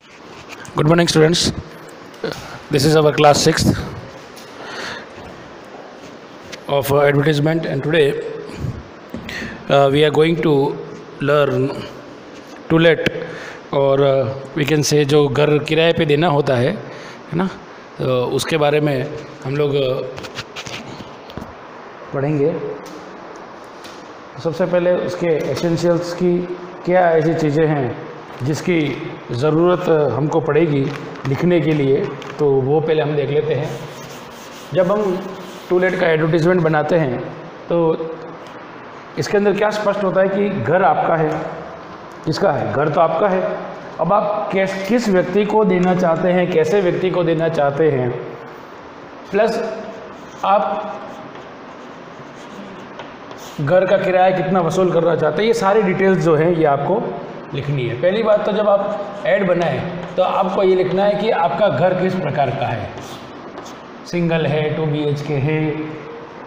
Good morning, students. This is our class 6th of advertisement, and today we are going to learn to let, और we can say जो घर किराए पे देना होता है ना, तो उसके बारे में हम लोग पढ़ेंगे। सबसे पहले उसके एसेंशियल्स की क्या ऐसी चीज़ें हैं जिसकी ज़रूरत हमको पड़ेगी लिखने के लिए, तो वो पहले हम देख लेते हैं। जब हम टू लेट का एडवर्टीज़मेंट बनाते हैं तो इसके अंदर क्या स्पष्ट होता है कि घर आपका है। किसका है? घर तो आपका है। अब आप किस व्यक्ति को देना चाहते हैं, कैसे व्यक्ति को देना चाहते हैं, प्लस आप घर का किराया कितना वसूल करना चाहते हैं, ये सारी डिटेल्स जो हैं ये आपको लिखनी है। पहली बात तो जब आप ऐड बनाएं तो आपको ये लिखना है कि आपका घर किस प्रकार का है, सिंगल है, 2 BHK है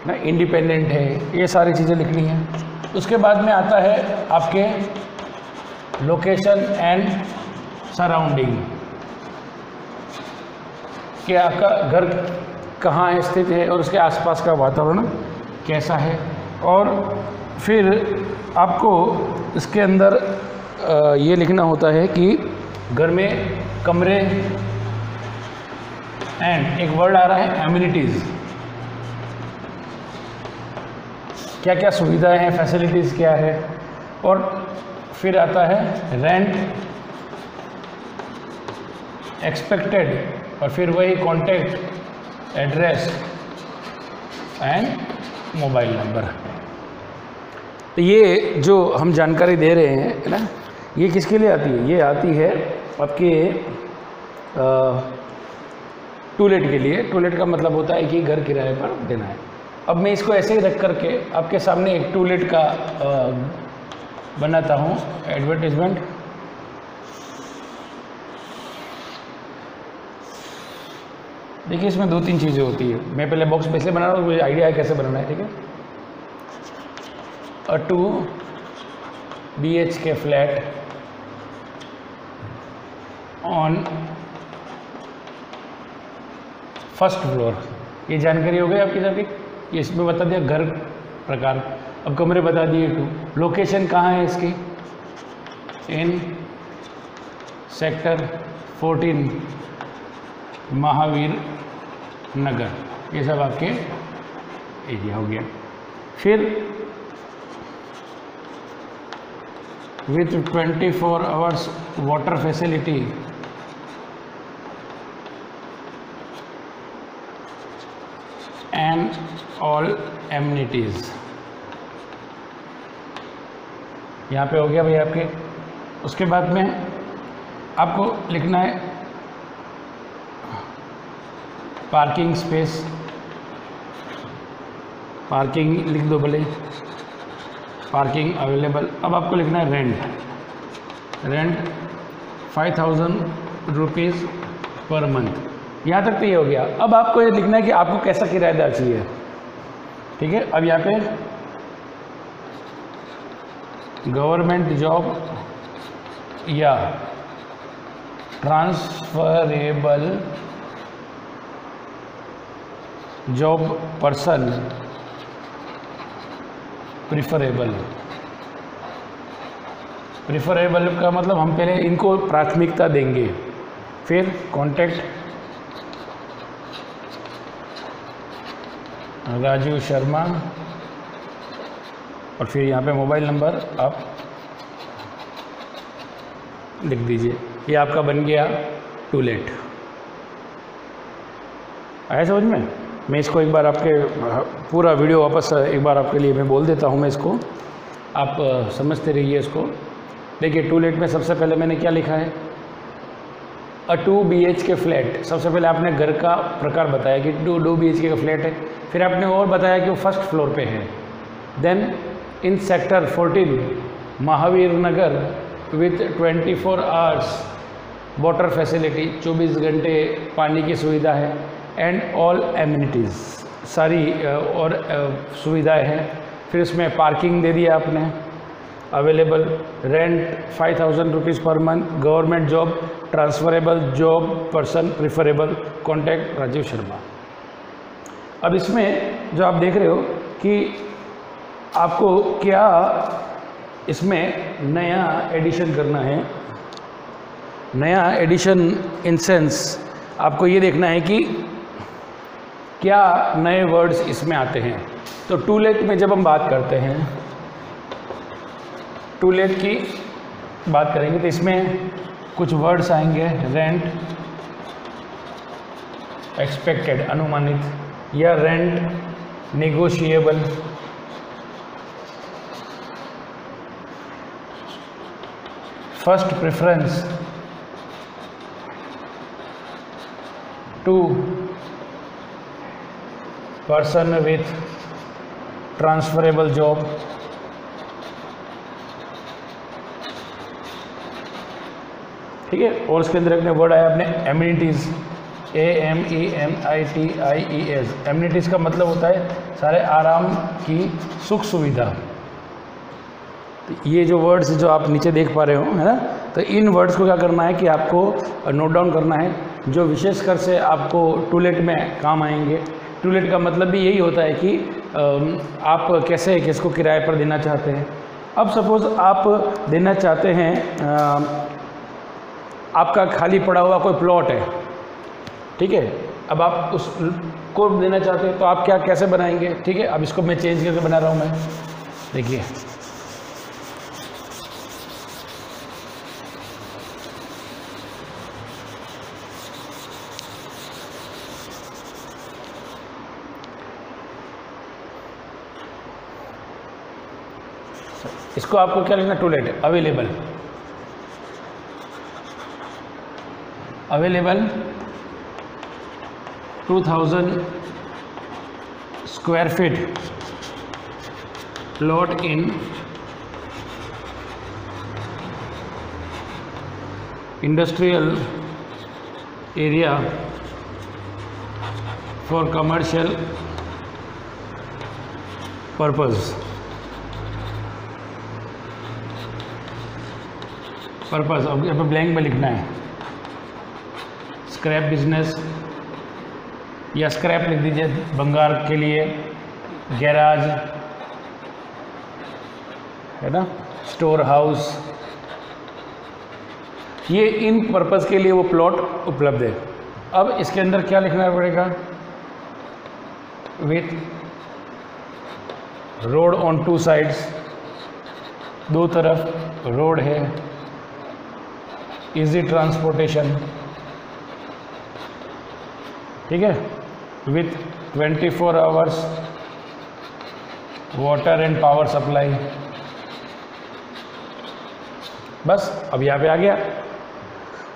ना, इंडिपेंडेंट है, ये सारी चीज़ें लिखनी है। उसके बाद में आता है आपके लोकेशन एंड सराउंडिंग, कि आपका घर कहाँ है, स्थित है, और उसके आसपास का वातावरण कैसा है। और फिर आपको इसके अंदर ये लिखना होता है कि घर में कमरे एंड एक वर्ड आ रहा है एमिनिटीज़, क्या क्या सुविधाएं हैं, फैसिलिटीज़ क्या है। और फिर आता है रेंट, एक्सपेक्टेड, और फिर वही contact address and mobile number. तो ये जो हम जानकारी दे रहे हैं ना, ये किसके लिए आती है? ये आती है आपके टू लेट के लिए। टू लेट का मतलब होता है कि घर किराए पर देना है। अब मैं इसको ऐसे ही रख करके आपके सामने एक टू लेट का बनाता हूँ एडवर्टीजमेंट। देखिए इसमें 2-3 चीज़ें होती है। मैं पहले बॉक्स में से बना रहा हूँ, मुझे आइडिया है कैसे बनाना है, ठीक है। A 2 BHK flat on first floor, ये जानकारी हो गई आपकी सभी। ये इसमें बता दिया घर प्रकार, अब कमरे बता दिए 2, लोकेशन कहाँ है इसकी, इन सेक्टर 14 महावीर नगर, ये सब आपके एरिया हो गया। फिर with 24 hours water facility and all amenities, यहाँ पे हो गया भाई आपके। उसके बाद में आपको लिखना है पार्किंग स्पेस, पार्किंग लिख दो भले, पार्किंग अवेलेबल। अब आपको लिखना है रेंट 5000 रुपीज़ पर मंथ। यहाँ तक तो ये हो गया। अब आपको ये लिखना है कि आपको कैसा किराएदार चाहिए, ठीक है। अब यहाँ पे गवर्नमेंट जॉब या ट्रांसफरेबल जॉब पर्सन प्रिफरेबल का मतलब हम पहले इनको प्राथमिकता देंगे। फिर कॉन्टैक्ट राजू शर्मा, और फिर यहाँ पे मोबाइल नंबर आप लिख दीजिए। ये आपका बन गया टू लेट। आया समझ में? मैं इसको एक बार आपके पूरा वीडियो वापस एक बार आपके लिए मैं बोल देता हूँ, मैं इसको आप समझते रहिए इसको। देखिए टू लेट में सबसे पहले मैंने क्या लिखा है, अ 2 BHK फ्लैट। सबसे पहले आपने घर का प्रकार बताया कि 2 BHK का फ्लैट है। फिर आपने और बताया कि वो फर्स्ट फ्लोर पे है। Then in sector 14 Mahavir Nagar with 24 hours water facility, 24 घंटे पानी की सुविधा है, एंड ऑल एमिनिटीज़, सारी और सुविधाएं हैं। फिर उसमें पार्किंग दे दिया आपने। Available, rent 5000 rupees per month, government job, transferable job person preferable, contact Rajiv Sharma. अब इसमें जो आप देख रहे हो कि आपको क्या इसमें नया एडिशन करना है। नया एडिशन इन सेंस आपको ये देखना है कि क्या नए वर्ड्स इसमें आते हैं। तो टू लेट में जब हम बात करते हैं, टू लेट की बात करेंगे तो इसमें कुछ वर्ड्स आएंगे, रेंट एक्सपेक्टेड अनुमानित, या rent negotiable, first preference, to person with transferable job, ठीक है। और उसके अंदर अपने वर्ड आया अपने एमिनिटीज़, AMENITIES। एमिनिटीज़ का मतलब होता है सारे आराम की सुख सुविधा। तो ये जो वर्ड्स जो आप नीचे देख पा रहे हो, है ना, तो इन वर्ड्स को क्या करना है कि आपको नोट डाउन करना है, जो विशेषकर से आपको टू लेट में काम आएंगे। टू लेट का मतलब भी यही होता है कि आप कैसे किसको किराए पर देना चाहते हैं। अब सपोज़ आप देना चाहते हैं, आपका खाली पड़ा हुआ कोई प्लॉट है, ठीक है, अब आप उसको देना चाहते हैं तो आप क्या कैसे बनाएंगे, ठीक है। अब इसको मैं चेंज करके बना रहा हूँ मैं, देखिए इसको आपको क्या लिखना, to let available, available 2000 square feet plot in industrial area for commercial purpose, purpose अब यहाँ पर ब्लैंक में लिखना है, स्क्रैप बिजनेस या स्क्रैप लिख दीजिए भंगार के लिए, गैराज है ना, स्टोर हाउस, ये इन पर्पस के लिए वो प्लॉट उपलब्ध है। अब इसके अंदर क्या लिखना पड़ेगा, with road on two sides, दो तरफ रोड है, इजी ट्रांसपोर्टेशन, ठीक है, with 24 hours water and power supply. बस अब यहाँ पे आ गया।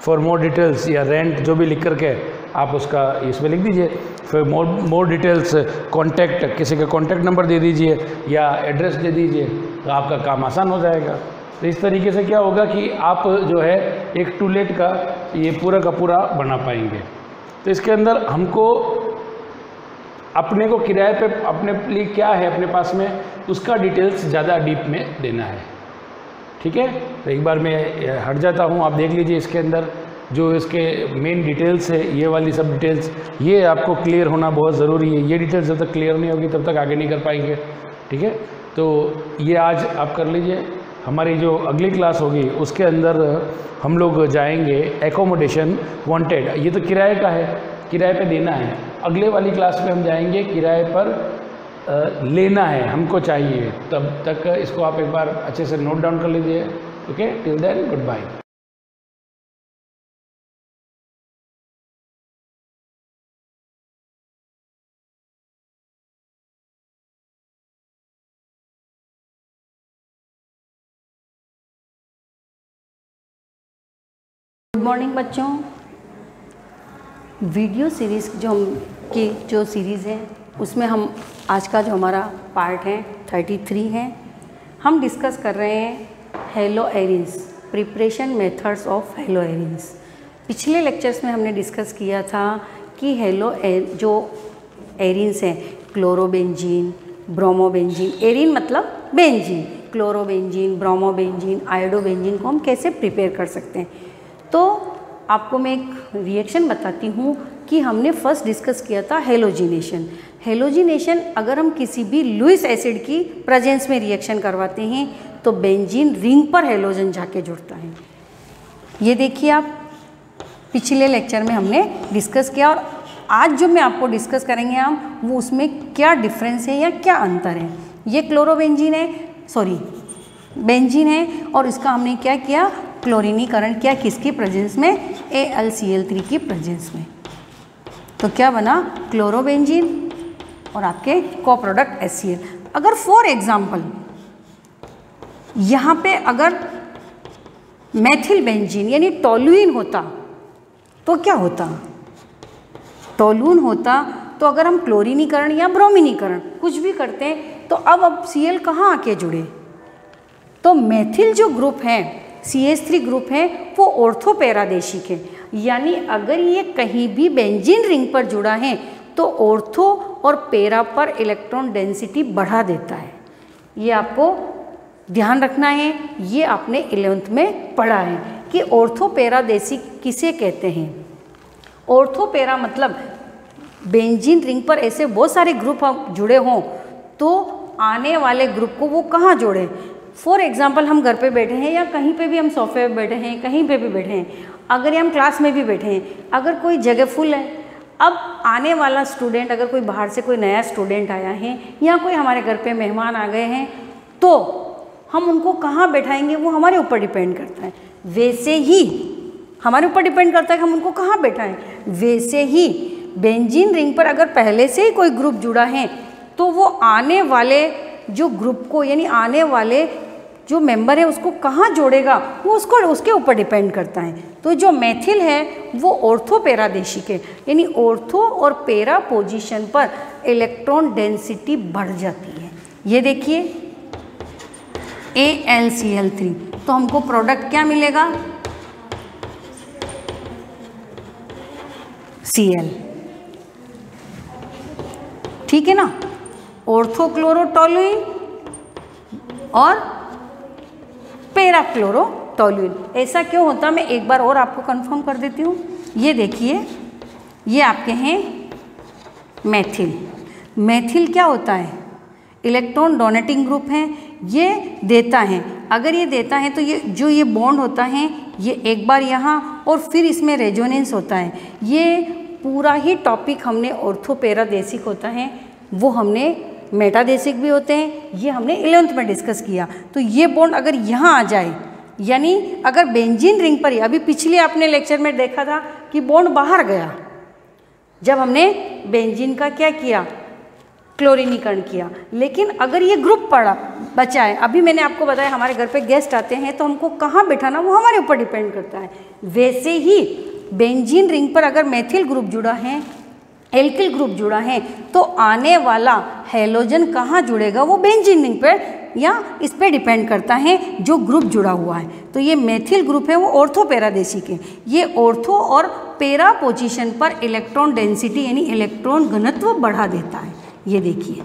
फॉर मोर डिटेल्स या रेंट जो भी लिख करके आप उसका इसमें लिख दीजिए। फिर मोर डिटेल्स कॉन्टैक्ट, किसी का कॉन्टैक्ट नंबर दे दीजिए या एड्रेस दे दीजिए, तो आपका काम आसान हो जाएगा। तो इस तरीके से क्या होगा कि आप जो है एक टू लेट का ये पूरा का पूरा बना पाएंगे। तो इसके अंदर हमको अपने को किराए पे अपने लिए क्या है अपने पास में, उसका डिटेल्स ज़्यादा डीप में देना है, ठीक है। तो एक बार मैं हट जाता हूँ, आप देख लीजिए इसके अंदर जो इसके मेन डिटेल्स है, ये वाली सब डिटेल्स, ये आपको क्लियर होना बहुत ज़रूरी है। ये डिटेल्स जब तक क्लियर नहीं होगी तब तक आगे नहीं कर पाएंगे, ठीक है। तो ये आज आप कर लीजिए। हमारी जो अगली क्लास होगी उसके अंदर हम लोग जाएंगे एकोमोडेशन वांटेड, ये तो किराए का है, किराए पे देना है। अगले वाली क्लास में हम जाएंगे किराए पर लेना है, हमको चाहिए। तब तक इसको आप एक बार अच्छे से नोट डाउन कर लीजिए। Okay, till then goodbye. Good morning बच्चों। वीडियो सीरीज़ जो सीरीज़ है उसमें हम आज का जो हमारा पार्ट है 33 है, हम डिस्कस कर रहे हैं hello arenes, preparation methods of hello arenes. पिछले लेक्चर्स में हमने डिस्कस किया था कि जो एरिन्स हैं, क्लोरोबेंजीन, ब्रोमोबेंजीन, एरिन मतलब बेंजीन, क्लोरोबेंजीन, ब्रोमोबेंजीन, आयोडोबेंजीन को हम कैसे प्रिपेयर कर सकते हैं। तो आपको मैं एक रिएक्शन बताती हूँ कि हमने फर्स्ट डिस्कस किया था हेलोजिनेशन। हेलोजिनेशन अगर हम किसी भी लुईस एसिड की प्रेजेंस में रिएक्शन करवाते हैं तो बेंजीन रिंग पर हेलोजन जाके जुड़ता है। ये देखिए आप, पिछले लेक्चर में हमने डिस्कस किया और आज जो मैं आपको डिस्कस करेंगे हम वो उसमें क्या डिफरेंस है या क्या अंतर है। ये क्लोरोबेंजीन है, सॉरी बेंजीन है और इसका हमने क्या किया, क्लोरीनीकरण किया किसकी प्रेजेंस में, AlCl3 की प्रेजेंस में। तो क्या बना, क्लोरोबेंजीन और आपके को प्रोडक्ट HCl। अगर फॉर एग्जाम्पल यहाँ पे अगर मेथिल बेंजीन यानी टोलुइन होता तो क्या होता, टोलून होता तो अगर हम क्लोरीनीकरण या ब्रोमीनीकरण कुछ भी करते हैं तो अब Cl कहाँ आके जुड़े, तो मेथिल जो ग्रुप है CH3 ग्रुप है वो ऑर्थोपैरादेशिक है, यानी अगर ये कहीं भी बेंजीन रिंग पर जुड़ा है तो ऑर्थो और पैरा पर इलेक्ट्रॉन डेंसिटी बढ़ा देता है। ये आपको ध्यान रखना है, ये आपने 11th में पढ़ा है कि ऑर्थोपैरादेशिक किसे कहते हैं। ऑर्थोपैरा मतलब बेंजीन रिंग पर ऐसे बहुत सारे ग्रुप जुड़े हों तो आने वाले ग्रुप को वो कहाँ जोड़े। फॉर एग्जांपल हम घर पे बैठे हैं या कहीं पे भी हम सोफे पे बैठे हैं, कहीं पे भी बैठे हैं, अगर हम क्लास में भी बैठे हैं, अगर कोई जगह फुल है, अब आने वाला स्टूडेंट अगर कोई बाहर से कोई नया स्टूडेंट आया है या कोई हमारे घर पे मेहमान आ गए हैं तो हम उनको कहाँ बैठाएंगे वो हमारे ऊपर डिपेंड करता है। वैसे ही हमारे ऊपर डिपेंड करता है कि हम उनको कहाँ बैठाएं। वैसे ही बेंजीन रिंग पर अगर पहले से ही कोई ग्रुप जुड़ा है तो वो आने वाले जो ग्रुप को यानी आने वाले जो मेंबर है उसको कहाँ जोड़ेगा वो उसके ऊपर डिपेंड करता है। तो जो मेथिल है वो ऑर्थोपैरादेशिक है, यानी ऑर्थो और पैरा पोजीशन पर इलेक्ट्रॉन डेंसिटी बढ़ जाती है। ये देखिए AlCl3, तो हमको प्रोडक्ट क्या मिलेगा, Cl, ठीक है ना, ऑर्थोक्लोरोटोलुइन और पैराक्लोरोटोलुइन। ऐसा क्यों होता, मैं एक बार और आपको कंफर्म कर देती हूँ। ये देखिए, ये आपके हैं मेथिल। मेथिल क्या होता है, इलेक्ट्रॉन डोनेटिंग ग्रुप है, ये देता है। अगर ये देता है तो ये बॉन्ड होता है ये एक बार यहाँ और फिर इसमें रेजोनेंस होता है। ये पूरा ही टॉपिक हमने ऑर्थोपैरादेशिक होता है, वो हमने मेटादेशिक भी होते हैं, ये हमने 11th में डिस्कस किया। तो ये बॉन्ड अगर यहाँ आ जाए, यानी अगर बेंजीन रिंग पर, अभी पिछले आपने लेक्चर में देखा था कि बॉन्ड बाहर गया जब हमने बेंजीन का क्या किया, क्लोरीनीकरण किया, लेकिन अगर ये ग्रुप बचा है, अभी मैंने आपको बताया हमारे घर पे गेस्ट आते हैं तो हमको कहाँ बैठाना वो हमारे ऊपर डिपेंड करता है। वैसे ही बेंजीन रिंग पर अगर मेथिल ग्रुप जुड़ा है, एल्किल ग्रुप जुड़ा है, तो आने वाला हेलोजन कहाँ जुड़ेगा, वो बेंजीन रिंग पर या इस पर डिपेंड करता है जो ग्रुप जुड़ा हुआ है। तो ये मेथिल ग्रुप है वो ऑर्थोपैरादेशिक है, ये ऑर्थो और पैरा पोजीशन पर इलेक्ट्रॉन डेंसिटी यानी इलेक्ट्रॉन घनत्व बढ़ा देता है। ये देखिए,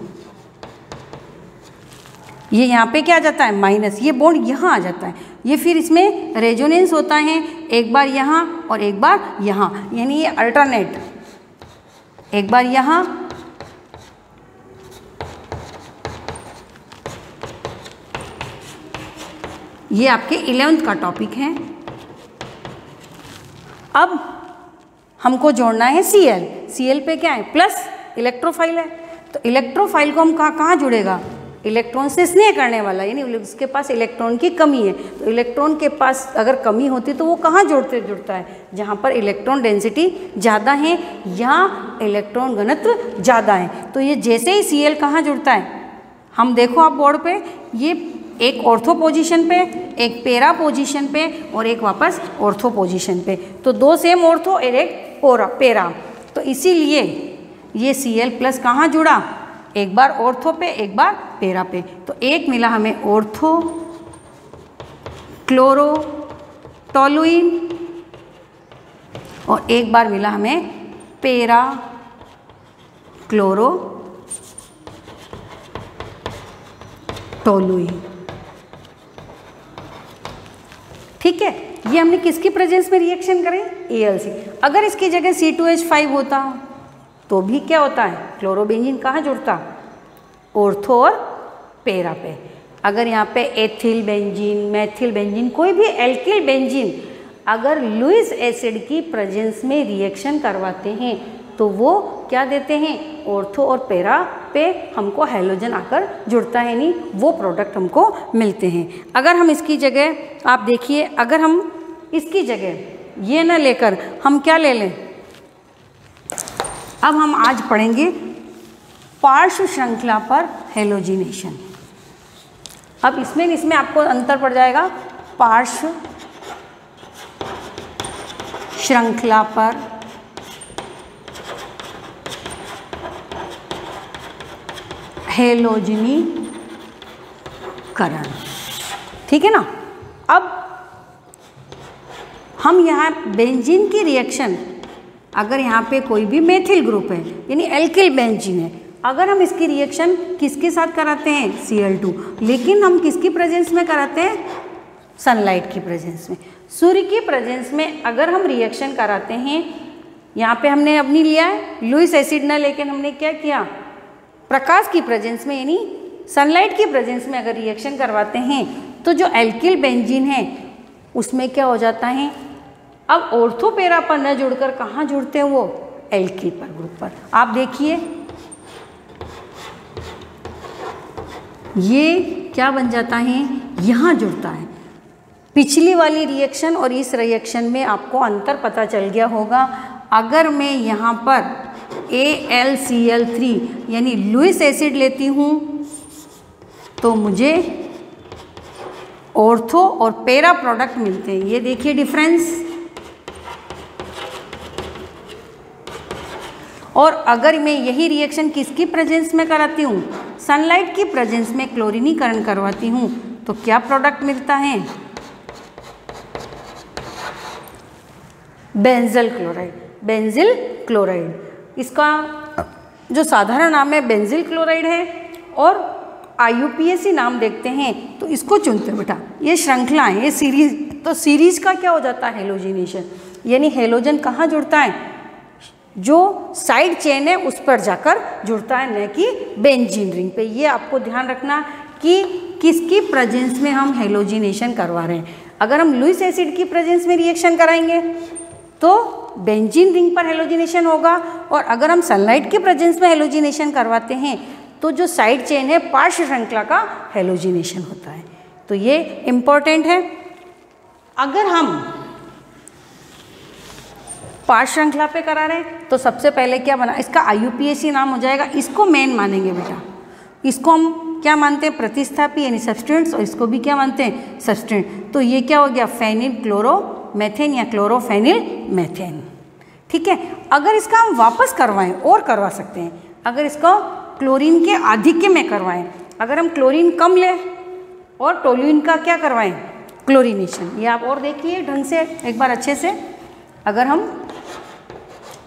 ये यहाँ पे क्या आ जाता है, माइनस, ये बॉन्ड यहाँ आ जाता है, ये फिर इसमें रेजोनेंस होता है, एक बार यहाँ और एक बार यहाँ, यानी ये अल्टरनेट, एक बार यहाँ ये आपके 11th का टॉपिक है। अब हमको जोड़ना है Cl। Cl पे क्या है, प्लस इलेक्ट्रोफाइल है, तो इलेक्ट्रोफाइल को हम कहाँ जुड़ेगा, इलेक्ट्रॉन से स्नेह करने वाला, यानी उसके पास इलेक्ट्रॉन की कमी है। तो इलेक्ट्रॉन के पास अगर कमी होती तो वो कहाँ जुड़ता है, जहाँ पर इलेक्ट्रॉन डेंसिटी ज़्यादा है, यहाँ इलेक्ट्रॉन घनत्व ज़्यादा है। तो ये जैसे ही Cl कहाँ जुड़ता है, हम देखो आप बोर्ड पे, ये एक ऑर्थो पोजीशन पे, एक पैरा पोजीशन पे और एक वापस ऑर्थो पोजीशन पे, तो दो सेम ऑर्थो और एक पैरा। तो इसीलिए ये Cl प्लस कहाँ जुड़ा, एक बार ऑर्थो पे एक बार पैरा पे, तो एक मिला हमें ऑर्थो क्लोरोटोलुइन और एक बार मिला हमें पैरा क्लोरोटोलुइन। ठीक है, ये हमने किसकी प्रेजेंस में रिएक्शन करें, AlC। अगर इसकी जगह C2H5 होता तो भी क्या होता है, क्लोरोबेंजीन कहाँ जुड़ता, ऑर्थो और पैरा पे। अगर यहाँ पे एथिल बेंजीन, मैथिल बेंजीन, कोई भी एल्किल बेंजीन अगर लुईस एसिड की प्रेजेंस में रिएक्शन करवाते हैं तो वो क्या देते हैं, ऑर्थो और पैरा पे हमको हैलोजन आकर जुड़ता है, नहीं वो प्रोडक्ट हमको मिलते हैं। अगर हम इसकी जगह आप देखिए, अगर हम इसकी जगह ये ना लेकर हम क्या ले लें, अब हम आज पढ़ेंगे पार्श्व श्रृंखला पर हैलोजिनेशन। अब इसमें आपको अंतर पड़ जाएगा, पार्श्व श्रृंखला पर हैलोजनीकरण, ठीक है ना। अब हम यहाँ बेंजीन की रिएक्शन, अगर यहाँ पे कोई भी मेथिल ग्रुप है यानी एल्किल बेंजीन है, अगर हम इसकी रिएक्शन किसके साथ कराते हैं, Cl2, लेकिन हम किसकी प्रेजेंस में कराते हैं, सनलाइट की प्रेजेंस में। सूर्य की प्रेजेंस में अगर हम रिएक्शन कराते हैं, यहाँ पे हमने अपनी लिया है लुईस एसिड ना, लेकिन हमने क्या किया, प्रकाश की प्रेजेंस में यानी सनलाइट की प्रेजेंस में अगर रिएक्शन करवाते हैं तो जो एल्किल बेंजीन है उसमें क्या हो जाता है, अब ऑर्थो पैरा पर न जुड़कर कहाँ जुड़ते हैं, वो एल्किल पर ग्रुप पर। आप देखिए ये क्या बन जाता है, यहाँ जुड़ता है। पिछली वाली रिएक्शन और इस रिएक्शन में आपको अंतर पता चल गया होगा। अगर मैं यहाँ पर AlCl3 यानी लुईस एसिड लेती हूँ तो मुझे ऑर्थो और पैरा प्रोडक्ट मिलते हैं। ये देखिए डिफरेंस। और अगर मैं यही रिएक्शन किसकी प्रेजेंस में कराती हूँ, सनलाइट की प्रेजेंस में क्लोरीनीकरण करवाती हूँ, तो क्या प्रोडक्ट मिलता है, बेंजल क्लोराइड। बेंजिल क्लोराइड इसका जो साधारण नाम है बेंजिल क्लोराइड है, और IUPAC नाम देखते हैं तो इसको चुनते हैं बेटा। ये श्रृंखला है, ये सीरीज, तो सीरीज का क्या हो जाता है, हेलोजिनेशन, यानी हेलोजन कहाँ जुड़ता है, जो साइड चेन है उस पर जाकर जुड़ता है, न कि बेंजीन रिंग पे। ये आपको ध्यान रखना कि किसकी प्रेजेंस में हम हेलोजिनेशन करवा रहे हैं। अगर हम लुईस एसिड की प्रेजेंस में रिएक्शन कराएंगे तो बेंजीन रिंग पर हेलोजिनेशन होगा, और अगर हम सनलाइट की प्रेजेंस में हेलोजिनेशन करवाते हैं तो जो साइड चेन है पार्श्व श्रृंखला का हेलोजिनेशन होता है। तो ये इम्पोर्टेंट है। अगर हम पार्श्व श्रृंखला पे करा रहे हैं तो सबसे पहले क्या बना, इसका IUPAC नाम हो जाएगा, इसको मेन मानेंगे बेटा। इसको हम क्या मानते हैं, प्रतिस्थापी यानी सब्सटेंट्स, और इसको भी क्या मानते हैं, सब्सटेंट। तो ये क्या हो गया, फेनिल क्लोरोमेथेन या क्लोरोफेनिल मेथेन, ठीक है। अगर इसका हम वापस करवाएं और करवा सकते हैं, अगर इसको क्लोरीन के आधिक्य में करवाएं, अगर हम क्लोरीन कम लें और टोल्यूइन का क्या करवाएं, क्लोरीनेशन। ये आप और देखिए ढंग से एक बार अच्छे से। अगर हम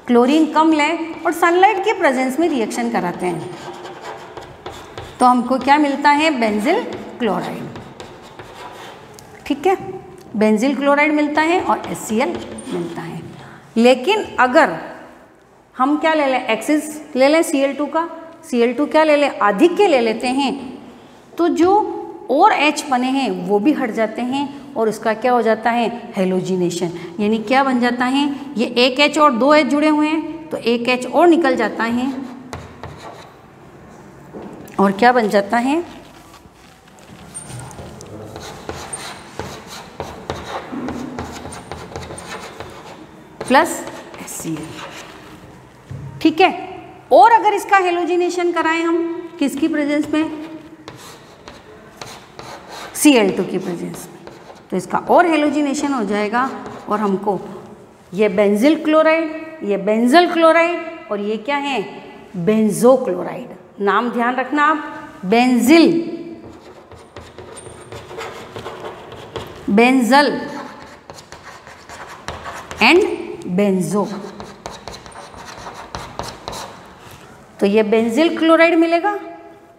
क्लोरीन कम लें और सनलाइट के प्रेजेंस में रिएक्शन कराते हैं तो हमको क्या मिलता है, बेंजिल क्लोराइड, ठीक है। बेंजिल क्लोराइड मिलता है और HCl मिलता है। लेकिन अगर हम क्या ले लें, एक्सिस ले लें Cl2 का, Cl2 क्या ले लें, आधिक्य ले लेते हैं, तो जो और H बने हैं वो भी हट जाते हैं और उसका क्या हो जाता है, हेलोजिनेशन। यानी क्या बन जाता है, ये एक H और दो H जुड़े हुए हैं तो एक H और निकल जाता है और क्या बन जाता है, प्लस HCl, ठीक है। और अगर इसका हेलोजिनेशन कराएं हम किसकी प्रेजेंस में, Cl2 की प्रेजेंस में, तो इसका और हेलोजिनेशन हो जाएगा और हमको ये बेंजिल क्लोराइड, ये बेंजल क्लोराइड और ये क्या है, बेंजो क्लोराइड। नाम ध्यान रखना आप, बेंजिल, बेंजल एंड बेंजो। तो ये बेंजिल क्लोराइड मिलेगा।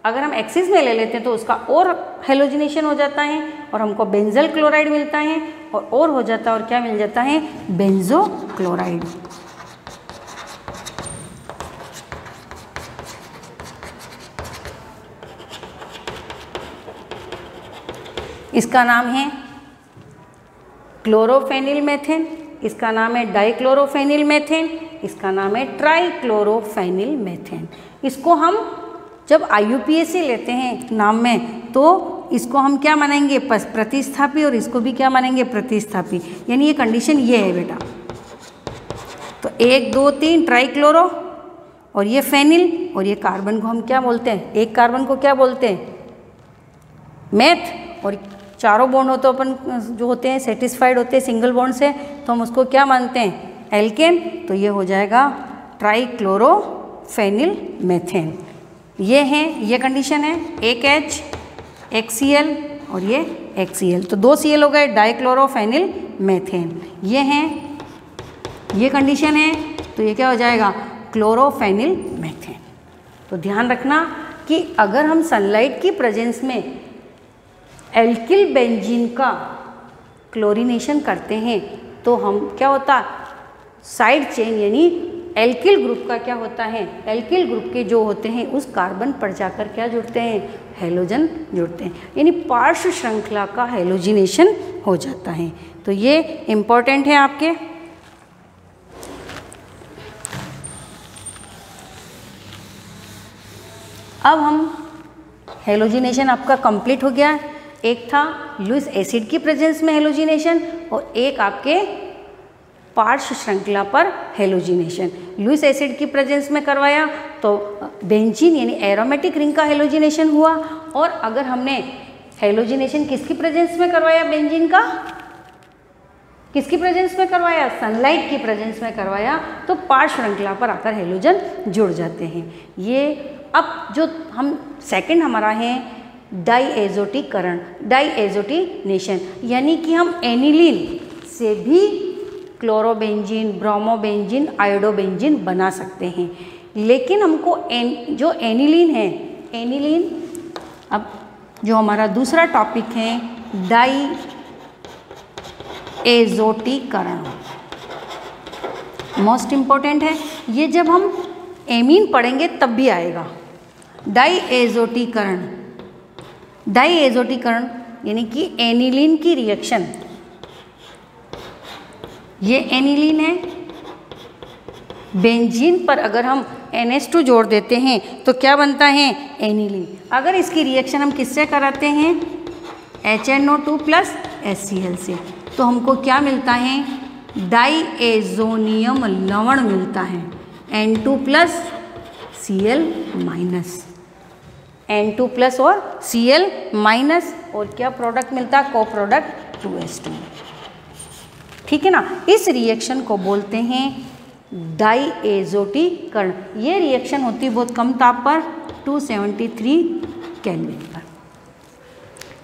अगर हम एक्सिस में ले लेते हैं तो उसका और हेलोजिनेशन हो जाता है और हमको बेंजल क्लोराइड मिलता है, और हो जाता है, और क्या मिल जाता है, बेंजो क्लोराइड। इसका नाम है क्लोरोफेनिल मेथेन, इसका नाम है डाइक्लोरोफेनिल मेथेन, इसका नाम है ट्राइक्लोरोफेनिल मेथेन। इसको हम जब IUPAC लेते हैं नाम में तो इसको हम क्या मानेंगे, प्रतिस्थापी, और इसको भी क्या मानेंगे, प्रतिस्थापी। यानी ये कंडीशन ये है बेटा। तो 1 2 3 ट्राइक्लोरो, और ये फेनिल, और ये कार्बन को हम क्या बोलते हैं, एक कार्बन को क्या बोलते हैं, मेथ, और चारों बॉन्ड हो तो अपन जो होते हैं सेटिस्फाइड होते हैं सिंगल बॉन्ड से, तो हम उसको क्या मानते हैं, एल्केन। तो ये हो जाएगा ट्राइक्लोरोफेनिल मेथेन। ये है, ये कंडीशन है, एक H, एक Cl और ये एक Cl, तो 2 Cl हो गए, डाइक्लोरोफेनिल मेथेन। ये हैं, ये कंडीशन है, तो ये क्या हो जाएगा, क्लोरोफेनिल मेथेन। तो ध्यान रखना कि अगर हम सनलाइट की प्रेजेंस में एल्किल बेंजीन का क्लोरीनेशन करते हैं तो हम क्या होता, साइड चेन यानी एल्किल ग्रुप का क्या होता है, एल्किल ग्रुप के जो होते हैं उस कार्बन पर जाकर क्या जुड़ते हैं, हैलोजन जुड़ते हैं, यानी पार्श्व श्रृंखला का हैलोजिनेशन हो जाता है। तो ये इम्पॉर्टेंट है आपके। अब हम हैलोजिनेशन आपका कंप्लीट हो गया। एक था लुईस एसिड की प्रेजेंस में हैलोजिनेशन और एक आपके पार्श्व श्रृंखला पर हैलोजिनेशन। लुईस एसिड की प्रेजेंस में करवाया तो बेंजीन यानी एरोमेटिक रिंग का हैलोजिनेशन हुआ, और अगर हमने हैलोजिनेशन किसकी प्रेजेंस में करवाया, बेंजीन का किसकी प्रेजेंस में करवाया, सनलाइट की प्रेजेंस में करवाया, तो पार्श्व श्रृंखला पर आकर हैलोजन जुड़ जाते हैं। ये अब जो हम सेकंड हमारा है डाईएज़ोटीकरण, डाईएज़ोटीनेशन, यानी कि हम एनिलीन से भी क्लोरोबेंजीन, ब्रोमोबेंजीन, आयोडोबेंजीन बना सकते हैं। लेकिन हमको जो एनिलीन है, एनिलीन, अब जो हमारा दूसरा टॉपिक है डाईएज़ोटीकरण, मोस्ट इम्पॉर्टेंट है। ये जब हम एमीन पढ़ेंगे तब भी आएगा। डाईएज़ोटीकरण, डाईएज़ोटीकरण यानी कि एनिलीन की रिएक्शन, ये एनिलीन है, बेंजीन पर अगर हम NH2 जोड़ देते हैं तो क्या बनता है, एनिलीन। अगर इसकी रिएक्शन हम किससे कराते हैं, HNO2 प्लस HCl से, तो हमको क्या मिलता है, डाईएज़ोनियम लवण मिलता है, N2 plus Cl minus, N2 plus और Cl माइनस, और क्या प्रोडक्ट मिलता है, को प्रोडक्ट 2H2। ठीक है ना। इस रिएक्शन को बोलते हैं डाईएज़ोटीकरण। ये रिएक्शन होती है बहुत कम ताप पर, 273 केल्विन पर।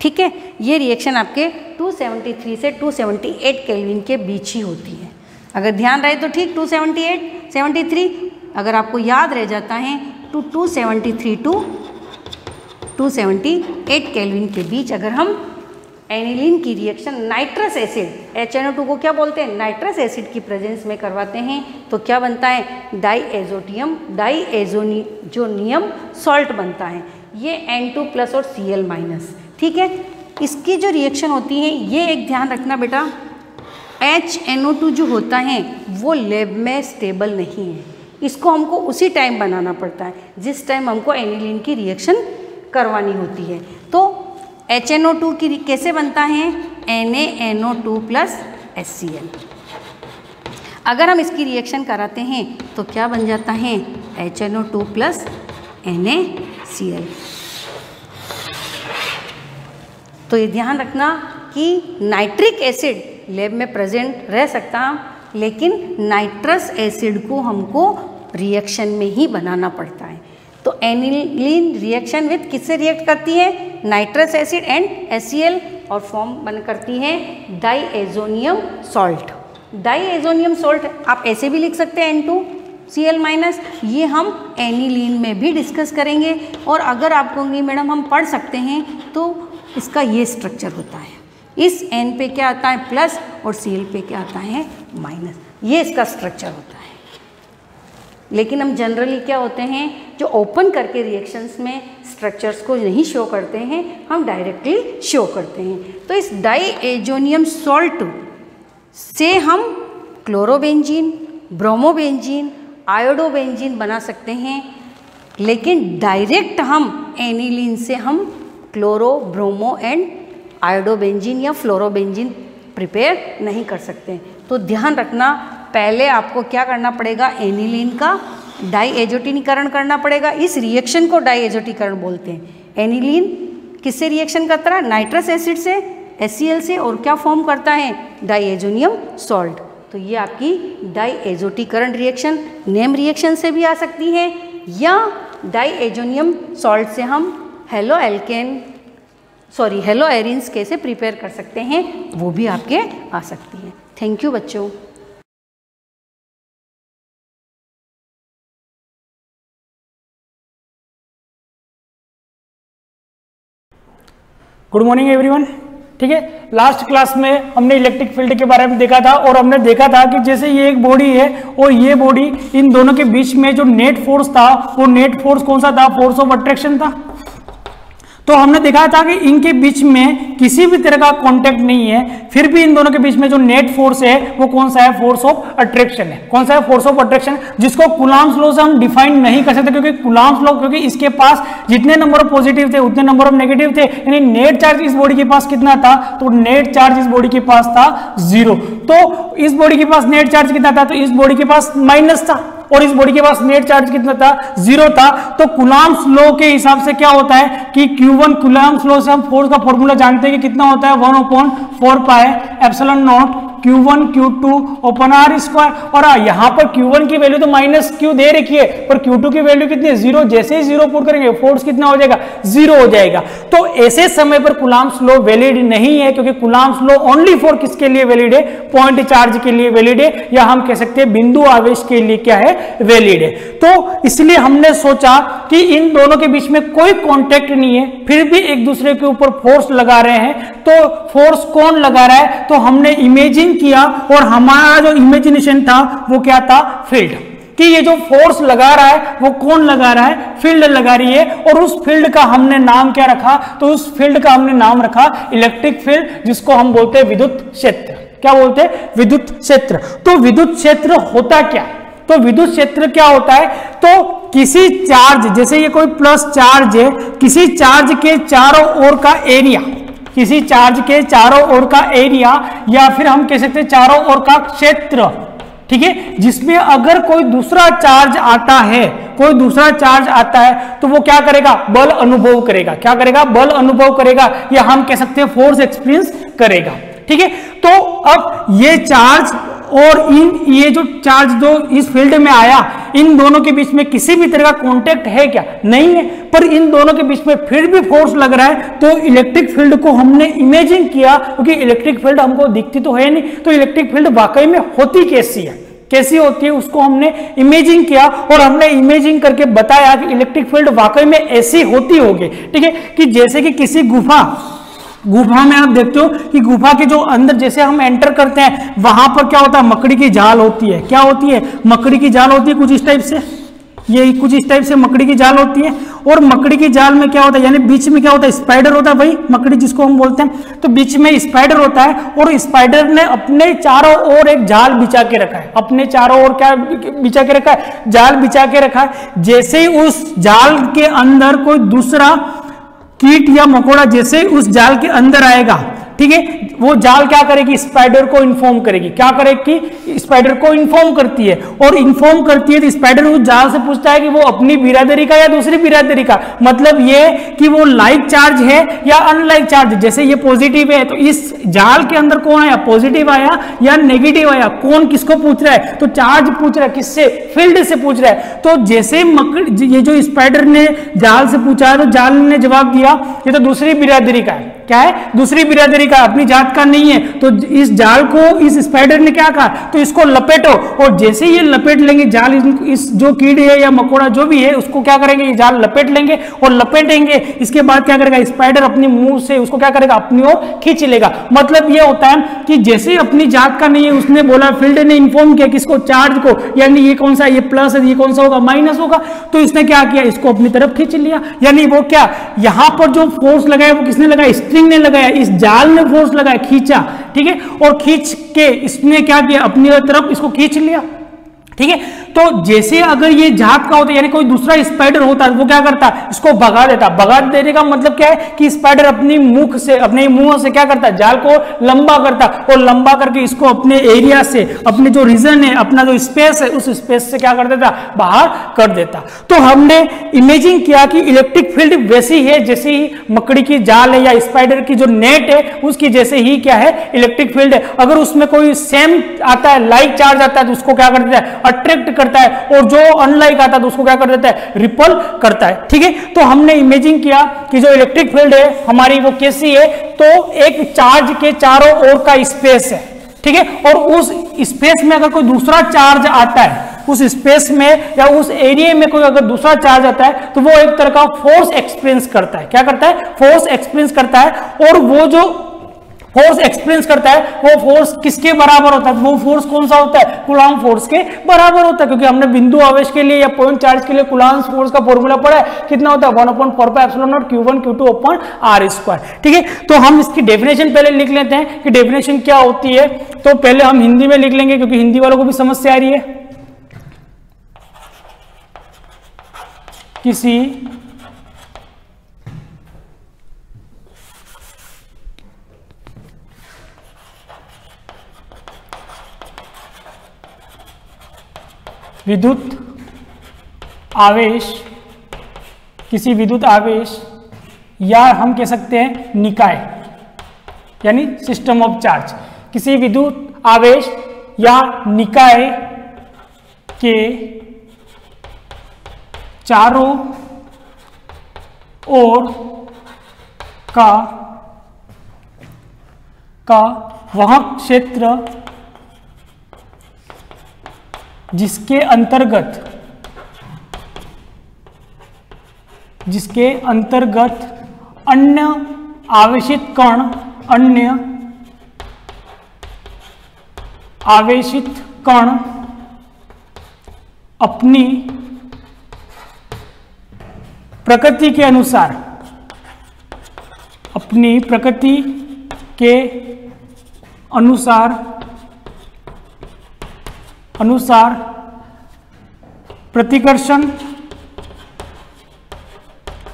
ठीक है, ये रिएक्शन आपके 273 से 278 केल्विन के बीच ही होती है। अगर ध्यान रहे तो ठीक, 278, 73, अगर आपको याद रह जाता है तो 273 टू 278 केल्विन के बीच अगर हम एनिलीन की रिएक्शन नाइट्रस एसिड, HNO2 को क्या बोलते हैं, नाइट्रस एसिड की प्रेजेंस में करवाते हैं तो क्या बनता है, डाईएज़ोनियम सॉल्ट बनता है। ये N2 प्लस और Cl माइनस। ठीक है, इसकी जो रिएक्शन होती है, ये एक ध्यान रखना बेटा, HNO2 जो होता है वो लैब में स्टेबल नहीं है, इसको हमको उसी टाइम बनाना पड़ता है जिस टाइम हमको एनिलीन की रिएक्शन करवानी होती है। तो HNO2 की कैसे बनता है, NaNO2 प्लस HCl। अगर हम इसकी रिएक्शन कराते हैं तो क्या बन जाता है, HNO2 प्लस NaCl। तो ये ध्यान रखना कि नाइट्रिक एसिड लैब में प्रेजेंट रह सकता, लेकिन नाइट्रस एसिड को हमको रिएक्शन में ही बनाना पड़ता है। तो एनिलीन रिएक्शन विथ किससे रिएक्ट करती है, नाइट्रस एसिड एंड HCl, और फॉर्म बन करती है डाईएज़ोनियम सॉल्ट। डाईएज़ोनियम सॉल्ट आप ऐसे भी लिख सकते हैं, N2Cl माइनस। ये हम एनिलीन में भी डिस्कस करेंगे। और अगर आप कहोगे मैडम हम पढ़ सकते हैं, तो इसका ये स्ट्रक्चर होता है। इस N पे क्या आता है प्लस और Cl पे क्या आता है माइनस, ये इसका स्ट्रक्चर होता है। लेकिन हम जनरली क्या होते हैं जो ओपन करके रिएक्शंस में स्ट्रक्चर्स को नहीं शो करते हैं, हम डायरेक्टली शो करते हैं। तो इस डाईएजोनियम सॉल्ट से हम क्लोरोबेंजीन, ब्रोमोबेंजीन, आयोडोबेंजीन बना सकते हैं, लेकिन डायरेक्ट हम एनिलीन से हम क्लोरो, ब्रोमो एंड आयोडोबेंजीन या फ्लोरोबेंजीन प्रिपेयर नहीं कर सकते। तो ध्यान रखना, पहले आपको क्या करना पड़ेगा, एनिलीन का डाईएजोटीनीकरण करना पड़ेगा। इस रिएक्शन को डाईएजोटीकरण बोलते हैं। एनिलीन किससे रिएक्शन करता है, नाइट्रस एसिड से, HCl से, और क्या फॉर्म करता है, डाईएजोनियम सॉल्ट। तो ये आपकी डाईएजोटीकरण रिएक्शन नेम रिएक्शन से भी आ सकती है, या डाईएजोनियम सॉल्ट से हम हेलो एरिन्स कैसे प्रिपेयर कर सकते हैं, वो भी आपके आ सकती है। थैंक यू बच्चों। Good morning everyone. ठीक है, लास्ट क्लास में हमने इलेक्ट्रिक फील्ड के बारे में देखा था, और हमने देखा था कि जैसे ये एक बॉडी है और ये बॉडी, इन दोनों के बीच में जो नेट फोर्स था, वो नेट फोर्स कौन सा था, फोर्स ऑफ अट्रैक्शन था। तो हमने देखा था कि इनके बीच में किसी भी तरह का कांटेक्ट नहीं है, फिर भी इन दोनों के बीच में जो नेट फोर्स है वो कौन सा है, फोर्स ऑफ अट्रैक्शन है। कौन सा है, फोर्स ऑफ अट्रैक्शन, जिसको कूलम्ब्स लॉ से हम डिफाइन नहीं कर सकते, क्योंकि कूलम्ब्स लॉ, क्योंकि इसके पास जितने नंबर ऑफ पॉजिटिव थे उतने नंबर ऑफ नेगेटिव थे, यानी नेट चार्ज इस बॉडी के पास कितना था, तो नेट चार्ज इस बॉडी के पास था 0। तो इस बॉडी के पास नेट चार्ज कितना था, तो इस बॉडी के पास माइनस था, और इस बॉडी के पास नेट चार्ज कितना था, 0 था। तो कूलम्ब्स लॉ के हिसाब से क्या होता है कि Q1, कूलम्ब्स लॉ से हम फोर्स का फॉर्मूला जानते हैं कि कितना होता है, 1/4 pi epsilon not Q1 Q2 upon R square. और यहाँ पर Q1 की वैल्यू तो माइनस Q दे रखी है, पर Q2 की वैल्यू कितनी है, 0। जैसे ही 0 पुट करेंगे फोर्स कितना हो जाएगा, 0 हो जाएगा। तो ऐसे समय पर कूलम्ब्स लॉ वैलिड नहीं है, क्योंकि कूलम्ब्स लॉ ओनली फॉर किसके लिए वैलिड है, पॉइंट चार्ज के लिए वैलिड है, या हम कह सकते हैं बिंदु आवेश के लिए क्या है, वैलिड है। तो इसलिए हमने सोचा कि इन दोनों के बीच में कोई कॉन्टेक्ट नहीं है, फिर भी एक दूसरे के ऊपर फोर्स लगा रहे हैं। तो फोर्स कौन लगा रहा है, तो हमने इमेजिन किया, और हमारा जो इमेजिनेशन था वो क्या था, फील्ड, कि ये जो फोर्स लगा रहा है वो कौन लगा रहा है, फील्ड लगा रही है। और उस फील्ड का हमने नाम क्या रखा, तो उस फील्ड का हमने नाम रखा इलेक्ट्रिक फील्ड, जिसको हम बोलते हैं विद्युत क्षेत्र। क्या बोलते हैं, विद्युत क्षेत्र। तो विद्युत क्षेत्र होता क्या, तो विद्युत क्षेत्र क्या होता है, तो किसी चार्ज, जैसे ये कोई प्लस चार्ज है, किसी चार्ज के चारों ओर का एरिया, किसी चार्ज के चारों ओर का एरिया, या फिर हम कह सकते हैं चारों ओर का क्षेत्र, ठीक है, जिसमें अगर कोई दूसरा चार्ज आता है, कोई दूसरा चार्ज आता है, तो वो क्या करेगा, बल अनुभव करेगा। क्या करेगा, बल अनुभव करेगा, या हम कह सकते हैं फोर्स एक्सपीरियंस करेगा। ठीक है, तो अब ये चार्ज और ये जो चार्ज जो इस फील्ड में आया, इन दोनों के बीच में किसी भी तरह का कांटेक्ट है क्या, नहीं है, पर इन दोनों के बीच में फिर भी फोर्स लग रहा है। तो इलेक्ट्रिक फील्ड को हमने इमेजिन किया, क्योंकि इलेक्ट्रिक फील्ड हमको दिखती तो है नहीं, तो इलेक्ट्रिक फील्ड वाकई में होती कैसी है, कैसी होती है, उसको हमने इमेजिन किया, और हमने इमेजिन करके बताया कि इलेक्ट्रिक फील्ड वाकई में ऐसी होती होगी। ठीक है, कि जैसे कि किसी गुफा में आप देखते हो कि गुफा के जो अंदर जैसे हम एंटर करते हैं, वहां पर क्या होता है, मकड़ी की जाल होती है। क्या होती है, मकड़ी की जाल होती है, कुछ इस टाइप से, ये कुछ इस टाइप से मकड़ी की जाल होती है। और मकड़ी की जाल में क्या होता है, यानी बीच में क्या होता है, स्पाइडर होता है, वही मकड़ी जिसको हम बोलते हैं। तो बीच में स्पाइडर होता है, और स्पाइडर ने अपने चारों ओर एक जाल बिछा के रखा है, अपने चारों ओर क्या बिछा के रखा है, जाल बिछा के रखा है। जैसे ही उस जाल के अंदर कोई दूसरा कीट या मकोड़ा जैसे उस जाल के अंदर आएगा, ठीक है, वो जाल क्या करेगी, स्पाइडर को इन्फॉर्म करेगी। क्या करेगी, स्पाइडर को इन्फॉर्म करती है, और इन्फॉर्म करती है तो स्पाइडर उस जाल से पूछता है कि वो अपनी बिरादरी का या दूसरी बिरादरी का, मतलब ये कि वो लाइक चार्ज है या अनलाइक चार्ज। जैसे ये पॉजिटिव है, तो इस जाल के अंदर कौन आया, पॉजिटिव आया या नेगेटिव आया, कौन किसको पूछ रहा है, तो चार्ज पूछ रहा है, किससे, फील्ड से पूछ रहा है। तो जैसे ये जो स्पाइडर ने जाल से पूछा है, तो जाल ने जवाब दिया ये तो दूसरी बिरादरी का है। क्या है, दूसरी बिरादरी का, अपनी जात जात का नहीं है तो इस जाल को इस स्पाइडर ने क्या कहा, तो इसको लपेटो, और जैसे ये लपेट लेंगे जाल, इस जो कीड़े है या मकोड़ा जो भी है उसको क्या करेंगे, ये जाल लपेट लेंगे और लपेटेंगे, इसके बाद क्या करेगा स्पाइडर अपनी मुंह से उसको क्या करेगा, अपनी ओर खींच लेगा। मतलब ये होता है कि जैसे अपनी जात का नहीं है, उसने बोला, फील्ड ने इन्फॉर्म किया किसको, चार्ज को, यानी ये कौन सा, ये प्लस है, ये कौन सा होगा, माइनस होगा, तो इसने क्या किया, इसको अपनी तरफ खींच लिया। यानी वो क्या, यहां पर जो फोर्स लगाया वो किसने लगाया, स्ट्रिंग ने लगाया, इस जाल ने फोर्स लगाया, खींचा, ठीक है, और खींच के इसने क्या किया, अपनी तरफ इसको खींच लिया, ठीक है। तो जैसे अगर ये जात का होता है, यानी कोई दूसरा स्पाइडर होता है, वो क्या करता है, इसको भगा देता। भगा देने का मतलब क्या है कि स्पाइडर अपनी मुख से, अपने मुंह से क्या करता है, जाल को लंबा करता, और लंबा करके इसको अपने एरिया से, अपने जो रीजन है, अपना जो स्पेस है, उस स्पेस से क्या कर देता, बाहर कर देता। तो हमने इमेजिन किया कि इलेक्ट्रिक फील्ड वैसी है जैसे ही मकड़ी की जाल है या स्पाइडर की जो नेट है उसकी जैसे ही क्या है, इलेक्ट्रिक फील्ड है। अगर उसमें कोई सेम आता है, लाइक चार्ज आता है, तो उसको क्या कर देता है, अट्रैक्ट करता है, और जो अनलाइक आता है तो उसको क्या कर देता है, रिपल करता है, ठीक है। तो हमने इमेजिन किया कि जो इलेक्ट्रिक फील्ड है हमारी वो कैसी है, तो एक चार्ज के चारों ओर का स्पेस है, ठीक है, और उस स्पेस में अगर कोई दूसरा चार्ज आता है, उस स्पेस में या उस एरिया में कोई अगर दूसरा चार्ज आता है, तो वो एक तरह का फोर्स एक्सपीरियंस करता है। क्या करता है, फोर्स एक्सपीरियंस करता है, और वो जो फोर्स एक्सपीरियंस करता है वो फोर्स किसके बराबर होता है, वो फोर्स कौन सा होता है, कूलॉम फोर्स के बराबर होता है, क्योंकि हमने बिंदु आवेश के लिए या पॉइंट चार्ज के लिए कूलॉम फोर्स का फॉर्मूला पढ़ा है, कितना होता है, 1/4πε0 Q1 Q2/r², ठीक है। तो हम इसकी डेफिनेशन पहले लिख लेते हैं कि डेफिनेशन क्या होती है। तो पहले हम हिंदी में लिख लेंगे क्योंकि हिंदी वालों को भी समस्या आ रही है। किसी विद्युत आवेश, किसी विद्युत आवेश या हम कह सकते हैं निकाय, यानी सिस्टम ऑफ चार्ज, किसी विद्युत आवेश या निकाय के चारों ओर का वह क्षेत्र जिसके अंतर्गत अन्य आवेशित कण अपनी प्रकृति के अनुसार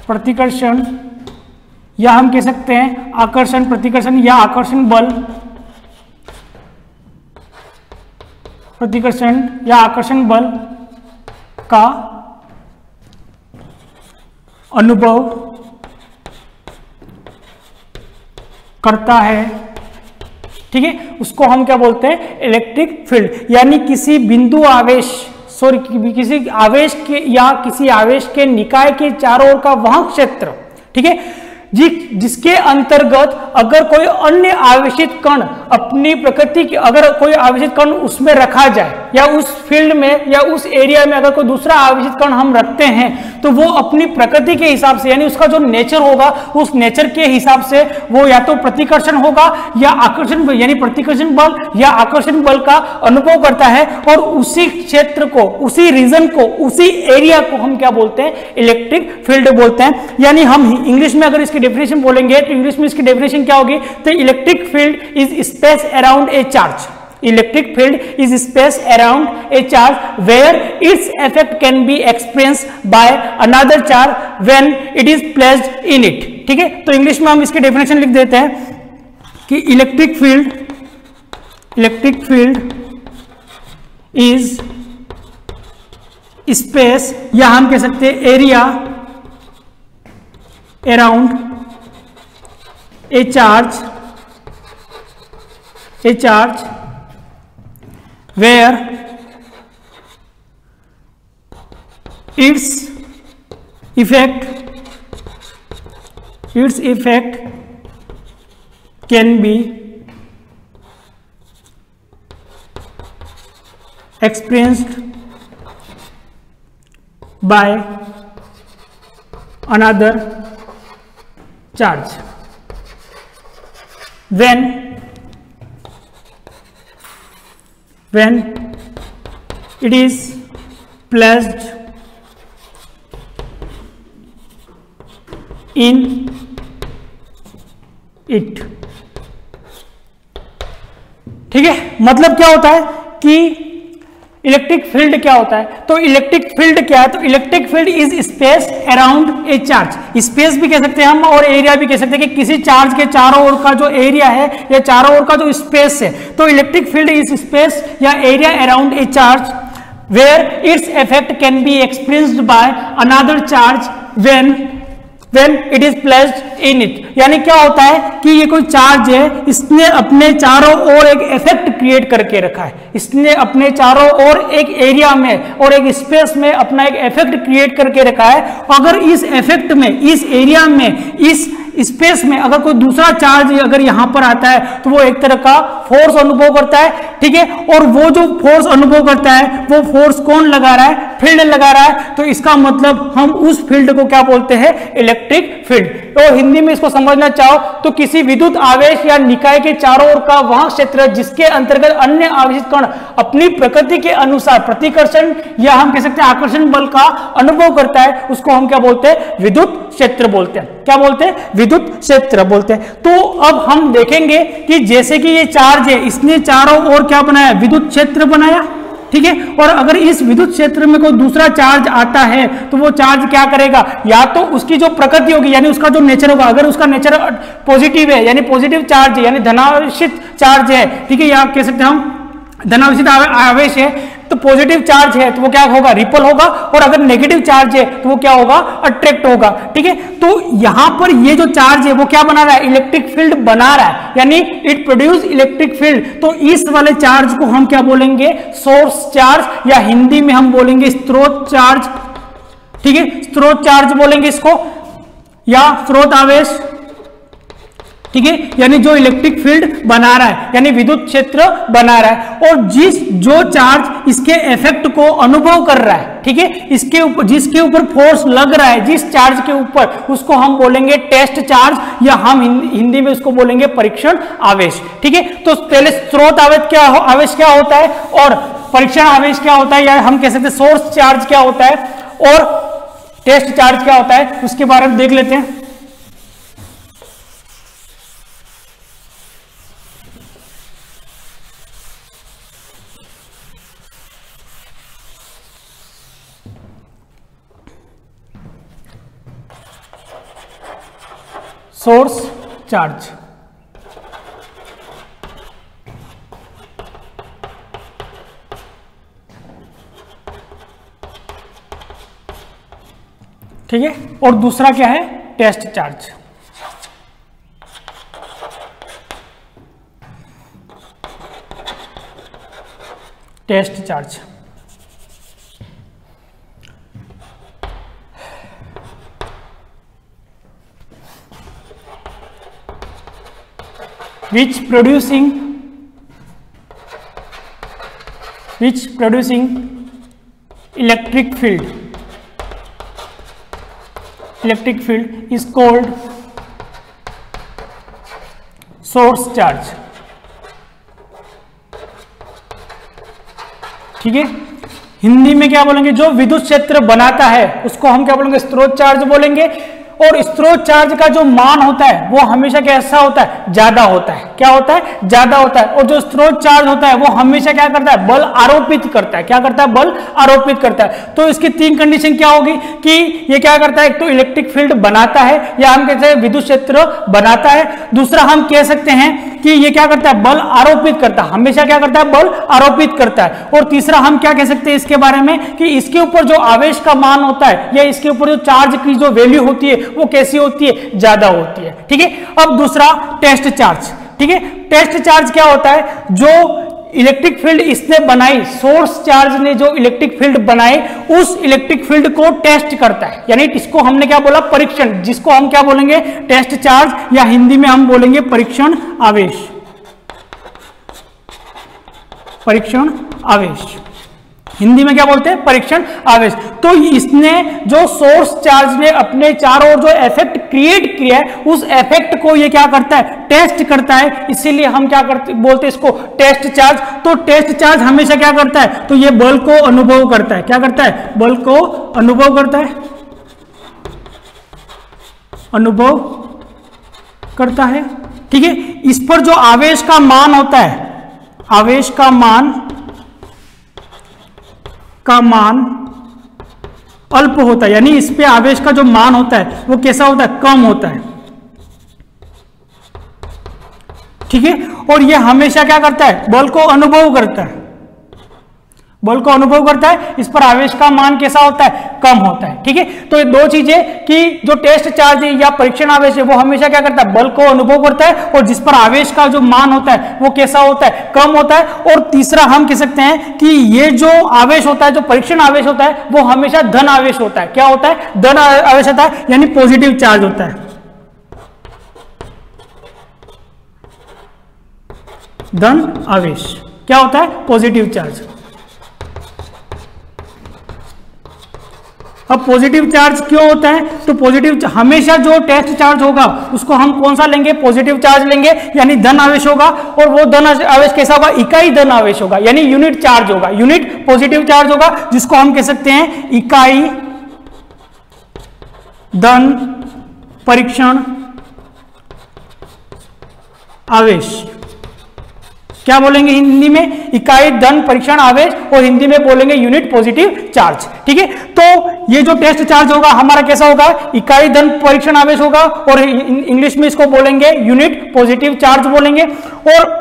प्रतिकर्षण या हम कह सकते हैं आकर्षण, प्रतिकर्षण या आकर्षण बल, प्रतिकर्षण या आकर्षण बल का अनुभव करता है, ठीक है। उसको हम क्या बोलते हैं, इलेक्ट्रिक फील्ड। यानी किसी बिंदु आवेश, किसी आवेश के या किसी आवेश के निकाय के चारों ओर का वह क्षेत्र, ठीक है, जिसके अंतर्गत अगर कोई अन्य आवेशित कण अपनी प्रकृति की, अगर कोई आवेशित कण उसमें रखा जाए या उस फील्ड में या उस एरिया में अगर कोई दूसरा आवेशित कण हम रखते हैं, तो वो अपनी प्रकृति के हिसाब से, यानी उसका जो नेचर होगा उस नेचर के हिसाब से वो या तो प्रतिकर्षण होगा या आकर्षण, यानी प्रतिकर्षण बल या आकर्षण बल का अनुभव करता है, और उसी क्षेत्र को, उसी रीजन को, उसी एरिया को हम क्या बोलते हैं, इलेक्ट्रिक फील्ड बोलते हैं। यानी हम इंग्लिश में अगर इसकी डेफिनेशन बोलेंगे तो इंग्लिश में इसकी डेफिनेशन क्या होगी, तो electric field is space around a charge, electric field is space around a charge where its effect can be experienced by another charge when it is placed in it, ठीक है। तो English में हम इसकी definition लिख देते हैं कि इलेक्ट्रिक फील्ड इज स्पेस या हम कह सकते हैं area around a charge where its effect can be experienced by another charge when it is placed in it। ठीक है, मतलब क्या होता है कि इलेक्ट्रिक फील्ड क्या होता है, तो इलेक्ट्रिक फील्ड क्या है, तो electric field is space around a charge. Space भी कह सकते हैं हम और एरिया भी कह सकते हैं कि किसी चार्ज के चारों ओर का जो एरिया है या चारों ओर का जो स्पेस है, तो इलेक्ट्रिक फील्ड इज स्पेस या area around a charge where its effect can be experienced by another charge when it is placed in it। यानी क्या होता है कि ये कोई चार्ज है, इसने अपने चारों ओर एक इफेक्ट क्रिएट करके रखा है, इसने अपने चारों ओर एक एरिया में और एक स्पेस में अपना एक इफेक्ट क्रिएट करके रखा है। अगर इस इफेक्ट में, इस एरिया में, इस स्पेस में अगर कोई दूसरा चार्ज अगर यहां पर आता है तो वो एक तरह का फोर्स अनुभव करता है। ठीक है, और वो जो फोर्स अनुभव करता है वो फोर्स कौन लगा रहा है, फील्ड लगा रहा है। तो इसका मतलब हम उस फील्ड को क्या बोलते हैं, इलेक्ट्रिक फील्ड। तो हिंदी में इसको समझना चाहो तो किसी विद्युत आवेश या निकाय के चारों ओर का वह क्षेत्र जिसके अंतर्गत अन्य आवेशित कण अपनी प्रकृति के अनुसार प्रतिकर्षण या हम कह सकते हैं आकर्षण बल का अनुभव करता है, उसको हम क्या बोलते हैं, विद्युत क्षेत्र बोलते हैं। क्या बोलते हैं, विद्युत क्षेत्र बोलते हैं। तो अब हम देखेंगे कि जैसे कि ये चार्ज है, इसने चारों ओर क्या बनाया, विद्युत क्षेत्र बनाया। ठीक है, और अगर इस विद्युत क्षेत्र में कोई दूसरा चार्ज आता है तो वो चार्ज क्या करेगा, या तो उसकी जो प्रकृति होगी यानी उसका जो नेचर होगा, अगर उसका नेचर पॉजिटिव है यानी पॉजिटिव चार्ज है यानी धनावेशित चार्ज है, ठीक है, या कह सकते हैं हम धनावेशित आवेश है, तो पॉजिटिव चार्ज है तो वो क्या होगा, रिपल होगा, और अगर नेगेटिव चार्ज है तो वो क्या होगा, अट्रैक्ट होगा। ठीक है, तो यहां पर ये जो चार्ज है वो क्या बना रहा है, इलेक्ट्रिक फील्ड बना रहा है, यानी इट प्रोड्यूस इलेक्ट्रिक फील्ड। तो इस वाले चार्ज को हम क्या बोलेंगे, सोर्स चार्ज, या हिंदी में हम बोलेंगे स्रोत चार्ज। ठीक है, स्रोत चार्ज बोलेंगे इसको, या स्रोत आवेश। ठीक है, यानी जो इलेक्ट्रिक फील्ड बना रहा है यानी विद्युत क्षेत्र बना रहा है, और जो चार्ज इसके इफेक्ट को अनुभव कर रहा है, ठीक है, इसके ऊपर जिसके ऊपर फोर्स लग रहा है जिस चार्ज के ऊपर, उसको हम बोलेंगे टेस्ट चार्ज, या हम हिंदी में उसको बोलेंगे परीक्षण आवेश। ठीक है, तो पहले स्रोत आवेश क्या होता है और परीक्षण आवेश क्या होता है, या हम कह सकते हैं सोर्स चार्ज क्या होता है और टेस्ट चार्ज क्या होता है, उसके बारे में देख लेते हैं। सोर्स चार्ज, ठीक है, और दूसरा क्या है, test charge. Test charge which producing electric field is called source charge। ठीक है, हिंदी में क्या बोलेंगे, जो विद्युत क्षेत्र बनाता है उसको हम क्या बोलेंगे, स्रोत चार्ज बोलेंगे। और स्रोत चार्ज का जो मान होता है वो हमेशा कैसा होता है, ज्यादा होता है। क्या होता है, ज्यादा होता है। और जो स्रोत चार्ज होता है वो हमेशा क्या करता है, बल आरोपित करता है। क्या करता है, बल आरोपित करता है। तो इसकी तीन कंडीशन क्या होगी कि ये क्या करता है, एक तो इलेक्ट्रिक फील्ड बनाता है या हम कहते हैं विद्युत क्षेत्र बनाता है। दूसरा हम कह सकते हैं कि ये क्या करता है, बल आरोपित करता है, हमेशा क्या करता है, बल आरोपित करता है। और तीसरा हम क्या कह सकते हैं इसके बारे में कि इसके ऊपर जो आवेश का मान होता है या इसके ऊपर जो चार्ज की जो वैल्यू होती है वो कैसी होती है, ज्यादा होती है। ठीक है, अब दूसरा टेस्ट चार्ज। ठीक है, टेस्ट चार्ज क्या होता है, जो इलेक्ट्रिक फील्ड इसने बनाई, सोर्स चार्ज ने जो इलेक्ट्रिक फील्ड बनाई उस इलेक्ट्रिक फील्ड को टेस्ट करता है, यानी इसको हमने क्या बोला, परीक्षण, जिसको हम क्या बोलेंगे, टेस्ट चार्ज, या हिंदी में हम बोलेंगे परीक्षण आवेश। परीक्षण आवेश। हिंदी में क्या बोलते हैं, परीक्षण आवेश। तो इसने जो सोर्स चार्ज ने अपने चारों ओर जो इफेक्ट क्रिएट किया है, उस इफेक्ट को ये क्या करता है, टेस्ट करता है। इसीलिए हम क्या करते बोलते हैं इसको, टेस्ट चार्ज। तो टेस्ट चार्ज हमेशा क्या करता है, तो ये बल को अनुभव करता है। क्या करता है, बल को अनुभव करता है, अनुभव करता है। ठीक है, इस पर जो आवेश का मान होता है, आवेश का मान अल्प होता है, यानी इस पे आवेश का जो मान होता है वो कैसा होता है, कम होता है। ठीक है, और ये हमेशा क्या करता है, बल को अनुभव करता है, बल को अनुभव करता है। इस पर आवेश का मान कैसा होता है, कम होता है। ठीक है, तो ये दो चीजें कि जो टेस्ट चार्ज है या परीक्षण आवेश है वो हमेशा क्या करता है, बल को अनुभव करता है, और जिस पर आवेश का जो मान होता है वो कैसा होता है, कम होता है। और तीसरा हम कह सकते हैं कि ये जो आवेश होता है, जो परीक्षण आवेश होता है, वो हमेशा धन आवेश होता है। क्या होता है, धन आवेश होता है, यानी पॉजिटिव चार्ज होता है, धन आवेश। क्या होता है, पॉजिटिव चार्ज। अब पॉजिटिव चार्ज क्यों होता है, तो पॉजिटिव हमेशा जो टेस्ट चार्ज होगा उसको हम कौन सा लेंगे, पॉजिटिव चार्ज लेंगे, यानी धन आवेश होगा। और वो धन आवेश कैसा होगा, इकाई धन आवेश होगा, यानी यूनिट चार्ज होगा, यूनिट पॉजिटिव चार्ज होगा, जिसको हम कह सकते हैं इकाई धन परीक्षण आवेश। क्या बोलेंगे हिंदी में, इकाई धन परीक्षण आवेश, और हिंदी में बोलेंगे यूनिट पॉजिटिव चार्ज। ठीक है, तो ये जो टेस्ट चार्ज होगा हमारा कैसा होगा, इकाई धन परीक्षण आवेश होगा, और इंग्लिश में इसको बोलेंगे यूनिट पॉजिटिव चार्ज बोलेंगे। और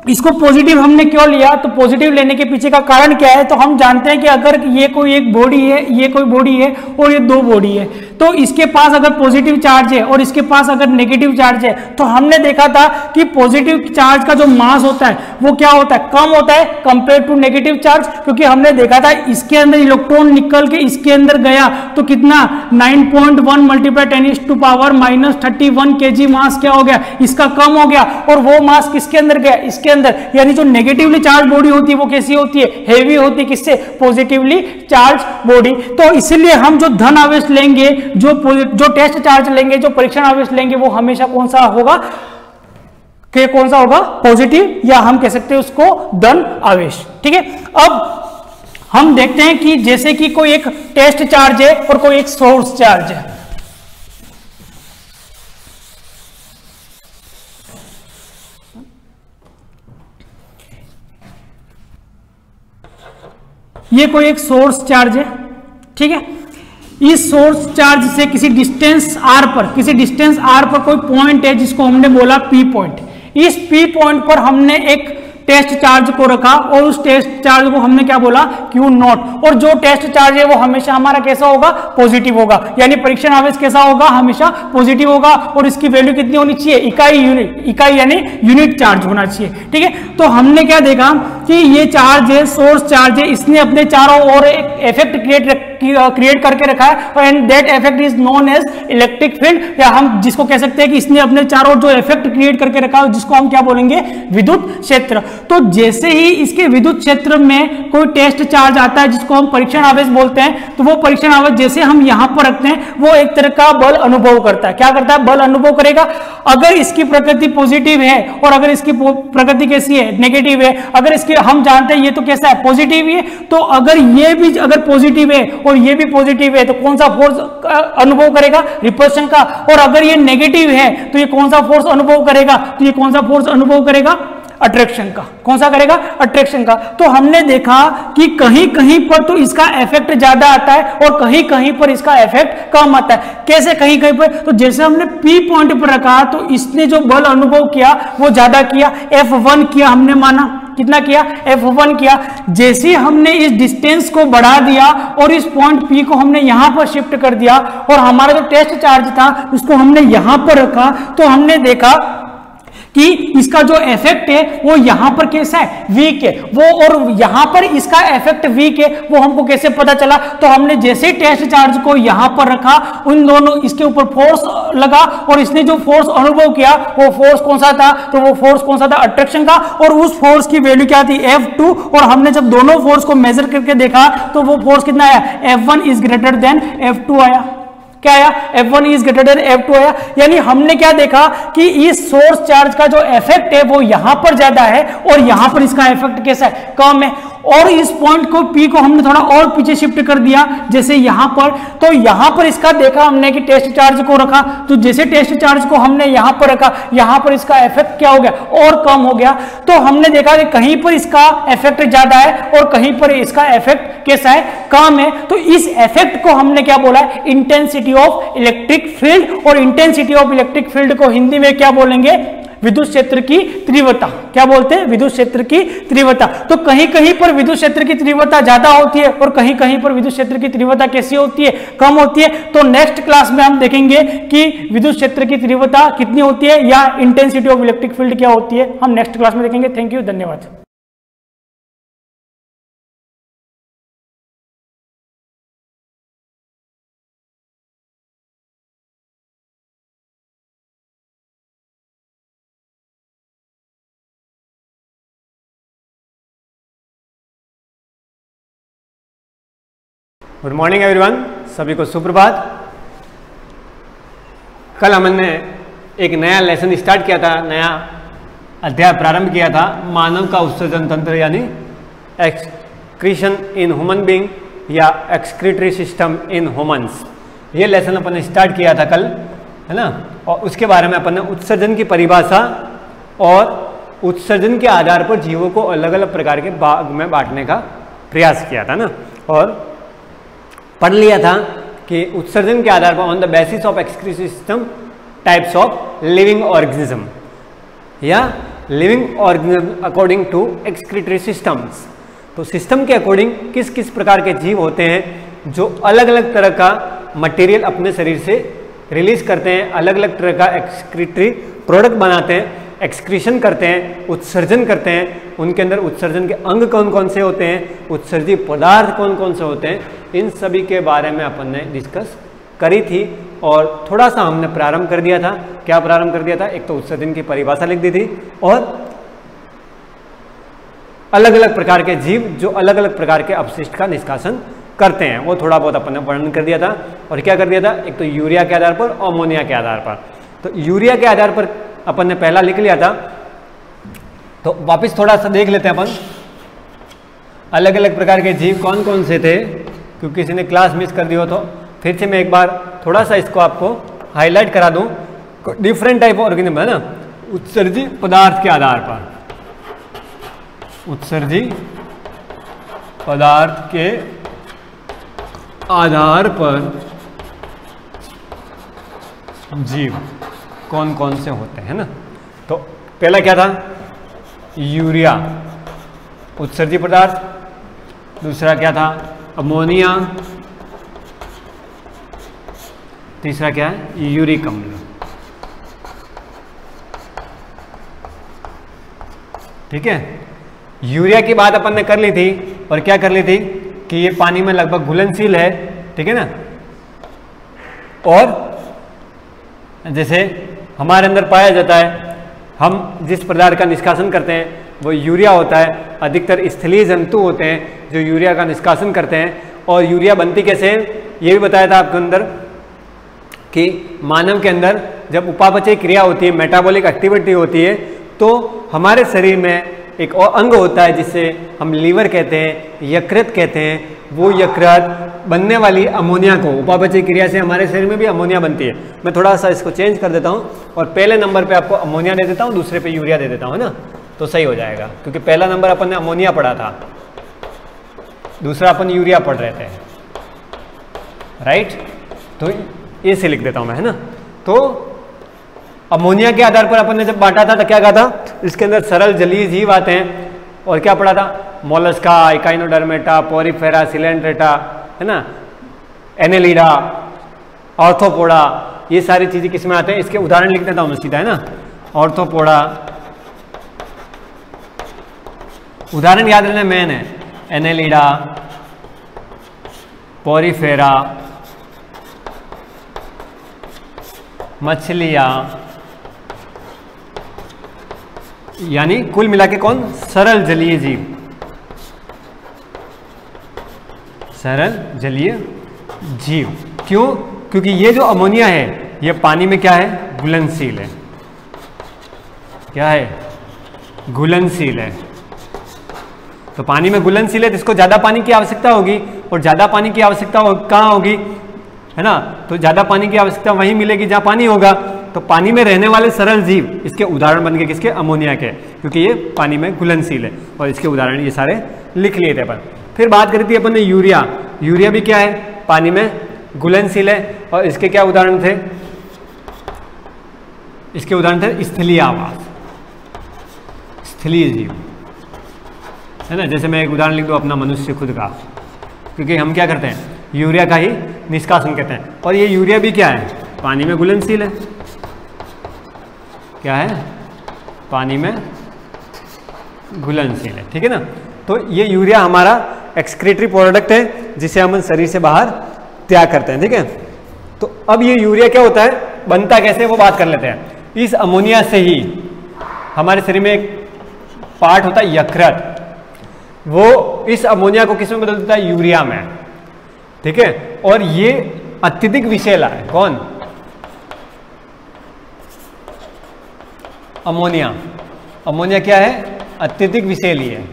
इसको पॉजिटिव हमने क्यों लिया, तो पॉजिटिव लेने के पीछे का कारण क्या है, तो हम जानते हैं कि अगर ये कोई एक बॉडी है, ये कोई बॉडी है और ये दो बॉडी है, तो इसके पास अगर पॉजिटिव चार्ज है और इसके पास अगर नेगेटिव चार्ज है, तो हमने देखा था कि पॉजिटिव चार्ज का जो मास होता है वो क्या होता है, कम होता है कंपेयर टू नेगेटिव चार्ज। क्योंकि हमने देखा था इसके अंदर इलेक्ट्रॉन निकल के इसके अंदर गया तो कितना 9.1 मल्टीप्लाई 10⁻³ kg मास क्या हो गया, इसका कम हो गया। और वो मास किसके अंदर गया, इसके अंदर, यानी जो नेगेटिवली चार्ज बॉडी होती है वो कैसी होती है, हेवी होती है, किससे, पॉजिटिवली चार्ज बॉडी। तो इसलिए हम जो धन आवेश लेंगे, जो टेस्ट चार्ज लेंगे, जो परीक्षण आवेश लेंगे, वो हमेशा कौन सा होगा, कौन सा होगा, पॉजिटिव, या हम कह सकते हैं उसको धन आवेश। ठीक है, अब हम देखते हैं कि जैसे कि कोई एक टेस्ट चार्ज है और कोई एक सोर्स चार्ज है। ये कोई एक सोर्स चार्ज है। ठीक है, इस सोर्स चार्ज से किसी डिस्टेंस r पर कोई पॉइंट है जिसको हमने बोला P पॉइंट। इस P पॉइंट पर हमने एक टेस्ट चार्ज को रखा और उस टेस्ट चार्ज को हमने क्या बोला, Q0। और जो टेस्ट चार्ज है वो हमेशा हमारा कैसा होगा, पॉजिटिव होगा, यानी परीक्षण आवेश कैसा होगा, हमेशा पॉजिटिव होगा। और इसकी वैल्यू कितनी होनी चाहिए, इकाई यानी यूनिट चार्ज होना चाहिए। ठीक है, तो हमने क्या देखा कि ये चार्ज है, सोर्स चार्ज है, इसने अपने चारों ओर एक इफेक्ट क्रिएट करके रखा है, and that effect is known as electric field, या हम जिसको कह सकते हैं कि इसने अपने चारों ओर जो इफेक्ट क्रिएट करके रखा है जिसको हम क्या बोलेंगे, विद्युत क्षेत्र। तो जैसे ही इसके विद्युत क्षेत्र में कोई टेस्ट चार्ज आता है जिसको हम परीक्षण आवेश बोलते हैं, तो वो परीक्षण आवेश जैसे हम यहां पर रखते हैं वो एक तरह का बल अनुभव करता है। क्या करता है, बल अनुभव करेगा। अगर इसकी प्रकृति पॉजिटिव है और अगर इसकी प्रकृति कैसी है, नेगेटिव है, अगर इसकी हम जानते हैं ये तो कैसा है, पॉजिटिव है, तो अगर ये भी अगर पॉजिटिव है और ये भी पॉजिटिव है तो कौन सा फोर्स अनुभव करेगा, रिपल्शन का। और अगर ये नेगेटिव है तो ये कौन सा फोर्स अनुभव करेगा, तो ये कौन सा फोर्स अनुभव करेगा, अट्रैक्शन का। कौन सा करेगा, अट्रैक्शन का। तो हमने देखा कि कहीं कहीं पर तो इसका इफेक्ट ज्यादा आता है और कहीं कहीं पर इसका इफेक्ट कम आता है। कैसे कहीं कहीं पर, तो जैसे हमने P पॉइंट पर रखा तो इसने जो बल अनुभव किया वो ज्यादा किया, F1 किया हमने माना, कितना किया, F1 किया। जैसे हमने इस डिस्टेंस को बढ़ा दिया और इस पॉइंट P को हमने यहां पर शिफ्ट कर दिया और हमारा जो टेस्ट चार्ज था उसको हमने यहां पर रखा, तो हमने देखा कि इसका जो इफेक्ट है वो यहां पर कैसा है, वीक है वो, और यहां पर इसका इफेक्ट वीक है वो हमको कैसे पता चला? तो हमने जैसे टेस्ट चार्ज को यहां पर रखा, उन दोनों इसके ऊपर फोर्स लगा और इसने जो फोर्स अनुभव किया वो फोर्स कौन सा था? तो वो फोर्स कौन सा था? अट्रैक्शन का। और उस फोर्स की वैल्यू क्या थी? F2। और हमने जब दोनों फोर्स को मेजर करके देखा तो वो फोर्स कितना आया? F1 is greater than F2 आया। क्या आया? F1 is greater than F2 आया। यानी हमने क्या देखा कि इस सोर्स चार्ज का जो इफेक्ट है वो यहां पर ज्यादा है और यहां पर इसका इफेक्ट कैसा है? कम है। और इस पॉइंट को P को हमने थोड़ा और पीछे शिफ्ट कर दिया, जैसे यहां पर, तो यहां पर इसका देखा हमने कि टेस्ट चार्ज को रखा, तो जैसे टेस्ट चार्ज को हमने यहां पर रखा, यहां पर इसका इफेक्ट क्या हो गया? और कम हो गया। तो हमने देखा कि कहीं पर इसका इफेक्ट ज्यादा है और कहीं पर इसका इफेक्ट कैसा है? कम है। तो इस इफेक्ट को हमने क्या बोला है? Intensity of electric field. और इंटेंसिटी ऑफ इलेक्ट्रिक फील्ड को हिंदी में क्या बोलेंगे? विद्युत क्षेत्र की तीव्रता। क्या बोलते हैं? विद्युत क्षेत्र की तीव्रता। तो कहीं कहीं पर विद्युत क्षेत्र की तीव्रता ज्यादा होती है और कहीं कहीं पर विद्युत क्षेत्र की तीव्रता कैसी होती है? कम होती है। तो नेक्स्ट क्लास में हम देखेंगे कि विद्युत क्षेत्र की तीव्रता कितनी होती है या इंटेंसिटी ऑफ इलेक्ट्रिक फील्ड क्या होती है, हम नेक्स्ट क्लास में देखेंगे। थैंक यू, धन्यवाद। गुड मॉर्निंग एवरीवन, सभी को सुप्रभात। कल हमने एक नया लेसन स्टार्ट किया था, नया अध्याय प्रारंभ किया था, मानव का उत्सर्जन तंत्र यानी एक्सक्रीशन इन ह्यूमन बीइंग या एक्सक्रीटरी सिस्टम इन ह्यूमंस। ये लेसन अपन ने स्टार्ट किया था कल, है ना। और उसके बारे में अपन ने उत्सर्जन की परिभाषा और उत्सर्जन के आधार पर जीवों को अलग अलग प्रकार के भाग में बांटने का प्रयास किया था ना। और पढ़ लिया था कि उत्सर्जन के आधार पर on the basis of excretory system types of living organism या living organism according to excretory systems. तो सिस्टम के अकॉर्डिंग किस किस प्रकार के जीव होते हैं जो अलग अलग तरह का मटेरियल अपने शरीर से रिलीज करते हैं, अलग अलग तरह का एक्सक्रीटरी प्रोडक्ट बनाते हैं, एक्सक्रीशन करते हैं, उत्सर्जन करते हैं। उनके अंदर उत्सर्जन के अंग कौन कौन से होते हैं, उत्सर्जी पदार्थ कौन कौन से होते हैं, इन सभी के बारे में अपन ने डिस्कस करी थी। और थोड़ा सा हमने प्रारंभ कर दिया था। क्या प्रारंभ कर दिया था? एक तो उत्सर्जन की परिभाषा लिख दी थी और अलग अलग प्रकार के जीव जो अलग अलग प्रकार के अपशिष्ट का निष्कासन करते हैं वो थोड़ा बहुत अपन ने वर्णन कर दिया था। और क्या कर दिया था? एक तो यूरिया के आधार पर, अमोनिया के आधार पर। तो यूरिया के आधार पर अपन ने पहला लिख लिया था, तो वापस थोड़ा सा देख लेते हैं अपन अलग अलग प्रकार के जीव कौन कौन से थे, क्योंकि किसी ने क्लास मिस कर दी हो तो फिर से मैं एक बार थोड़ा सा इसको आपको हाईलाइट करा दूं। डिफरेंट टाइप ऑफ ऑर्गेनिज्म है ना, उत्सर्जी पदार्थ के आधार पर, उत्सर्जी पदार्थ के आधार पर जीव कौन कौन से होते हैं ना। तो पहला क्या था? यूरिया, उत्सर्जी पदार्थ। दूसरा क्या था? अमोनिया। तीसरा क्या है? यूरिक अम्ल। ठीक है, यूरिया की बात अपन ने कर ली थी और क्या कर ली थी कि ये पानी में लगभग घुलनशील है, ठीक है ना। और जैसे हमारे अंदर पाया जाता है, हम जिस पदार्थ का निष्कासन करते हैं वो यूरिया होता है। अधिकतर स्थलीय जंतु होते हैं जो यूरिया का निष्कासन करते हैं। और यूरिया बनती कैसे है ये भी बताया था आपके अंदर कि मानव के अंदर जब उपापचय क्रिया होती है, मेटाबॉलिक एक्टिविटी होती है, तो हमारे शरीर में एक और अंग होता है जिसे हम लीवर कहते हैं, यकृत कहते हैं। वो यकृत बनने वाली अमोनिया को, उपापचय क्रिया से हमारे शरीर में भी अमोनिया बनती है। मैं थोड़ा सा इसको चेंज कर देता हूँ और पहले नंबर पे आपको अमोनिया दे देता हूँ, दूसरे पे यूरिया दे देता हूँ, है ना, तो सही हो जाएगा। क्योंकि पहला नंबर अपन ने अमोनिया पढ़ा था, दूसरा अपन यूरिया पढ़ रहे थे, राइट। तो ये से लिख देता हूँ मैं, है ना। तो अमोनिया के आधार पर अपन ने जब बांटा था तो क्या कहा था? इसके अंदर सरल जलीय जीव आते हैं। और क्या पढ़ा था? मोलस्का, इकाइनोडर्मेटा, पोरिफेरा, सिलेंड्रेटा, है ना, एनेलिडा, ऑर्थोपोडा, ये सारी चीजें किसमें आते हैं? इसके उदाहरण लिख देता हूँ मैं सीधा, है ना। ऑर्थोपोडा, उदाहरण याद रखना मेन है, एनेलिडा, पोरीफेरा, मछलियां, यानी कुल मिला के कौन, सरल जलीय जीव, सरल जलीय जीव। क्यों? क्योंकि ये जो अमोनिया है ये पानी में क्या है, घुलनशील है। क्या है, घुलनशील है। तो पानी में घुलनशील है तो इसको ज्यादा पानी की आवश्यकता होगी, और ज्यादा पानी की आवश्यकता कहाँ होगी, है ना, तो ज्यादा पानी की आवश्यकता वहीं मिलेगी जहां पानी होगा। तो पानी में रहने वाले सरल जीव इसके उदाहरण बन गए किसके, अमोनिया के, क्योंकि ये पानी में घुलनशील है। और इसके उदाहरण ये सारे लिख लिए थे अपन। फिर बात करी थी अपन ने यूरिया। यूरिया भी क्या है, पानी में घुलनशील है। और इसके क्या उदाहरण थे, इसके उदाहरण थे स्थलीय आवास, स्थलीय जीव, है ना। जैसे मैं एक उदाहरण लिख दूं अपना मनुष्य खुद का, क्योंकि हम क्या करते हैं, यूरिया का ही निष्कासन करते हैं। और ये यूरिया भी क्या है, पानी में घुलनशील है। क्या है, पानी में घुलनशील है, ठीक है ना। तो ये यूरिया हमारा एक्सक्रीटरी प्रोडक्ट है जिसे हम शरीर से बाहर त्याग करते हैं, ठीक है। तो अब ये यूरिया क्या होता है, बनता कैसे, वो बात कर लेते हैं। इस अमोनिया से ही हमारे शरीर में एक पार्ट होता है यकृत, वो इस अमोनिया को किस में बदल देता है, यूरिया में, ठीक है। और ये अत्यधिक विषैला है, कौन, अमोनिया। अमोनिया क्या है, अत्यधिक विषैली है,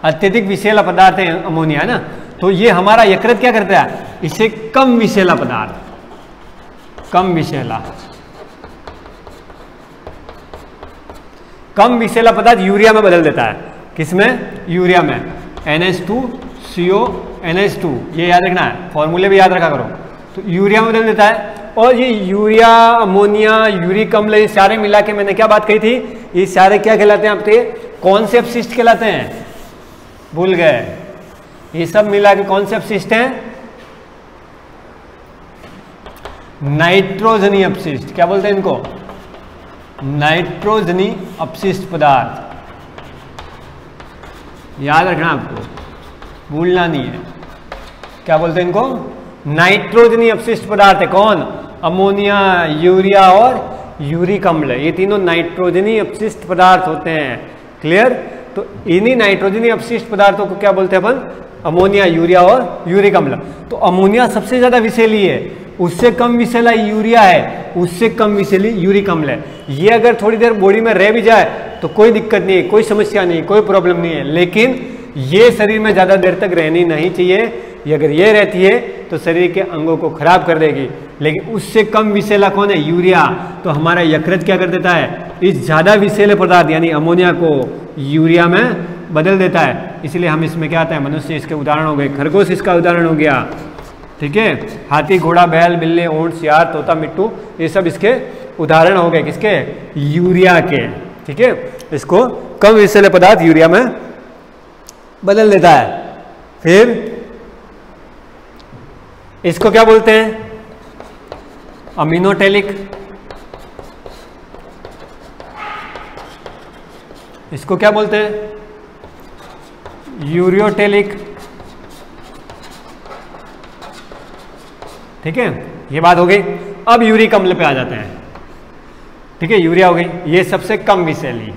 अत्यधिक विषैला पदार्थ है अमोनिया, है ना। तो ये हमारा यकृत क्या करता है, इसे कम विषैला पदार्थ, कम विषैला, कम विषैला पदार्थ यूरिया में बदल देता है। किसमें, यूरिया में। NH2CO NH2, ये याद रखना है, फॉर्मूले भी याद रखा करो। तो यूरिया में बदल देता है। और ये यूरिया, अमोनिया, यूरिक अम्ल, ये सारे मिला के मैंने क्या बात कही थी, ये सारे क्या कहलाते हैं आपके, कौन से अपशिष्ट कहलाते हैं, भूल गए। ये सब मिला के कौन से अपशिष्ट हैं, नाइट्रोजनी अपशिष्ट। क्या बोलते हैं इनको, नाइट्रोजनी अपशिष्ट पदार्थ। याद रखना आपको, भूलना नहीं है। क्या बोलते हैं इनको, नाइट्रोजनी अपशिष्ट पदार्थ है। कौन, अमोनिया, यूरिया और यूरिक अम्ल, ये तीनों नाइट्रोजनी अपशिष्ट पदार्थ होते हैं। क्लियर। तो इन्हीं नाइट्रोजनी अपशिष्ट पदार्थों को क्या बोलते हैं अपन, अमोनिया, यूरिया और यूरिक अम्ल। तो अमोनिया सबसे ज्यादा विषैली है, उससे कम विषैला यूरिया है, उससे कम विषैली यूरिक अम्ल है। ये अगर थोड़ी देर बॉडी में रह भी जाए तो कोई दिक्कत नहीं है, कोई समस्या नहीं, कोई प्रॉब्लम नहीं है। लेकिन ये शरीर में ज्यादा देर तक रहनी नहीं चाहिए। ये अगर ये रहती है तो शरीर के अंगों को खराब कर देगी। लेकिन उससे कम विषैला कौन है, यूरिया। तो हमारा यकृत क्या कर देता है, इस ज्यादा विषैले पदार्थ यानी अमोनिया को यूरिया में बदल देता है। इसलिए हम इसमें क्या आता है, मनुष्य इसके उदाहरण हो गए, खरगोश इसका उदाहरण हो गया, ठीक है। हाथी, घोड़ा, बैल, बिल्ली, ऊंट, सियार, तोता, मिट्टू, ये सब इसके उदाहरण हो गए, किसके, यूरिया के, ठीक है। इसको कम विषैले पदार्थ यूरिया में बदल देता है। फिर इसको क्या बोलते हैं, अमीनोटेलिक। इसको क्या बोलते हैं, यूरियोटेलिक, ठीक है। ये बात हो गई। अब यूरिक अम्ल पे आ जाते हैं, ठीक है। यूरिया हो गई, ये सबसे कम विषैली,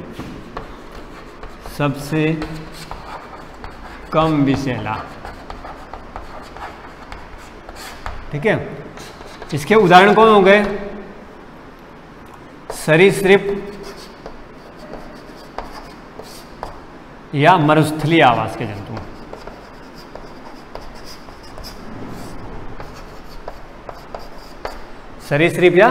सबसे कम विषैला, ठीक है। इसके उदाहरण कौन हो गए, सरीसृप या मरुस्थलीय आवास के जंतु। सरीसृप या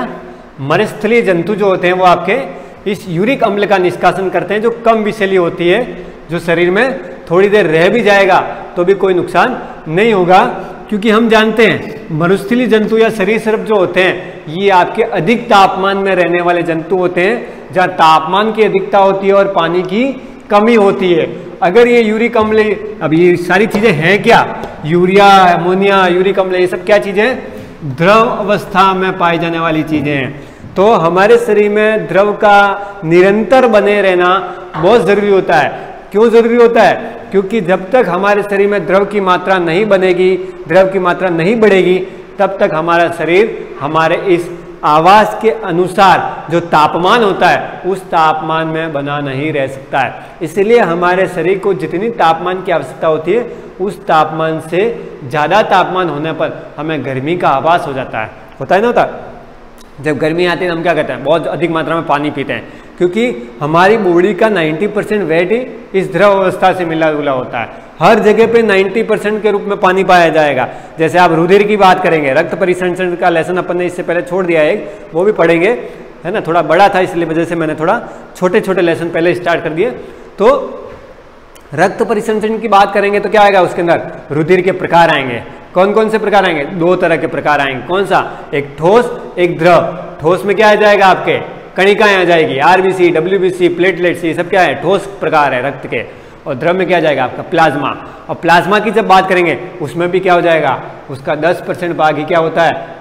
मरुस्थलीय जंतु जो होते हैं वो आपके इस यूरिक अम्ल का निष्कासन करते हैं, जो कम विषैली होती है, जो शरीर में थोड़ी देर रह भी जाएगा तो भी कोई नुकसान नहीं होगा। क्योंकि हम जानते हैं मरुस्थलीय जंतु या सरीसृप जो होते हैं ये आपके अधिक तापमान में रहने वाले जंतु होते हैं, जहाँ तापमान की अधिकता होती है और पानी की कमी होती है। अगर ये यूरिक अम्ल, अब ये सारी चीजें हैं क्या, यूरिया, अमोनिया, यूरिक अम्ल, ये सब क्या चीजें हैं, द्रव अवस्था में पाई जाने वाली चीजें हैं। तो हमारे शरीर में द्रव का निरंतर बने रहना बहुत जरूरी होता है। क्यों जरूरी होता है? क्योंकि जब तक हमारे शरीर में द्रव की मात्रा नहीं बनेगी, द्रव की मात्रा नहीं बढ़ेगी, तब तक हमारा शरीर हमारे इस आवास के अनुसार जो तापमान होता है उस तापमान में बना नहीं रह सकता है। इसलिए हमारे शरीर को जितनी तापमान की आवश्यकता होती है उस तापमान से ज़्यादा तापमान होने पर हमें गर्मी का आभास हो जाता है। होता है ना? होता है। जब गर्मी आती है तो हम क्या करते हैं? बहुत अधिक मात्रा में पानी पीते हैं, क्योंकि हमारी बॉडी का 90% वेट ही इस द्रव अवस्था से मिला जुला होता है। हर जगह पे 90% के रूप में पानी पाया जाएगा। जैसे आप रुधिर की बात करेंगे, रक्त परिसंचरण का लेसन अपन ने इससे पहले छोड़ दिया है, वो भी पढ़ेंगे, है ना? थोड़ा बड़ा था इसलिए वजह से मैंने थोड़ा छोटे छोटे लेसन पहले स्टार्ट कर दिए। तो रक्त परिसंचरण की बात करेंगे तो क्या आएगा? उसके अंदर रुधिर के प्रकार आएंगे। कौन कौन से प्रकार आएंगे? 2 तरह के प्रकार आएंगे। कौन सा? एक ठोस, एक द्रव। ठोस में क्या आ जाएगा? आपके कणिकाएं आ जाएगी, आरबीसी, डब्ल्यूबीसी, प्लेटलेट्स, ये सब क्या है? ठोस प्रकार है रक्त के। और द्रव में क्या आ जाएगा? आपका प्लाज्मा। और प्लाज्मा की जब बात करेंगे उसमें भी क्या हो जाएगा? उसका 10% भाग ही क्या होता है?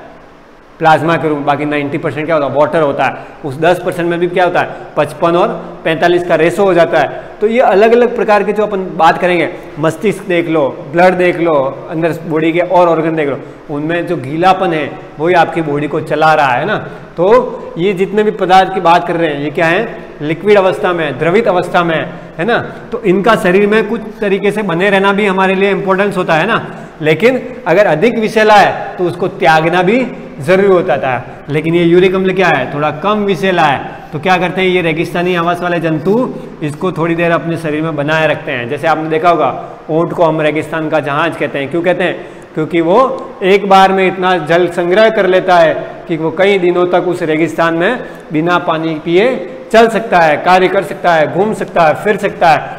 प्लाज्मा के रूप, बाकी 90% क्या होता है? वाटर होता है। उस 10% में भी क्या होता है? 55 और 45 का रेशो हो जाता है। तो ये अलग अलग प्रकार के जो अपन बात करेंगे, मस्तिष्क देख लो, ब्लड देख लो, अंदर बॉडी के और ऑर्गन देख लो, उनमें जो गीलापन है वही आपकी बॉडी को चला रहा है ना। तो ये जितने भी पदार्थ की बात कर रहे हैं ये क्या है? लिक्विड अवस्था में, द्रवित अवस्था में, है ना। तो इनका शरीर में कुछ तरीके से बने रहना भी हमारे लिए इंपॉर्टेंस होता है ना। लेकिन अगर अधिक विषैला है तो उसको त्यागना भी जरूरी होता था। लेकिन ये यूरिक अम्ल क्या है? थोड़ा कम विषैला है, तो क्या करते हैं ये रेगिस्तानी आवास वाले जंतु इसको थोड़ी देर अपने शरीर में बनाए रखते हैं। जैसे आपने देखा होगा ऊंट को हम रेगिस्तान का जहाज कहते हैं। क्यों कहते हैं? क्योंकि वो एक बार में इतना जल संग्रह कर लेता है कि वो कई दिनों तक उस रेगिस्तान में बिना पानी पिए चल सकता है, कार्य कर सकता है, घूम सकता है, फिर सकता है।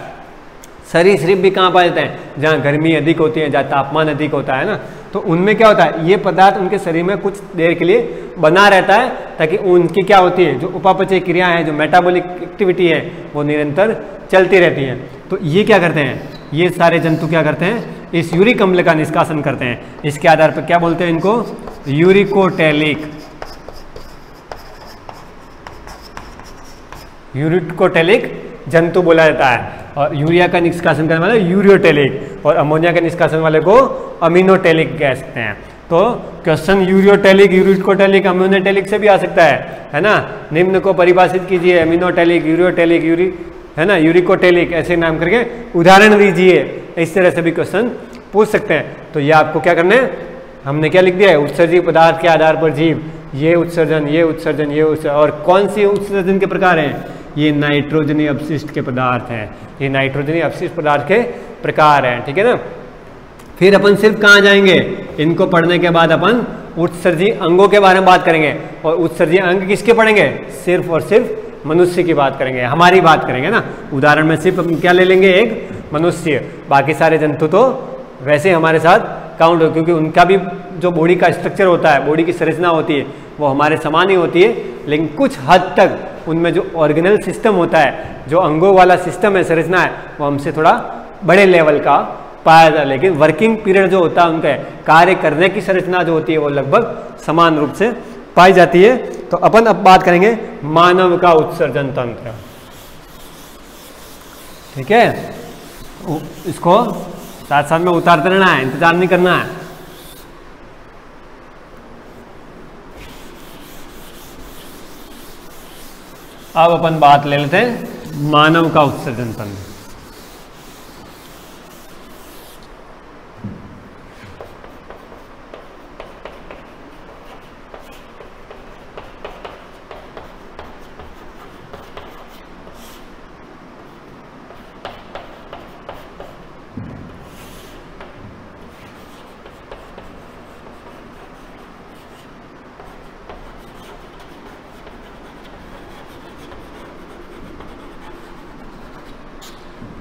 सरीसृप भी कहाँ पाए जाते हैं? जहाँ गर्मी अधिक होती है, जहाँ तापमान अधिक होता है ना। तो उनमें क्या होता है? ये पदार्थ उनके शरीर में कुछ देर के लिए बना रहता है, ताकि उनकी क्या होती है? जो उपापचय क्रिया है, जो मेटाबॉलिक एक्टिविटी है, वो निरंतर चलती रहती है। तो ये क्या करते हैं? ये सारे जंतु क्या करते हैं? इस यूरिक अम्ल का निष्कासन करते हैं। इसके आधार पर क्या बोलते हैं इनको? यूरिकोटेलिक। यूरिकोटेलिक जंतु बोला जाता है। और यूरिया का निष्कासन करने वाला यूरियोटेलिक, और अमोनिया के निष्कासन वाले को अमीनोटेलिक कहते हैं। तो क्वेश्चन यूरियोटेलिक, यूरिकोटेलिक, अमीनोटेलिक से भी आ सकता है ना। निम्न को परिभाषित कीजिए, अमीनोटेलिक, यूरियोटेलिक, है ना, यूरिकोटेलिक, ऐसे नाम करके उदाहरण दीजिए। इस तरह से भी क्वेश्चन पूछ सकते हैं। तो ये आपको क्या करना है? हमने क्या लिख दिया है? उत्सर्जी पदार्थ के आधार पर जीव, ये उत्सर्जन, ये उत्सर्जन, ये उत्सर्जन। और कौन सी उत्सर्जन के प्रकार हैं? ये नाइट्रोजनी अपशिष्ट के पदार्थ हैं। ये नाइट्रोजनी अपशिष्ट पदार्थ के प्रकार हैं, ठीक है ना। फिर अपन सिर्फ कहाँ जाएंगे? इनको पढ़ने के बाद अपन उत्सर्जी अंगों के बारे में बात करेंगे। और उत्सर्जी अंग किसके पढ़ेंगे? सिर्फ और सिर्फ मनुष्य की बात करेंगे, हमारी बात करेंगे ना। उदाहरण में सिर्फ अपन क्या ले लेंगे? एक मनुष्य। बाकी सारे जंतु तो वैसे हमारे साथ काउंट हो, क्योंकि उनका भी जो बॉडी का स्ट्रक्चर होता है, बॉडी की संरचना होती है, वो हमारे समान ही होती है। लेकिन कुछ हद तक उनमें जो ऑर्गेनल सिस्टम होता है, जो अंगों वाला सिस्टम है, संरचना है, वो हमसे थोड़ा बड़े लेवल का पाया जाता है। लेकिन वर्किंग पीरियड जो होता है, उनके कार्य करने की संरचना जो होती है, वो लगभग समान रूप से पाई जाती है। तो अपन अब बात करेंगे मानव का उत्सर्जन तंत्र, ठीक है। इसको साथ साथ में उतारते रहना है, इंतजार नहीं करना है। अब अपन बात ले लेते हैं मानव का उत्सर्जन तंत्र।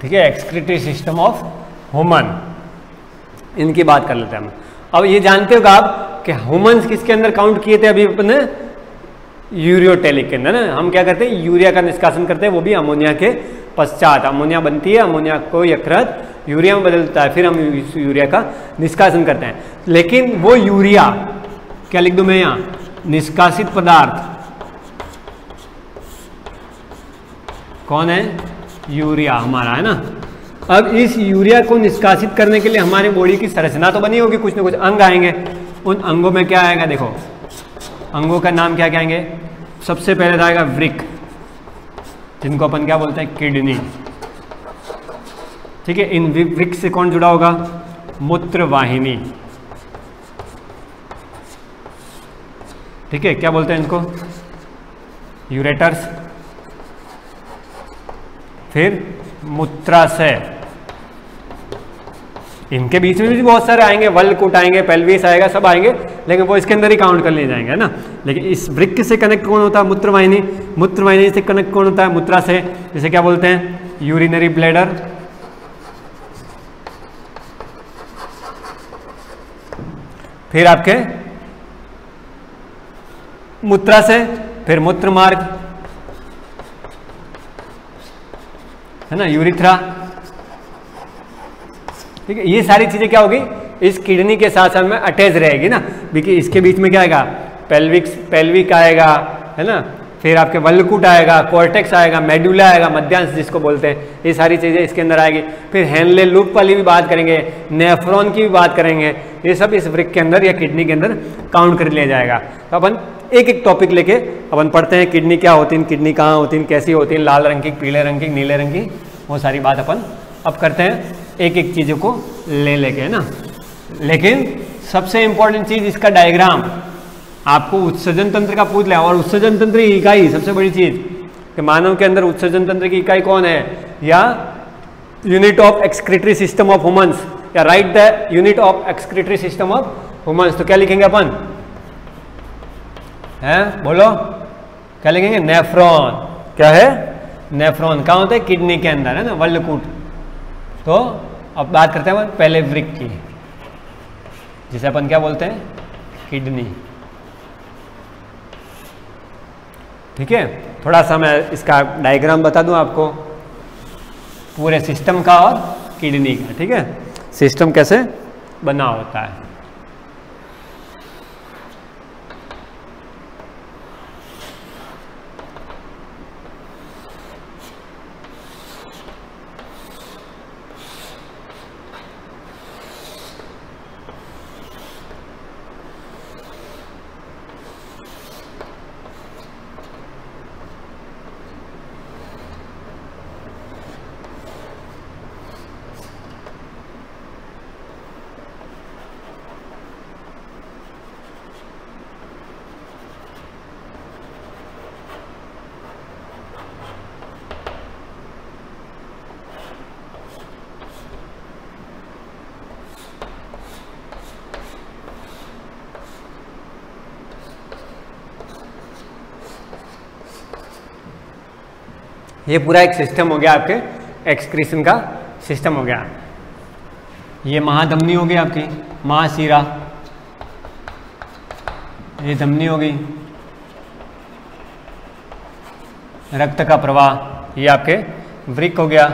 ठीक है, एक्सक्रीटरी सिस्टम ऑफ ह्यूमन, इनकी बात कर लेते हैं हम। अब ये जानते हो आप कि ह्यूमंस किसके अंदर काउंट किए थे अभी अपने? यूरियोटेलिक के अंदर ना। हम क्या करते हैं? यूरिया का निष्कासन करते हैं, वो भी अमोनिया के पश्चात। अमोनिया बनती है, अमोनिया को यकृत यूरिया में बदलता है, फिर हम यूरिया का निष्कासन करते हैं। लेकिन वो यूरिया, क्या लिख दूं मैं यहाँ? निष्कासित पदार्थ, कौन है? यूरिया हमारा, है ना। अब इस यूरिया को निष्कासित करने के लिए हमारी बॉडी की संरचना तो बनी होगी, कुछ ना कुछ अंग आएंगे। उन अंगों में क्या आएगा? देखो, अंगों का नाम क्या क्या आएंगे? सबसे पहले आएगा वृक्क, जिनको अपन क्या बोलते हैं? किडनी। ठीक है, इन वृक्क से कौन जुड़ा होगा? मूत्र वाहिनी। ठीक है, क्या बोलते हैं इनको? यूरेटर्स। फिर मूत्राशय, इनके बीच में भी बहुत सारे आएंगे, वल्लकुट आएंगे, पेल्विस आएगा, सब आएंगे, लेकिन वो इसके अंदर ही काउंट कर लिए जाएंगे, है ना। लेकिन इस वृक्क से कनेक्ट कौन होता है? मूत्रवाहिनी। मूत्रवाहिनी से कनेक्ट कौन होता है? मूत्राशय, जिसे क्या बोलते हैं? Urinary bladder. फिर आपके मूत्राशय, फिर मूत्र मार्ग, है ना, यूरिथ्रा। ठीक है, ये सारी चीजें क्या होगी? इस किडनी के साथ साथ में अटैच रहेगी ना, क्योंकि इसके बीच में क्या आएगा? पेल्विक आएगा, है ना। फिर आपके वल्लकुट आएगा, कॉर्टेक्स आएगा, मेडुला आएगा, मध्यांश जिसको बोलते हैं, ये सारी चीजें इसके अंदर आएगी। फिर हेनले लूप वाली भी बात करेंगे, नेफ्रॉन की भी बात करेंगे, ये सब इस वृक्क के अंदर या किडनी के अंदर काउंट कर लिया जाएगा। तो अपन एक एक टॉपिक लेके अपन पढ़ते हैं, किडनी क्या होती है, किडनी कहाँ होती है, कैसी होती है, लाल रंग की, पीले रंग की, नीले रंग की, वो सारी बात अपन अब करते हैं, एक एक चीज़ों को ले लेके, है ना। लेकिन सबसे इंपॉर्टेंट चीज़ इसका डायग्राम आपको उत्सर्जन तंत्र का पूछ लिया, और उत्सर्जन तंत्र की इकाई सबसे बड़ी चीज़ कि मानव के अंदर उत्सर्जन तंत्र की इकाई कौन है, या unit of excretory system of humans, या right the unit of excretory system of humans. तो क्या लिखेंगे अपन? है, बोलो क्या लिखेंगे? नेफ्रॉन। क्या है? नेफ्रॉन। कहाँ होता है? किडनी के अंदर, है ना, वल्लकुट। तो अब बात करते हैं पहले वृक्क की, जिसे अपन क्या बोलते हैं? किडनी। ठीक है, थोड़ा सा मैं इसका डायग्राम बता दूं आपको, पूरे सिस्टम का और किडनी का। ठीक है, सिस्टम कैसे बना होता है। ये पूरा एक सिस्टम हो गया, आपके एक्सक्रीशन का सिस्टम हो गया। ये महाधमनी हो गई आपकी, महाशिरा, ये धमनी हो गई, रक्त का प्रवाह, ये आपके वृक्क हो गया,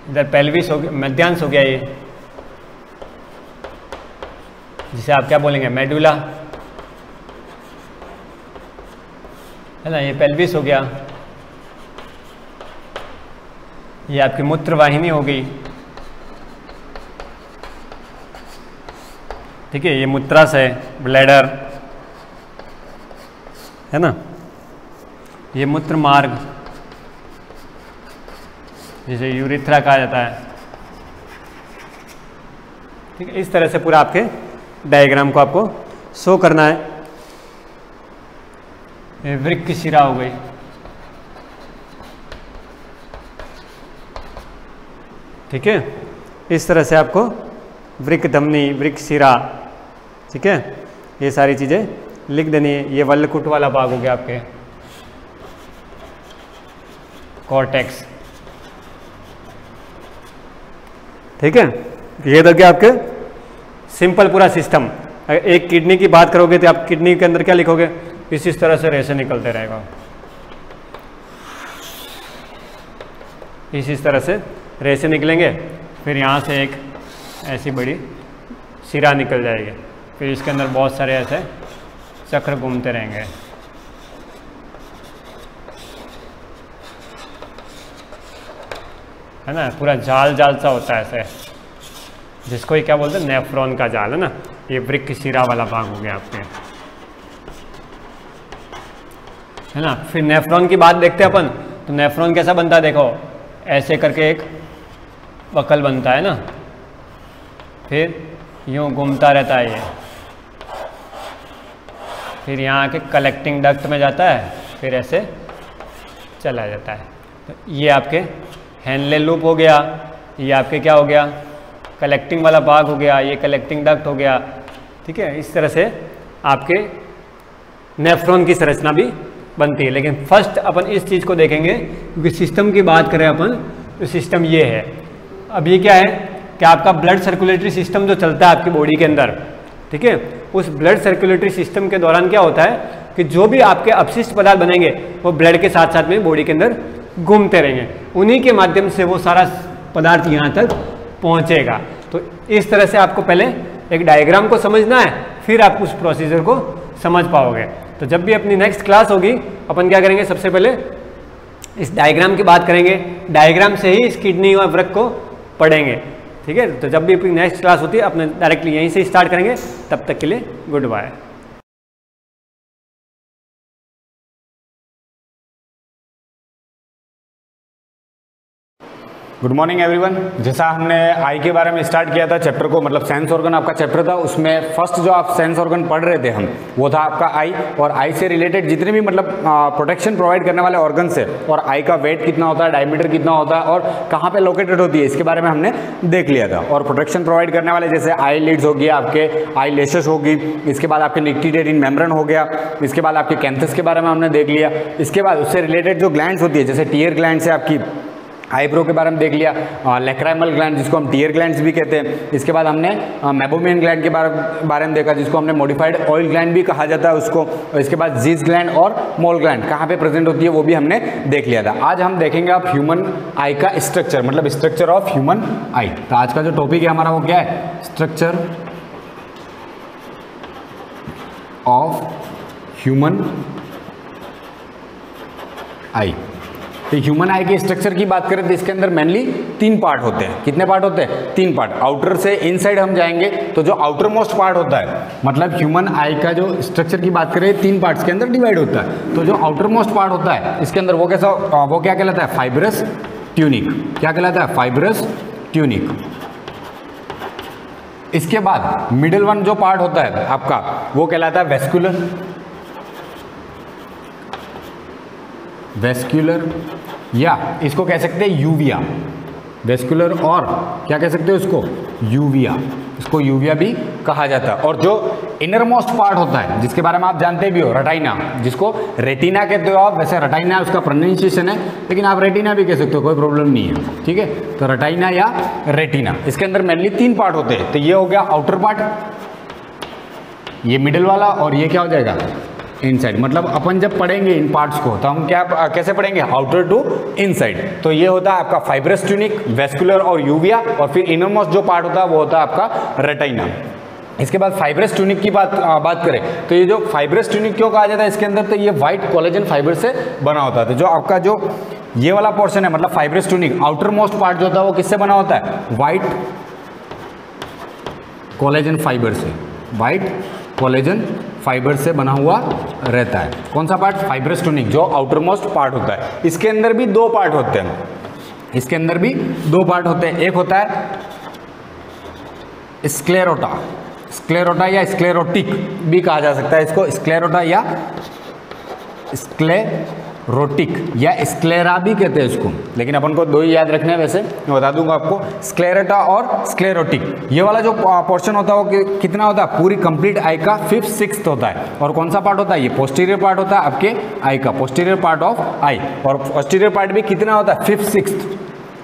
इधर पेल्विस हो गया, मध्यांश हो गया, ये जिसे आप क्या बोलेंगे? मेडुला, है ना, ये पेल्विस हो गया, ये आपकी मूत्र वाहिनी हो गई। ठीक है, ये मूत्राशय, ब्लैडर, है ना, ये मूत्र मार्ग जिसे यूरिथ्रा कहा जाता है। ठीक है, इस तरह से पूरा आपके डायग्राम को आपको शो करना है। ये वृक्क की शिरा हो गई, ठीक है, इस तरह से आपको वृक्क धमनी, वृक्क शिरा, ठीक है, ये सारी चीज़ें लिख देनी है। ये वल्लकुट वाला भाग हो गया आपके, कॉर्टेक्स, ठीक है, ये तो क्या आपके सिंपल पूरा सिस्टम। अगर एक किडनी की बात करोगे तो आप किडनी के अंदर क्या लिखोगे? इस तरह से रेसे निकलते रहेगा, इस तरह से रेसे निकलेंगे, फिर यहाँ से एक ऐसी बड़ी शिरा निकल जाएगी, फिर इसके अंदर बहुत सारे ऐसे चक्र घूमते रहेंगे, है ना, पूरा जाल जाल सा होता है ऐसे, जिसको ये क्या बोलते हैं, नेफ्रॉन का जाल, है ना। ये वृक्क शिरा वाला भाग हो गया आपके, है ना। फिर नेफ्रॉन की बात देखते हैं अपन, तो नेफ्रॉन कैसा बनता है, देखो ऐसे करके एक बकल बनता है ना, फिर यूँ घूमता रहता है ये, फिर यहाँ आके कलेक्टिंग डक्ट में जाता है, फिर ऐसे चला जाता है। तो ये आपके हेनले लूप हो गया, ये आपके क्या हो गया, कलेक्टिंग वाला भाग हो गया, ये कलेक्टिंग डक्ट हो गया, ठीक है। इस तरह से आपके नेफ्रॉन की संरचना भी बनती है। लेकिन फर्स्ट अपन इस चीज़ को देखेंगे, क्योंकि सिस्टम की बात करें अपन तो सिस्टम ये है। अब ये क्या है कि आपका ब्लड सर्कुलेटरी सिस्टम जो चलता है आपकी बॉडी के अंदर, ठीक है, उस ब्लड सर्कुलेटरी सिस्टम के दौरान क्या होता है कि जो भी आपके अपशिष्ट पदार्थ बनेंगे वो ब्लड के साथ साथ में बॉडी के अंदर घूमते रहेंगे, उन्हीं के माध्यम से वो सारा पदार्थ यहाँ तक पहुँचेगा। तो इस तरह से आपको पहले एक डायग्राम को समझना है, फिर आप उस प्रोसीजर को समझ पाओगे। तो जब भी अपनी नेक्स्ट क्लास होगी अपन क्या करेंगे, सबसे पहले इस डायग्राम की बात करेंगे, डायग्राम से ही इस किडनी और वृक्क को पढ़ेंगे, ठीक है। तो जब भी अपनी नेक्स्ट क्लास होती है अपने डायरेक्टली यहीं से स्टार्ट करेंगे। तब तक के लिए goodbye. Good morning everyone. जैसा हमने आई के बारे में स्टार्ट किया था चैप्टर को, मतलब सेंस ऑर्गन आपका चैप्टर था, उसमें फर्स्ट जो आप सेंस ऑर्गन पढ़ रहे थे हम, वो था आपका आई। और आई से रिलेटेड जितने भी मतलब प्रोटेक्शन प्रोवाइड करने वाले ऑर्गन्स है, और आई का वेट कितना होता है, डायमीटर कितना होता है और कहाँ पे लोकेटेड होती है, इसके बारे में हमने देख लिया था। और प्रोटेक्शन प्रोवाइड करने वाले जैसे आई लिड्स हो गया, आपके आई लैशेस होगी, इसके बाद आपके निक्टिडेटिन मेम्ब्रेन हो गया, इसके बाद आपके कैंथस के बारे में हमने देख लिया। इसके बाद उससे रिलेटेड जो ग्लैंड्स होती है, जैसे टीयर ग्लैंड से आपकी आईब्रो के बारे में देख लिया, लैक्राइमल ग्लैंड जिसको हम टीयर ग्लैंड्स भी कहते हैं। इसके बाद हमने मेबोमियन ग्लैंड के बारे में देखा, जिसको हमने मॉडिफाइड ऑयल ग्लैंड भी कहा जाता है उसको। और इसके बाद जीज ग्लैंड और मोल ग्लैंड कहाँ पे प्रेजेंट होती है वो भी हमने देख लिया था। आज हम देखेंगे आप ह्यूमन आई का स्ट्रक्चर, मतलब स्ट्रक्चर ऑफ ह्यूमन आई। तो आज का जो टॉपिक है हमारा वो क्या है, स्ट्रक्चर ऑफ ह्यूमन आई। तो ह्यूमन आई के स्ट्रक्चर की बात करें तो इसके अंदर मेनली 3 पार्ट होते हैं। कितने पार्ट होते हैं, 3 पार्ट। आउटर से इनसाइड हम जाएंगे तो जो आउटर मोस्ट पार्ट होता है, मतलब ह्यूमन आई का जो स्ट्रक्चर की बात करें 3 पार्ट्स के अंदर डिवाइड होता है। तो जो आउटर मोस्ट पार्ट होता है इसके अंदर वो क्या कहलाता है, फाइब्रस ट्यूनिक। क्या कहलाता है, फाइब्रस ट्यूनिक। इसके बाद मिडिल वन जो पार्ट होता है आपका वो कहलाता है वेस्कुलर, या इसको कह सकते हैं यूविया। वेस्कुलर और क्या कह सकते हैं उसको, यूविया। इसको यूविया भी कहा जाता है। और जो इनर मोस्ट पार्ट होता है जिसके बारे में आप जानते भी हो, रेटिना, जिसको रेटिना कहते हो आप। वैसे रेटिना उसका प्रोनाउंसिएशन है, लेकिन आप रेटिना भी कह सकते हो, कोई प्रॉब्लम नहीं है, ठीक है। तो रेटिना या रेटिना, इसके अंदर मेनली 3 पार्ट होते हैं। तो ये हो गया आउटर पार्ट, ये मिडिल वाला, और ये क्या हो जाएगा, इनसाइड। मतलब अपन जब पढ़ेंगे इन पार्ट्स को तो हम कैसे पढ़ेंगे, आउटर टू इनसाइड। तो ये होता है आपका फाइब्रस ट्यूनिक, वेस्कुलर और यूविया। और फिर इनरमोस्ट जो पार्ट होता है वो होता है आपका रेटिना। इसके बाद फाइब्रस ट्यूनिक की बात करें तो ये जो फाइब्रस ट्यूनिक क्यों कहा जाता है इसके अंदर, तो ये व्हाइट कोलेजन फाइबर से बना होता है। तो जो आपका जो ये वाला पोर्शन है, मतलब fibrous tunic, outer most part जो होता है वो किससे बना होता है, व्हाइट कोलेजन फाइबर से। व्हाइट कोलेजन फाइबर से बना हुआ रहता है। कौन सा पार्ट, फाइब्रस ट्यूनिक, जो आउटर मोस्ट पार्ट होता है। इसके अंदर भी 2 पार्ट होते हैं, इसके अंदर भी 2 पार्ट होते हैं। एक होता है स्क्लेरोटा, स्क्लेरोटा या स्क्लेरोटिक भी कहा जा सकता है इसको, स्क्लेरोटा या स्क्लेरोटिक या स्क्लेरा भी कहते हैं इसको, लेकिन अपन को 2 ही याद रखने हैं। वैसे मैं बता दूंगा आपको, स्क्लेरोटा और स्क्लेरोटिक। ये वाला जो पोर्शन होता है वो कितना होता है, पूरी कंप्लीट आई का 5th 6th होता है। और कौन सा पार्ट होता है, ये पोस्टीरियर पार्ट होता है आपके आई का, पोस्टीरियर पार्ट ऑफ आई। और पोस्टीरियर पार्ट भी कितना होता है, 5th 6th।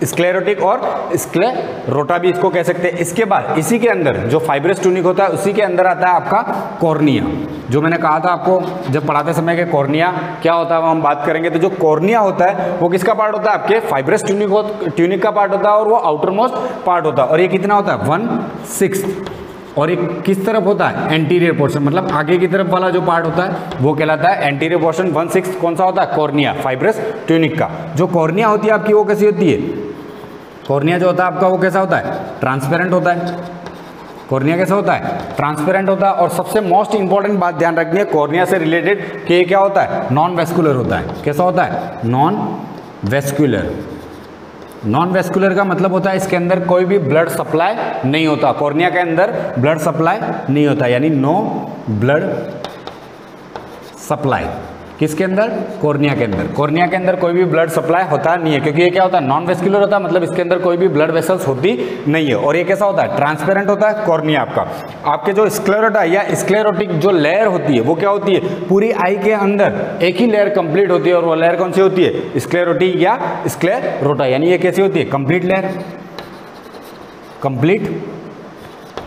स्क्लेरोटिक और स्क्लेरोटा भी इसको कह सकते हैं। इसके बाद इसी के अंदर जो फाइब्रस ट्यूनिक होता है उसी के अंदर आता है आपका कॉर्निया। जो मैंने कहा था आपको जब पढ़ाते समय के कॉर्निया क्या होता है वो हम बात करेंगे। तो जो कॉर्निया होता है वो किसका पार्ट होता है, आपके फाइब्रस ट्यूनिक का पार्ट होता है, और वो आउटर मोस्ट पार्ट होता है। और ये कितना होता है, 1/6। और एक किस तरफ होता है, एंटीरियर पोर्शन, मतलब आगे की तरफ वाला जो पार्ट होता है वो कहलाता है एंटीरियर पोर्शन। 1/6 कौन सा होता है, कॉर्निया, फाइब्रस ट्यूनिक का। जो कॉर्निया होती है आपकी वो कैसी होती है, कॉर्निया जो होता है आपका वो कैसा होता है, ट्रांसपेरेंट होता है। कॉर्निया कैसा होता है, ट्रांसपेरेंट होता है। और सबसे मोस्ट इंपॉर्टेंट बात ध्यान रखनी है कॉर्निया से रिलेटेड कि ये क्या होता है, नॉन वेस्कुलर होता है। कैसा होता है, नॉन वेस्कुलर। नॉन वेस्कुलर का मतलब होता है इसके अंदर कोई भी ब्लड सप्लाई नहीं होता, कॉर्निया के अंदर ब्लड सप्लाई नहीं होता, यानी नो ब्लड सप्लाई। किसके अंदर, कॉर्निया के अंदर। कॉर्निया के अंदर कोई भी ब्लड सप्लाई होता नहीं है, क्योंकि ये क्या होता है, नॉन वेस्कुलर होता है, मतलब इसके अंदर कोई भी ब्लड वेसल्स होती नहीं है। और ये कैसा होता है, ट्रांसपेरेंट होता है कॉर्निया आपका। आपके जो स्क्लेरोटा या स्क्लेरोटिक जो लेयर होती है वो क्या होती है, पूरी आई के अंदर एक ही लेयर कंप्लीट होती है, और वो लेयर कौन सी होती है, स्क्लेरोटिक या स्क्लेरोटा। यानी ये कैसी होती है, कंप्लीट लेयर। कंप्लीट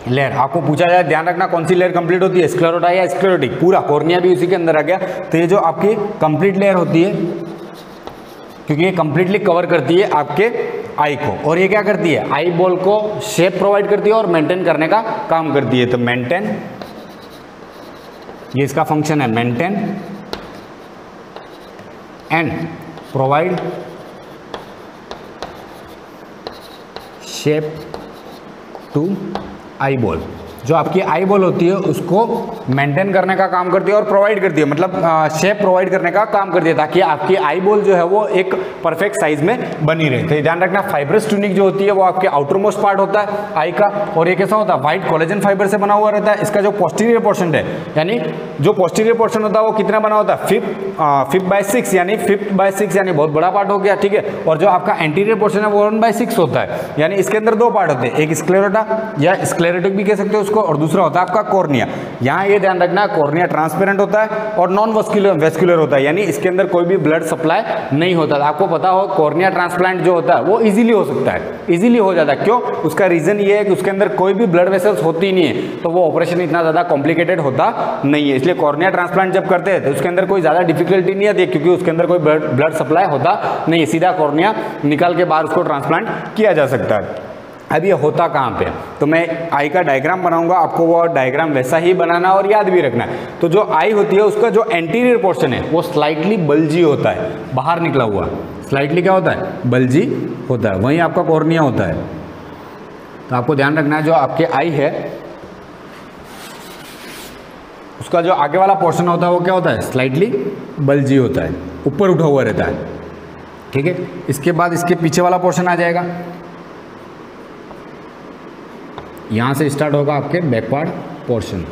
लेयर आपको पूछा जाए, ध्यान रखना कौन सी लेयर कंप्लीट होती है, स्क्लेरोटा या स्क्लेरोटिक। पूरा कॉर्निया भी उसी के अंदर आ गया। तो ये जो आपकी कंप्लीट लेयर होती है, क्योंकि ये कंप्लीटली कवर करती है आपके आई को, और ये क्या करती है, आई बॉल को शेप प्रोवाइड करती है और मेंटेन करने का काम करती है। तो मेंटेन, ये इसका फंक्शन है, maintain and provide shape to eyeball. जो आपकी आई बॉल होती है उसको मेंटेन करने का काम करती है और प्रोवाइड करती है, मतलब शेप प्रोवाइड करने का काम करती है, ताकि आपकी आई बॉल जो है वो एक परफेक्ट साइज में बनी रहे। तो ध्यान रखना फाइब्रस ट्यूनिक जो होती है वो आपके आउटर मोस्ट पार्ट होता है आई का, और ये कैसा होता है, व्हाइट कोलेजन फाइबर से बना हुआ रहता है। इसका जो पोस्टीरियर पोर्शन है, यानी जो पोस्टीरियर पोर्शन होता है वो कितना बना होता है, 5/6, यानी 5/6, यानी बहुत बड़ा पार्ट हो गया, ठीक है। और जो आपका एंटीरियर पोर्शन है वो 1/6 होता है, यानी इसके अंदर दो पार्ट होते हैं, एक स्क्लेरोटा या स्क्लेरोटिक भी कह सकते हो उसको, और दूसरा होता है आपका कॉर्निया। यहाँ ये ध्यान रखना, कॉर्निया ट्रांसपेरेंट होता है और नॉन वेस्कुलर होता है, यानी इसके अंदर कोई भी ब्लड सप्लाई नहीं होता। आपको पता हो कॉर्निया ट्रांसप्लांट जो होता है वो इजीली हो सकता है, इजीली हो जाता है। क्यों, उसका रीजन ये है कि उसके अंदर कोई भी ब्लड वेसल्स होती नहीं है, तो वो ऑपरेशन इतना ज्यादा कॉम्प्लिकेटेड होता नहीं है। इसलिए कॉर्निया ट्रांसप्लांट जब करते हैं तो उसके अंदर कोई ज्यादा डिफिकल्टी नहीं आती, क्योंकि उसके अंदर कोई ब्लड सप्लाई होता नहीं है, सीधा कॉर्निया निकाल के बाहर उसको ट्रांसप्लांट किया जा सकता है। अब ये होता कहाँ पे, तो मैं आई का डायग्राम बनाऊंगा, आपको वो डायग्राम वैसा ही बनाना और याद भी रखना है। तो जो आई होती है उसका जो एंटीरियर पोर्शन है वो स्लाइटली बल्जी होता है, बाहर निकला हुआ, स्लाइटली क्या होता है, बल्जी होता है। वहीं आपका कॉर्निया होता है। तो आपको ध्यान रखना है जो आपके आई है उसका जो आगे वाला पोर्शन होता है वो क्या होता है, स्लाइटली बल्जी होता है, ऊपर उठा हुआ रहता है, ठीक है। इसके बाद इसके पीछे वाला पोर्शन आ जाएगा, यहां से स्टार्ट होगा आपके बैकवर्ड पोर्शन,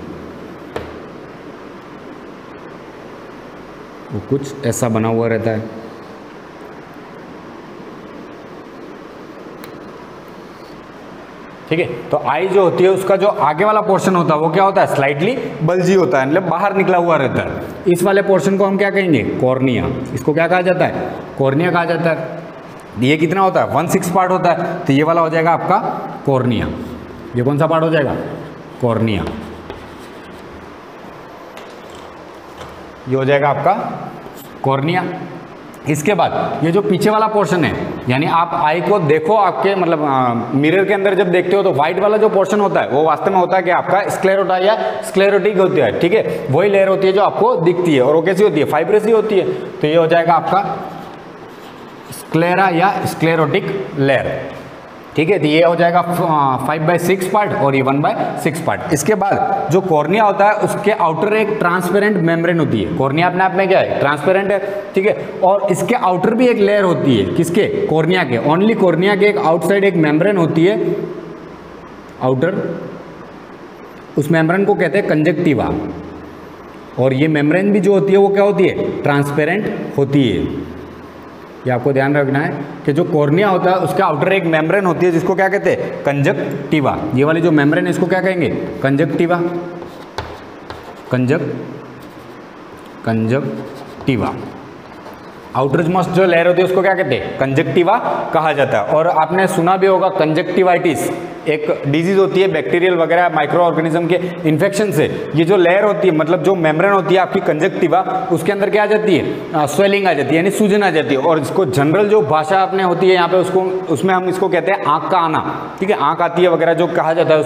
वो कुछ ऐसा बना हुआ रहता है। ठीक है, तो आई जो होती है उसका जो आगे वाला पोर्शन होता है वो क्या होता है, स्लाइटली बल्जी होता है, मतलब बाहर निकला हुआ रहता है। इस वाले पोर्शन को हम क्या कहेंगे, कॉर्निया। इसको क्या कहा जाता है, कॉर्निया कहा जाता है। ये कितना होता है, 1/6 पार्ट होता है, तो ये वाला हो जाएगा आपका कॉर्निया। ये कौन सा पार्ट हो जाएगा, कॉर्निया। ये हो जाएगा आपका कॉर्निया। इसके बाद ये जो पीछे वाला पोर्शन है, यानी आप आई को देखो, आपके मतलब मिरर के अंदर जब देखते हो तो व्हाइट वाला जो पोर्शन होता है वो वास्तव में होता है कि आपका स्क्लेरोटा या स्क्लेरोटिक होती है, ठीक है। वही लेयर होती है जो आपको दिखती है, और वो कैसी होती है, फाइब्रस ही होती है। तो ये हो जाएगा आपका स्क्लेरा या स्क्लेरोटिक लेयर, ठीक है। तो ये हो जाएगा 5/6 पार्ट और ये 1/6 पार्ट। इसके बाद जो कॉर्निया होता है उसके आउटर एक ट्रांसपेरेंट मेम्ब्रेन होती है। कॉर्निया अपने आप में क्या है, ट्रांसपेरेंट है, ठीक है। और इसके आउटर भी एक लेयर होती है, किसके, कॉर्निया के। ओनली कॉर्निया के एक आउटसाइड एक मेम्ब्रेन होती है, आउटर, उस मेम्ब्रेन को कहते हैं कंजक्टिवा। और ये मेम्ब्रेन भी जो होती है वो क्या होती है, ट्रांसपेरेंट होती है। ये आपको ध्यान रखना है कि जो कॉर्निया होता है उसके आउटर एक मेम्ब्रेन होती है जिसको क्या कहते हैं, कंजक्टिवा। ये वाली जो मेम्ब्रेन है इसको क्या कहेंगे, कंजक्टिवा। कंजक्टिवा आउटर मोस्ट जो लेयर होती है उसको क्या कहते हैं, कंजक्टिवा कहा जाता है। और आपने सुना भी होगा कंजक्टिवाइटिस एक डिजीज होती है बैक्टीरियल वगैरह माइक्रो ऑर्गेनिज्म के इन्फेक्शन से। ये जो लेयर होती है, मतलब जो मेम्ब्रेन होती है आपकी कंजक्टिवा, उसके अंदर क्या आ जाती है, स्वेलिंग आ जाती है, यानी सूजन आ जाती है। और इसको जनरल जो भाषा आपने होती है यहाँ पे उसको, उसमें हम इसको कहते हैं आँख का आना, ठीक है। आँख आती है वगैरह जो कहा जाता है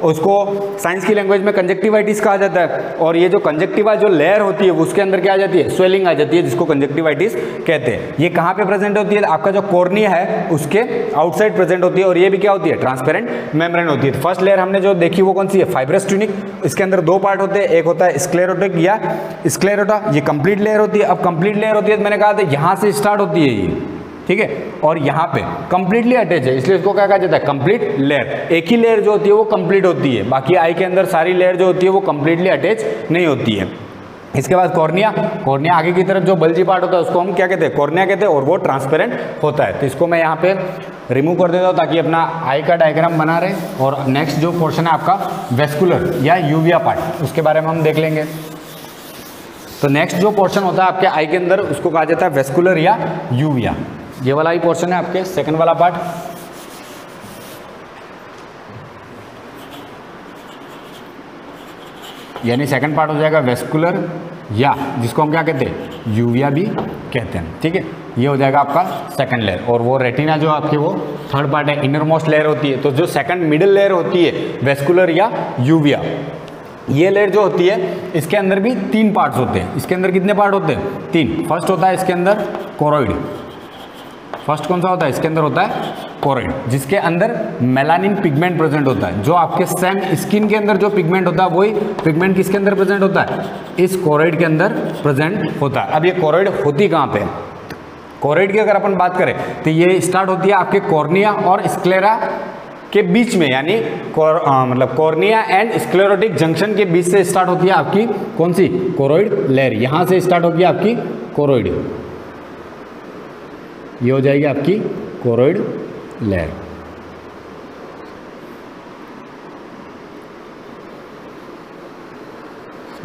उसको साइंस की लैंग्वेज में कंजक्टिवाइटिस कहा जाता है। और ये जो कंजक्टिवा जो लेयर होती है उसके अंदर क्या आ जाती है, स्वेलिंग आ जाती है, जिसको कंजक्टिवाइटिस कहते हैं। ये कहाँ पे प्रेजेंट होती है? आपका जो कॉर्निया है उसके आउटसाइड प्रेजेंट होती है, और ये भी क्या होती है? ट्रांसपेरेंट मेम्ब्रेन होती है। फर्स्ट लेयर हमने जो देखी वो कौन सी है? Fibrous tunic. इसके अंदर दो पार्ट होते हैं, एक होता है स्क्लेरोटिक या स्क्लेरोटा, ये कंप्लीट लेयर होती है। अब कंप्लीट लेयर होती है तो मैंने कहा था यहाँ से स्टार्ट होती है ये, ठीक है, और यहाँ पे कंप्लीटली अटैच है, इसलिए इसको क्या कहा जाता है? Complete layer. एक ही लेयर जो होती है वो कंप्लीट होती है, बाकी आई के अंदर सारी लेयर जो होती है वो कंप्लीटली अटैच नहीं होती है। इसके बाद कॉर्निया, कॉर्निया आगे की तरफ जो बल्जी पार्ट होता है उसको हम क्या कहते हैं? कॉर्निया कहते हैं, और वो ट्रांसपेरेंट होता है। तो इसको मैं यहाँ पे रिमूव कर देता हूँ ताकि अपना आई का डायग्राम बना रहे। और नेक्स्ट जो पोर्शन है आपका वेस्कुलर या यूविया पार्ट, उसके बारे में हम देख लेंगे। तो नेक्स्ट जो पोर्शन होता है आपके आई के अंदर उसको कहा जाता है वेस्कुलर या यूविया। ये वाला ही पोर्शन है आपके सेकंड वाला पार्ट। यानी सेकंड पार्ट हो जाएगा वेस्कुलर या जिसको हम क्या कहते हैं? यूविया भी कहते हैं, ठीक है। ये हो जाएगा आपका सेकंड लेयर, और वो रेटिना जो आपकी वो थर्ड पार्ट है, इनर मोस्ट लेयर होती है। तो जो सेकंड मिडिल लेयर होती है वेस्कुलर या यूविया, ये लेयर जो होती है इसके अंदर भी तीन पार्ट्स होते हैं। इसके अंदर कितने पार्ट होते हैं? तीन। फर्स्ट होता है इसके अंदर कोरोइड। फर्स्ट कौन सा होता है? इसके अंदर होता है कोरोइड, जिसके अंदर मेलानिन पिगमेंट प्रेजेंट होता है। जो आपके सेम स्किन के अंदर जो पिगमेंट होता है वही पिगमेंट किसके अंदर प्रेजेंट होता है? इस कोरोइड के अंदर प्रेजेंट होता है। अब ये कोरोइड होती कहाँ पे? कोरोइड की अगर अपन बात करें तो ये स्टार्ट होती है आपके कॉर्निया और स्क्लेरा के बीच में, यानी मतलब कॉर्निया एंड स्क्लेरोटिक जंक्शन के बीच से स्टार्ट होती है आपकी कौन सी? Choroid layer. यहां से स्टार्ट होगी आपकी कोरोइड, ये हो जाएगी आपकी कोरोइड लेयर।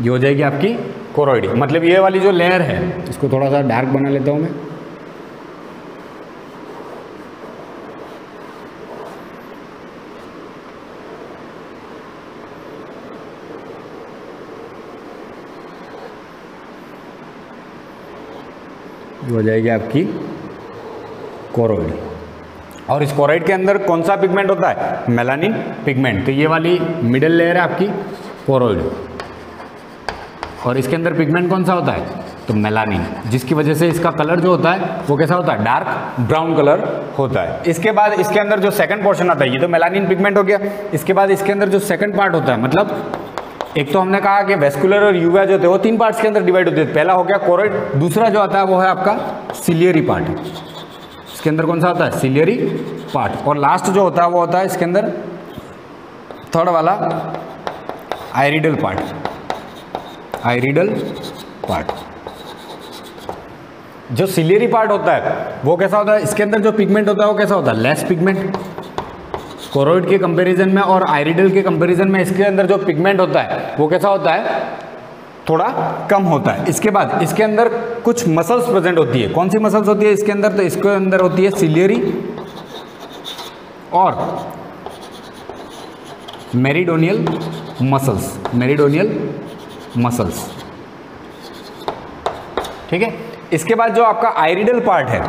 ये हो जाएगी आपकी कोरोइड, मतलब ये वाली जो लेयर है, इसको थोड़ा सा डार्क बना लेता हूं मैं। हो जाएगी आपकी कोरोइड, और इस कोरोइड के अंदर कौन सा पिगमेंट होता है? Melanin pigment. तो ये वाली मिडिल लेयर है आपकी कोरोइड, और इसके अंदर पिगमेंट कौन सा होता है? तो मेलानिन, जिसकी वजह से इसका कलर जो होता है वो कैसा होता है? डार्क ब्राउन कलर होता है। इसके बाद इसके अंदर जो सेकंड पोर्शन आता है, ये तो मेलानिन पिगमेंट हो गया। इसके बाद इसके अंदर जो सेकंड पार्ट होता है, मतलब एक तो हमने कहा कि वेस्कुलर और यूविया जो थे वो तीन पार्ट्स के अंदर डिवाइड होते हैं। पहला हो गया कोरोइड, दूसरा जो आता है वो है आपका सिलियरी पार्ट। इसके अंदर कौन सा होता है? Ciliary part. और लास्ट जो होता है वो होता है इसके अंदर थर्ड वाला आइरिडल पार्ट। आइरिडल पार्ट जो सिलियरी पार्ट होता है वो कैसा होता है? इसके अंदर जो पिगमेंट होता है वो कैसा होता है? Less pigment. कोरोइड के कंपैरिजन में और आइरिडल के कंपैरिजन में इसके अंदर जो पिगमेंट होता है वो कैसा होता है? थोड़ा कम होता है। इसके बाद इसके अंदर कुछ मसल्स प्रेजेंट होती है। कौन सी मसल्स होती है इसके अंदर? तो इसके अंदर होती है सिलियरी और मेरिडोनियल मसल्स। मेरिडोनियल मसल्स, ठीक है। इसके बाद जो आपका आइरिडल पार्ट है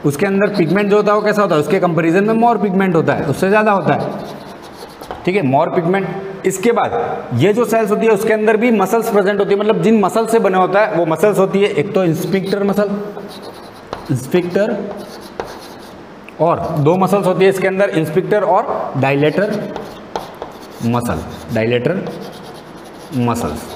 उसके अंदर पिगमेंट जो होता है वो कैसा होता है? उसके कंपैरिजन में मोर पिगमेंट होता है, उससे ज़्यादा होता है, ठीक है, मोर पिगमेंट। इसके बाद ये जो सेल्स होती है उसके अंदर भी मसल्स प्रेजेंट होती है, मतलब जिन मसल से बना होता है वो मसल्स होती है। एक तो इंस्पिक्टर मसल, इंस्पिक्टर, और दो मसल्स होती है इसके अंदर, इंस्पिक्टर और डायलेटर मसल। डायलेटर मसल्स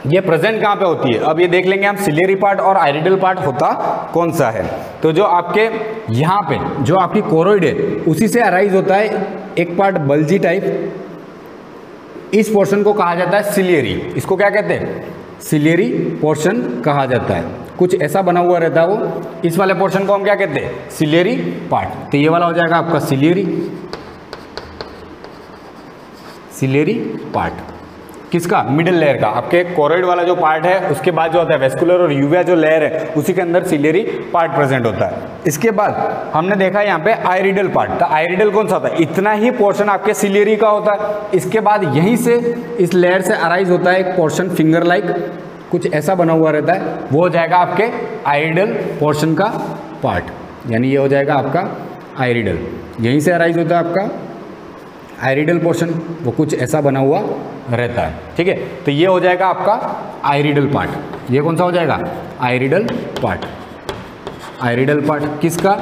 ये प्रेजेंट कहाँ पे होती है? अब ये देख लेंगे हम सिलियरी पार्ट और आइरिडल पार्ट होता कौन सा है। तो जो आपके यहाँ पे जो आपकी कोरोइड है उसी से अराइज होता है एक पार्ट बल्जी टाइप। इस पोर्शन को कहा जाता है सिलियरी। इसको क्या कहते हैं? सिलियरी पोर्शन कहा जाता है। कुछ ऐसा बना हुआ रहता है वो। इस वाले पोर्शन को हम क्या कहते हैं? Ciliary part. तो ये वाला हो जाएगा आपका सिलियरी, सिलियरी पार्ट। किसका? मिडिल लेयर का। आपके कोरोइड वाला जो पार्ट है उसके बाद जो होता है वेस्कुलर और यूविया जो लेयर है उसी के अंदर सिलियरी पार्ट प्रेजेंट होता है। इसके बाद हमने देखा यहाँ पे आइरिडल पार्ट। तो आइरिडल कौन सा होता है? इतना ही पोर्शन आपके सिलियरी का होता है। इसके बाद यहीं से इस लेयर से अराइज होता है एक पोर्शन फिंगर लाइक, कुछ ऐसा बना हुआ रहता है, वो हो जाएगा आपके आइरिडल पोर्शन का पार्ट। यानी ये हो जाएगा आपका आइरिडल। यहीं से अराइज होता है आपका आइरिडल पोर्शन, वो कुछ ऐसा बना हुआ रहता है, ठीक है। तो ये हो जाएगा आपका आइरिडल पार्ट। ये कौन सा हो जाएगा? आइरिडल पार्ट। आइरिडल पार्ट किसका,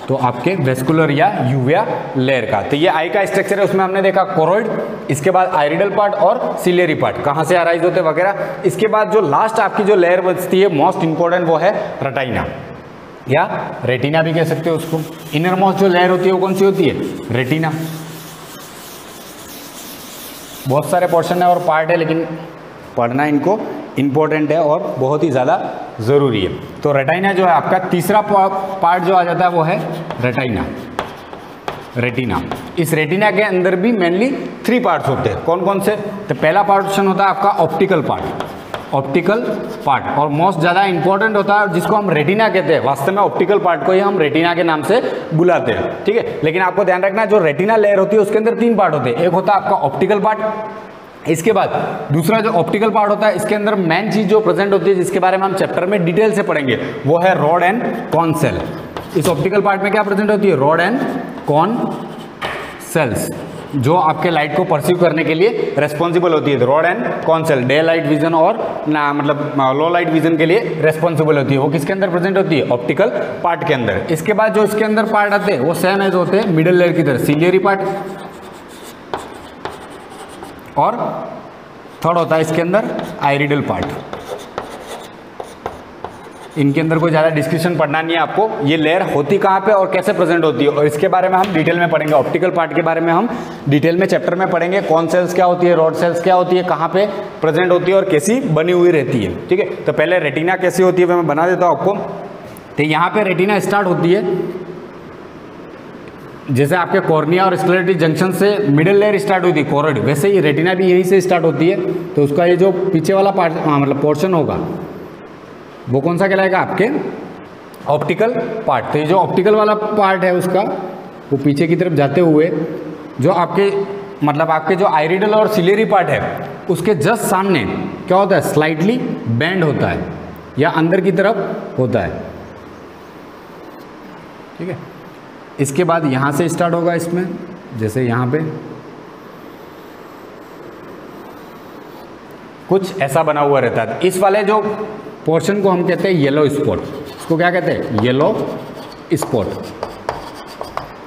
तो आपके वेस्कुलर या यूविया लेयर का। तो ये आई का स्ट्रक्चर है, उसमें हमने देखा कोरोइड, इसके बाद आइरिडल पार्ट और सिलेरी पार्ट कहाँ से अराइज होते वगैरह। इसके बाद जो लास्ट आपकी जो लेयर बचती है मोस्ट इंपॉर्टेंट, वो है रेटिना या रेटिना भी कह सकते हो उसको। इनर मोस्ट जो लेयर होती है वो कौन सी होती है, रेटिना। बहुत सारे पोर्शन है और पार्ट है, लेकिन पढ़ना इनको इम्पोर्टेंट है और बहुत ही ज़्यादा ज़रूरी है। तो रेटिना जो है आपका तीसरा पार्ट जो आ जाता है वो है रेटिना, रेटिना। इस रेटिना के अंदर भी मेनली 3 पार्ट्स होते हैं। कौन कौन से, तो पहला पोर्शन होता है आपका ऑप्टिकल पार्ट, ऑप्टिकल पार्ट, और मोस्ट ज़्यादा इंपॉर्टेंट होता है जिसको हम रेटिना कहते हैं। वास्तव में ऑप्टिकल पार्ट को ही हम रेटिना के नाम से बुलाते हैं, ठीक है। लेकिन आपको ध्यान रखना, जो रेटिना लेयर होती है उसके अंदर 3 पार्ट होते हैं। एक होता है आपका ऑप्टिकल पार्ट, इसके बाद दूसरा जो ऑप्टिकल पार्ट होता है, इसके अंदर मेन चीज जो प्रेजेंट होती है जिसके बारे में हम चैप्टर में डिटेल से पढ़ेंगे, वो है रॉड एंड कॉन सेल। इस ऑप्टिकल पार्ट में क्या प्रेजेंट होती है, रॉड एंड कॉन सेल्स, जो आपके लाइट को परसीव करने के लिए रेस्पॉन्सिबल होती है। Rod and cone cell daylight vision और मतलब लो लाइट विजन के लिए रेस्पॉन्सिबल होती है। वो किसके अंदर प्रेजेंट होती है, ऑप्टिकल पार्ट के अंदर। इसके बाद जो इसके अंदर पार्ट आते हैं वो सेम एज होते हैं मिडिल लेयर की तरह, सिलियरी पार्ट, और थर्ड होता है इसके अंदर आइरिडल पार्ट। इनके अंदर कोई ज़्यादा डिस्कशन पढ़ना नहीं है आपको, ये लेयर होती कहाँ पे और कैसे प्रेजेंट होती है, और इसके बारे में हम डिटेल में पढ़ेंगे। ऑप्टिकल पार्ट के बारे में हम डिटेल में चैप्टर में पढ़ेंगे, कौन सेल्स क्या होती है, रॉड सेल्स क्या होती है, कहाँ पे प्रेजेंट होती है और कैसी बनी हुई रहती है, ठीक है। तो पहले रेटिना कैसी होती है मैं बना देता हूँ आपको। तो यहाँ पे रेटिना स्टार्ट होती है, जैसे आपके कॉर्निया और स्क्लेरोटिक जंक्शन से मिडिल लेयर स्टार्ट हुई थी कोरोइड, वैसे ही रेटिना भी यहीं से स्टार्ट होती है। तो उसका ये जो पीछे वाला पार्ट मतलब पोर्शन होगा वो कौन सा कहलाएगा, आपके ऑप्टिकल पार्ट। तो ये जो ऑप्टिकल वाला पार्ट है उसका वो पीछे की तरफ जाते हुए जो आपके मतलब आपके जो आइरिडल और सिलेरी पार्ट है उसके जस्ट सामने क्या होता है, स्लाइटली बेंड होता है या अंदर की तरफ होता है, ठीक है। इसके बाद यहाँ से स्टार्ट होगा, इसमें जैसे यहाँ पे कुछ ऐसा बना हुआ रहता है। इस वाले जो पोर्शन को हम कहते हैं येलो स्पॉट, इसको क्या कहते हैं, येलो स्पॉट,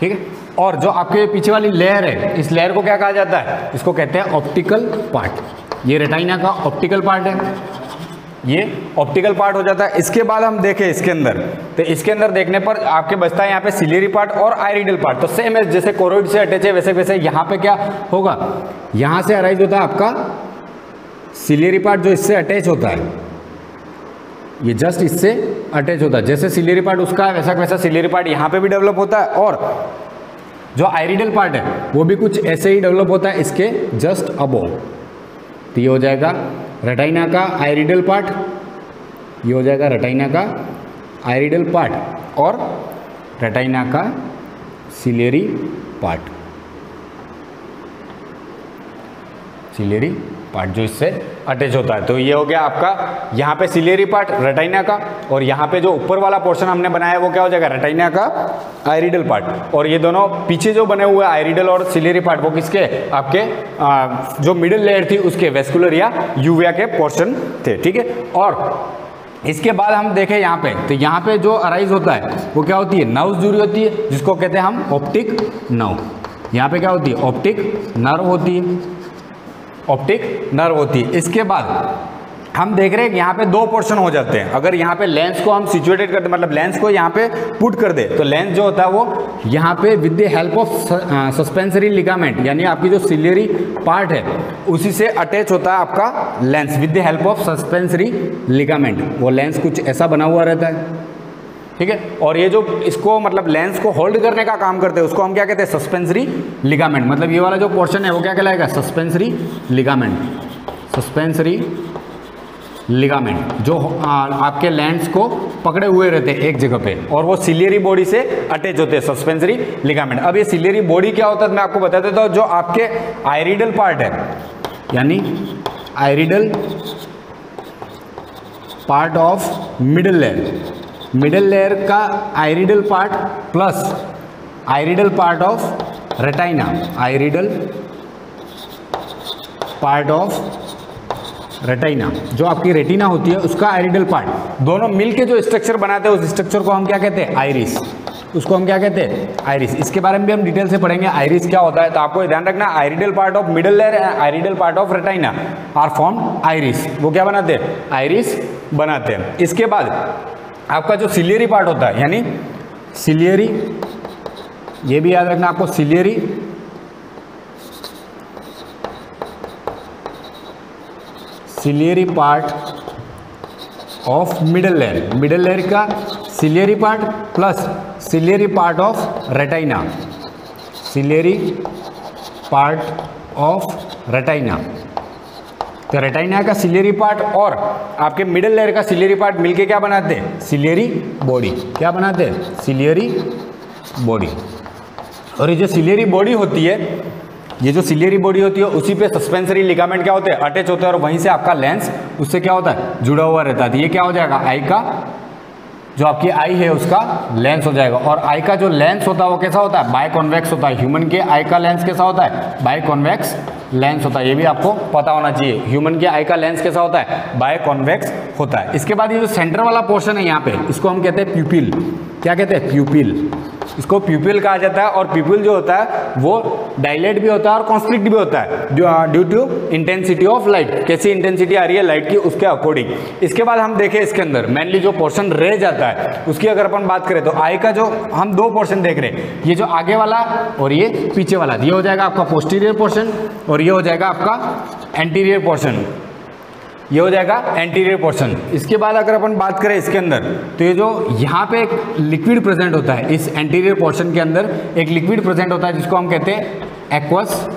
ठीक है। और जो आपके पीछे वाली लेयर है, इस लेयर को क्या कहा जाता है, इसको कहते हैं ऑप्टिकल पार्ट। ये रेटिना का ऑप्टिकल पार्ट है, ये ऑप्टिकल पार्ट हो जाता है। इसके बाद हम देखें इसके अंदर, तो इसके अंदर देखने पर आपके बचता है यहाँ पे सिलेरी पार्ट और आइरिडल पार्ट। तो सेम है, जैसे कोरोइड से अटैच है वैसे वैसे यहाँ पे क्या होगा, यहाँ से अराइज होता है आपका सिलेरी पार्ट, जो इससे अटैच होता है, ये जस्ट इससे अटैच होता है। जैसे सिलेरी पार्ट उसका है वैसा वैसा सिलेरी पार्ट यहाँ पे भी डेवलप होता है, और जो आइरिडल पार्ट है वो भी कुछ ऐसे ही डेवलप होता है इसके जस्ट अबोव। तो ये हो जाएगा रेटिना का आइरिडल पार्ट, ये हो जाएगा रेटिना का आइरिडल पार्ट, और रेटिना का सिलेरी पार्ट, सिलेरी पार्ट जो इससे अटैच होता है। तो ये हो गया आपका यहाँ पे सिलेरी पार्ट रेटिना का, और यहाँ पे जो ऊपर वाला पोर्शन हमने बनाया वो क्या हो जाएगा, रेटिना का आइरिडल पार्ट। और ये दोनों पीछे जो बने हुए आइरिडल और सिलेरी पार्ट वो किसके, आपके जो मिडिल लेयर थी उसके वेस्कुलर या यूविया के पोर्शन थे, ठीक है। और इसके बाद हम देखें यहाँ पे, तो यहाँ पे जो अराइज होता है वो क्या होती है, नर्व्स जुड़ी होती है, जिसको कहते हैं हम ऑप्टिक नर्व। यहाँ पे क्या होती है, ऑप्टिक नर्व होती है, ऑप्टिक नर्व होती है। इसके बाद हम देख रहे हैं कि यहाँ पे 2 पोर्शन हो जाते हैं। अगर यहाँ पे लेंस को हम सिचुएटेड करते, मतलब लेंस को यहाँ पे पुट कर दे, तो लेंस जो होता है वो यहाँ पे with the help of suspensory ligament, यानी आपकी जो सिलेरी पार्ट है उसी से अटैच होता है आपका lens with the help of suspensory ligament. वो लेंस कुछ ऐसा बना हुआ रहता है, ठीक है। और ये जो इसको मतलब लेंस को होल्ड करने का काम करते हैं उसको हम क्या कहते हैं, सस्पेंसरी लिगामेंट। मतलब ये वाला जो पोर्शन है वो क्या कहलाएगा, सस्पेंसरी लिगामेंट, सस्पेंसरी लिगामेंट, जो आपके लेंस को पकड़े हुए रहते हैं एक जगह पे, और वो सिलियरी बॉडी से अटैच होते हैं, सस्पेंसरी लिगामेंट। अब ये सिलियरी बॉडी क्या होता है मैं आपको बता देता हूँ। जो आपके आइरिडल पार्ट है, यानी iridal part of middle layer, middle layer का iridal part plus iridal part of retina, iridal part of retina, जो आपकी रेटिना होती है उसका आइरिडल पार्ट, दोनों मिलके जो स्ट्रक्चर बनाते हैं उस स्ट्रक्चर को हम क्या कहते हैं? आइरिस। उसको हम क्या कहते हैं? आइरिस। इसके बारे में भी हम डिटेल से पढ़ेंगे आइरिस क्या होता है। तो आपको ध्यान रखना, iridal part of middle layer and iridal part of retina are form iris. वो क्या बनाते हैं? आइरिस बनाते हैं। इसके बाद आपका जो सिलियरी पार्ट होता है, यानी सिलियरी, ये भी याद रखना आपको, ciliary part of middle layer, middle layer का ciliary part plus ciliary part of retina, ciliary part of retina. तो रेटिना का सिलियरी पार्ट और आपके मिडल लेयर का सिलियरी पार्ट मिलके क्या बनाते हैं? Ciliary body. क्या बनाते हैं? Ciliary body. और ये जो सिलियरी बॉडी होती है, ये जो सिलियरी बॉडी होती है उसी पे सस्पेंसरी लिगामेंट क्या होते हैं? अटैच होते हैं, और वहीं से आपका लेंस उससे क्या होता है? जुड़ा हुआ रहता है। तो ये क्या हो जाएगा? आई का जो आपकी आई है उसका लेंस हो जाएगा। और आई का जो लेंस होता है वो कैसा होता है? बाय कॉन्वेक्स होता है। ह्यूमन के आई का लेंस कैसा होता है? बाय कॉन्वेक्स लेंस होता है। ये भी आपको पता होना चाहिए, ह्यूमन के आई का लेंस कैसा होता है? बाय कॉन्वेक्स होता है। इसके बाद ये जो सेंटर वाला पोर्शन है यहाँ पे, इसको हम कहते हैं प्यूपिल। क्या कहते हैं? प्यूपिल। इसको प्यूपिल कहा जाता है। और प्यूपिल जो होता है वो डायलेट भी होता है और कॉन्स्ट्रिक्ट भी होता है due to intensity of light. कैसी इंटेंसिटी आ रही है लाइट की, उसके अकॉर्डिंग। इसके बाद हम देखें इसके अंदर मेनली जो पोर्शन रह जाता है उसकी अगर अपन बात करें तो आई का जो हम दो पोर्शन देख रहे हैं, ये जो आगे वाला और ये पीछे वाला, ये हो जाएगा आपका पोस्टीरियर पोर्शन और ये हो जाएगा आपका एंटीरियर पोर्शन। ये हो जाएगा एंटीरियर पोर्शन। इसके बाद अगर अपन बात करें इसके अंदर, तो ये जो यहाँ पे एक लिक्विड प्रेजेंट होता है, इस एंटीरियर पोर्शन के अंदर एक लिक्विड प्रेजेंट होता है जिसको हम कहते हैं एक्वस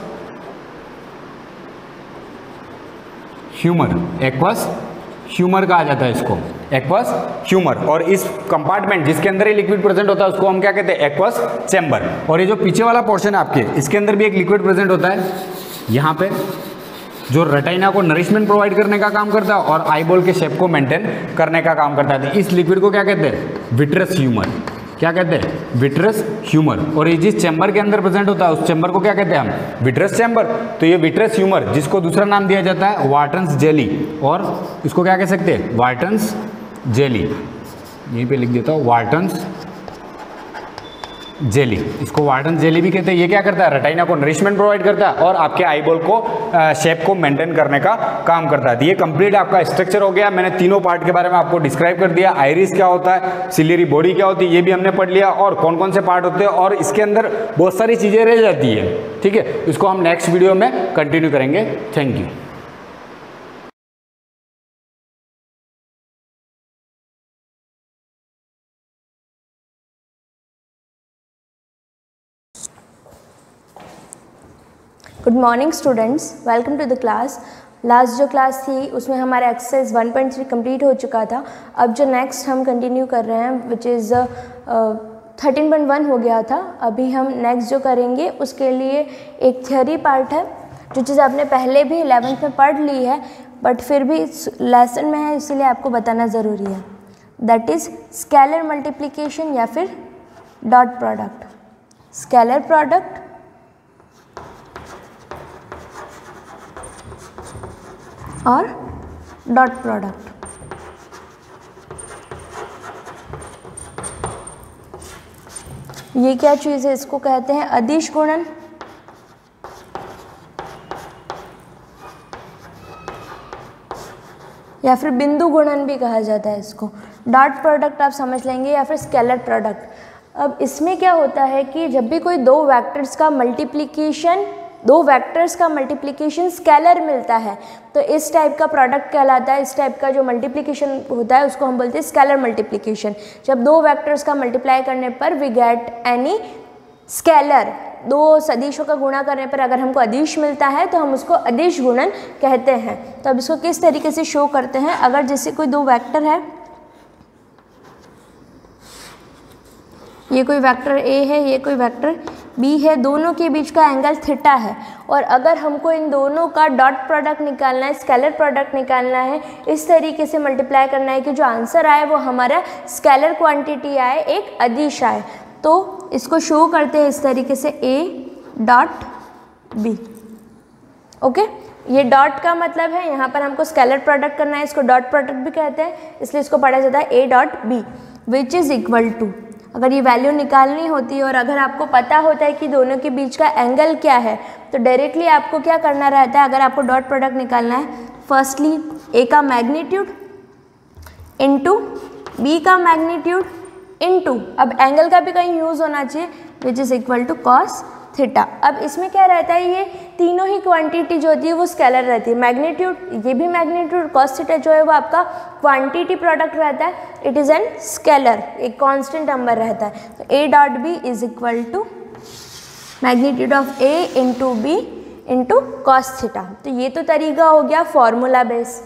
ह्यूमर। एक्वस ह्यूमर कहा जाता है इसको, एक्वस ह्यूमर। और इस कंपार्टमेंट जिसके अंदर ये लिक्विड प्रेजेंट होता है उसको हम क्या कहते हैं? Aqueous chamber. और ये जो पीछे वाला पोर्शन है आपके, इसके अंदर भी एक लिक्विड प्रेजेंट होता है यहाँ पे, जो रेटिना को नरिशमेंट प्रोवाइड करने का काम करता है और आईबॉल के शेप को मेंटेन करने का काम करता है। इस लिक्विड को क्या कहते हैं? Vitreous humour. क्या कहते हैं? Vitreous humour. और ये जिस चैम्बर के अंदर प्रेजेंट होता है उस चैम्बर को क्या कहते हैं हम? Vitreous chamber. तो ये विट्रस ह्यूमर, जिसको दूसरा नाम दिया जाता है वार्टन्स जेली, और इसको क्या कह सकते हैं? Wharton's jelly. यहीं पे लिख देता हूँ, वार्टन्स जेली। इसको वार्टन्स जेली भी कहते हैं। ये क्या करता है? रेटिना को नरिशमेंट प्रोवाइड करता है और आपके आईबॉल को शेप को मेंटेन करने का काम करता है। ये कंप्लीट आपका स्ट्रक्चर हो गया। मैंने तीनों पार्ट के बारे में आपको डिस्क्राइब कर दिया। आइरिस क्या होता है, सिलियरी बॉडी क्या होती है, ये भी हमने पढ़ लिया, और कौन कौन से पार्ट होते हैं, और इसके अंदर बहुत सारी चीज़ें रह जाती है। ठीक है, इसको हम नेक्स्ट वीडियो में कंटिन्यू करेंगे। Thank you. Good morning students, welcome to the class. Last जो क्लास थी उसमें हमारा एक्सरसाइज 1.3 कंप्लीट हो चुका था। अब जो नेक्स्ट हम कंटिन्यू कर रहे हैं विच इज़ 13.1 हो गया था। अभी हम नेक्स्ट जो करेंगे उसके लिए एक थियोरी पार्ट है, जो चीज़ आपने पहले भी 11th में पढ़ ली है बट फिर भी लेसन में है, इसीलिए आपको बताना ज़रूरी है। दैट इज़ स्केलर मल्टीप्लिकेशन या फिर डॉट प्रोडक्ट। स्केलर प्रोडक्ट और डॉट प्रोडक्ट। ये क्या चीज़ है? इसको कहते हैं अदिश गुणन या फिर बिंदु गुणन भी कहा जाता है इसको। डॉट प्रोडक्ट आप समझ लेंगे या फिर स्केलर प्रोडक्ट। अब इसमें क्या होता है कि जब भी कोई दो वेक्टर्स का मल्टीप्लिकेशन स्केलर मिलता है तो इस टाइप का प्रोडक्ट कहलाता है। इस टाइप का जो मल्टीप्लिकेशन होता है उसको हम बोलते हैं स्केलर मल्टीप्लिकेशन। जब दो वेक्टर्स का मल्टीप्लाई करने पर वी गेट एनी स्केलर, दो सदिशों का गुणा करने पर अगर हमको अदिश मिलता है तो हम उसको अदिश गुणन कहते हैं। तो अब इसको किस तरीके से शो करते हैं? अगर जैसे कोई दो वेक्टर है, ये कोई वेक्टर ए है, ये कोई वेक्टर बी है, दोनों के बीच का एंगल थीटा है, और अगर हमको इन दोनों का डॉट प्रोडक्ट निकालना है, स्केलर प्रोडक्ट निकालना है, इस तरीके से मल्टीप्लाई करना है कि जो आंसर आए वो हमारा स्केलर क्वांटिटी आए, एक अदिश आए। तो इसको शो करते हैं इस तरीके से A डॉट बी। ओके, ये डॉट का मतलब है यहाँ पर हमको स्केलर प्रोडक्ट करना है, इसको डॉट प्रोडक्ट भी कहते हैं, इसलिए इसको पढ़ा जाता है A dot B which is equal to. अगर ये वैल्यू निकालनी होती है और अगर आपको पता होता है कि दोनों के बीच का एंगल क्या है तो डायरेक्टली आपको क्या करना रहता है, अगर आपको डॉट प्रोडक्ट निकालना है, फर्स्टली ए का मैग्नीट्यूड इनटू बी का मैग्नीट्यूड इनटू, अब एंगल का भी कहीं यूज़ होना चाहिए, which is equal to cos theta. अब इसमें क्या रहता है, ये तीनों ही क्वांटिटी जो होती है वो स्केलर रहती है, मैग्नीट्यूड ये भी मैग्नीट्यूड, कॉस थीटा जो है वो आपका क्वांटिटी प्रोडक्ट रहता है, इट इज़ एन स्केलर, एक कांस्टेंट नंबर रहता है। तो A dot B is equal to magnitude of A into B into cos theta. तो ये तो तरीका हो गया फॉर्मूला बेस।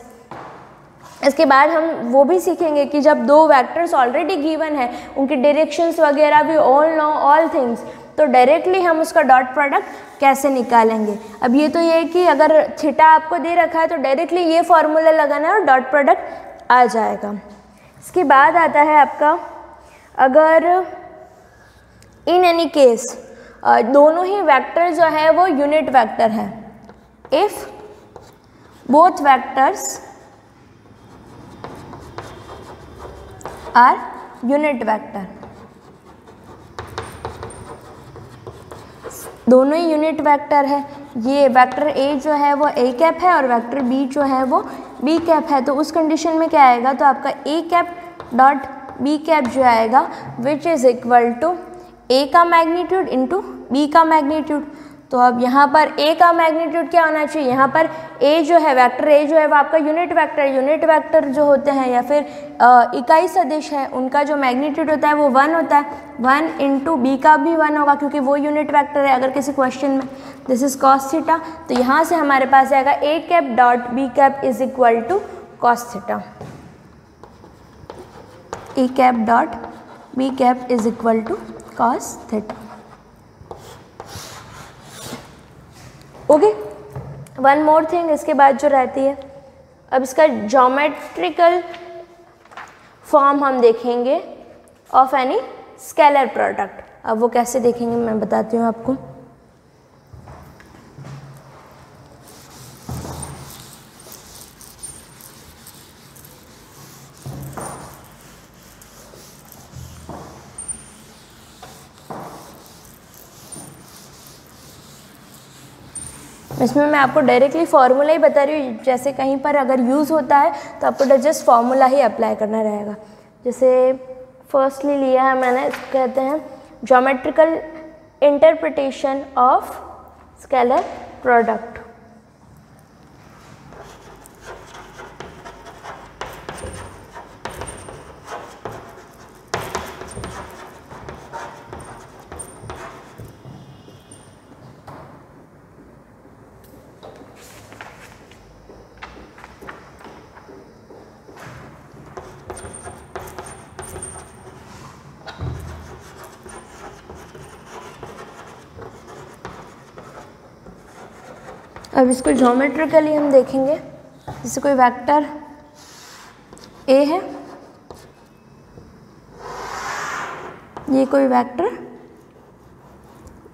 इसके बाद हम वो भी सीखेंगे कि जब दो वेक्टर्स ऑलरेडी गिवन है, उनकी डायरेक्शंस वगैरह भी ऑल नो ऑल थिंग्स, तो डायरेक्टली हम उसका डॉट प्रोडक्ट कैसे निकालेंगे। अब ये तो ये है कि अगर थीटा आपको दे रखा है तो डायरेक्टली ये फॉर्मूला लगाना है और डॉट प्रोडक्ट आ जाएगा। इसके बाद आता है आपका, अगर इन एनी केस दोनों ही वेक्टर जो है वो यूनिट वेक्टर है, if both vectors are unit vector, दोनों ही यूनिट वेक्टर है, ये वेक्टर ए जो है वो ए कैप है और वेक्टर बी जो है वो बी कैप है, तो उस कंडीशन में क्या आएगा, तो आपका ए कैप डॉट बी कैप जो आएगा विच इज़ इक्वल टू ए का मैग्नीट्यूड इंटू बी का मैग्नीट्यूड। तो अब यहाँ पर ए का मैग्नीट्यूड क्या होना चाहिए, यहाँ पर ए जो है वेक्टर ए जो है वो आपका यूनिट वेक्टर जो होते हैं या फिर इकाई सदिश है, उनका जो मैग्नीट्यूड होता है वो 1 होता है, 1 इंटू बी का भी 1 होगा क्योंकि वो यूनिट वेक्टर है। अगर किसी क्वेश्चन में दिस इज कॉस थीटा, तो यहाँ से हमारे पास आएगा A cap dot B cap is equal to cos theta, A cap dot B cap is equal to cos theta. Okay, one more thing इसके बाद जो रहती है, अब इसका ज्योमेट्रिकल फॉर्म हम देखेंगे ऑफ एनी स्केलर प्रोडक्ट। अब वो कैसे देखेंगे मैं बताती हूँ आपको। इसमें मैं आपको डायरेक्टली फार्मूला ही बता रही हूँ, जैसे कहीं पर अगर यूज़ होता है तो आपको जस्ट फार्मूला ही अप्लाई करना रहेगा। जैसे फर्स्टली लिया है मैंने, कहते हैं geometrical interpretation of scalar product. अब इसको ज्योमेट्रिकली हम देखेंगे, जैसे कोई वेक्टर ए है, ये कोई वेक्टर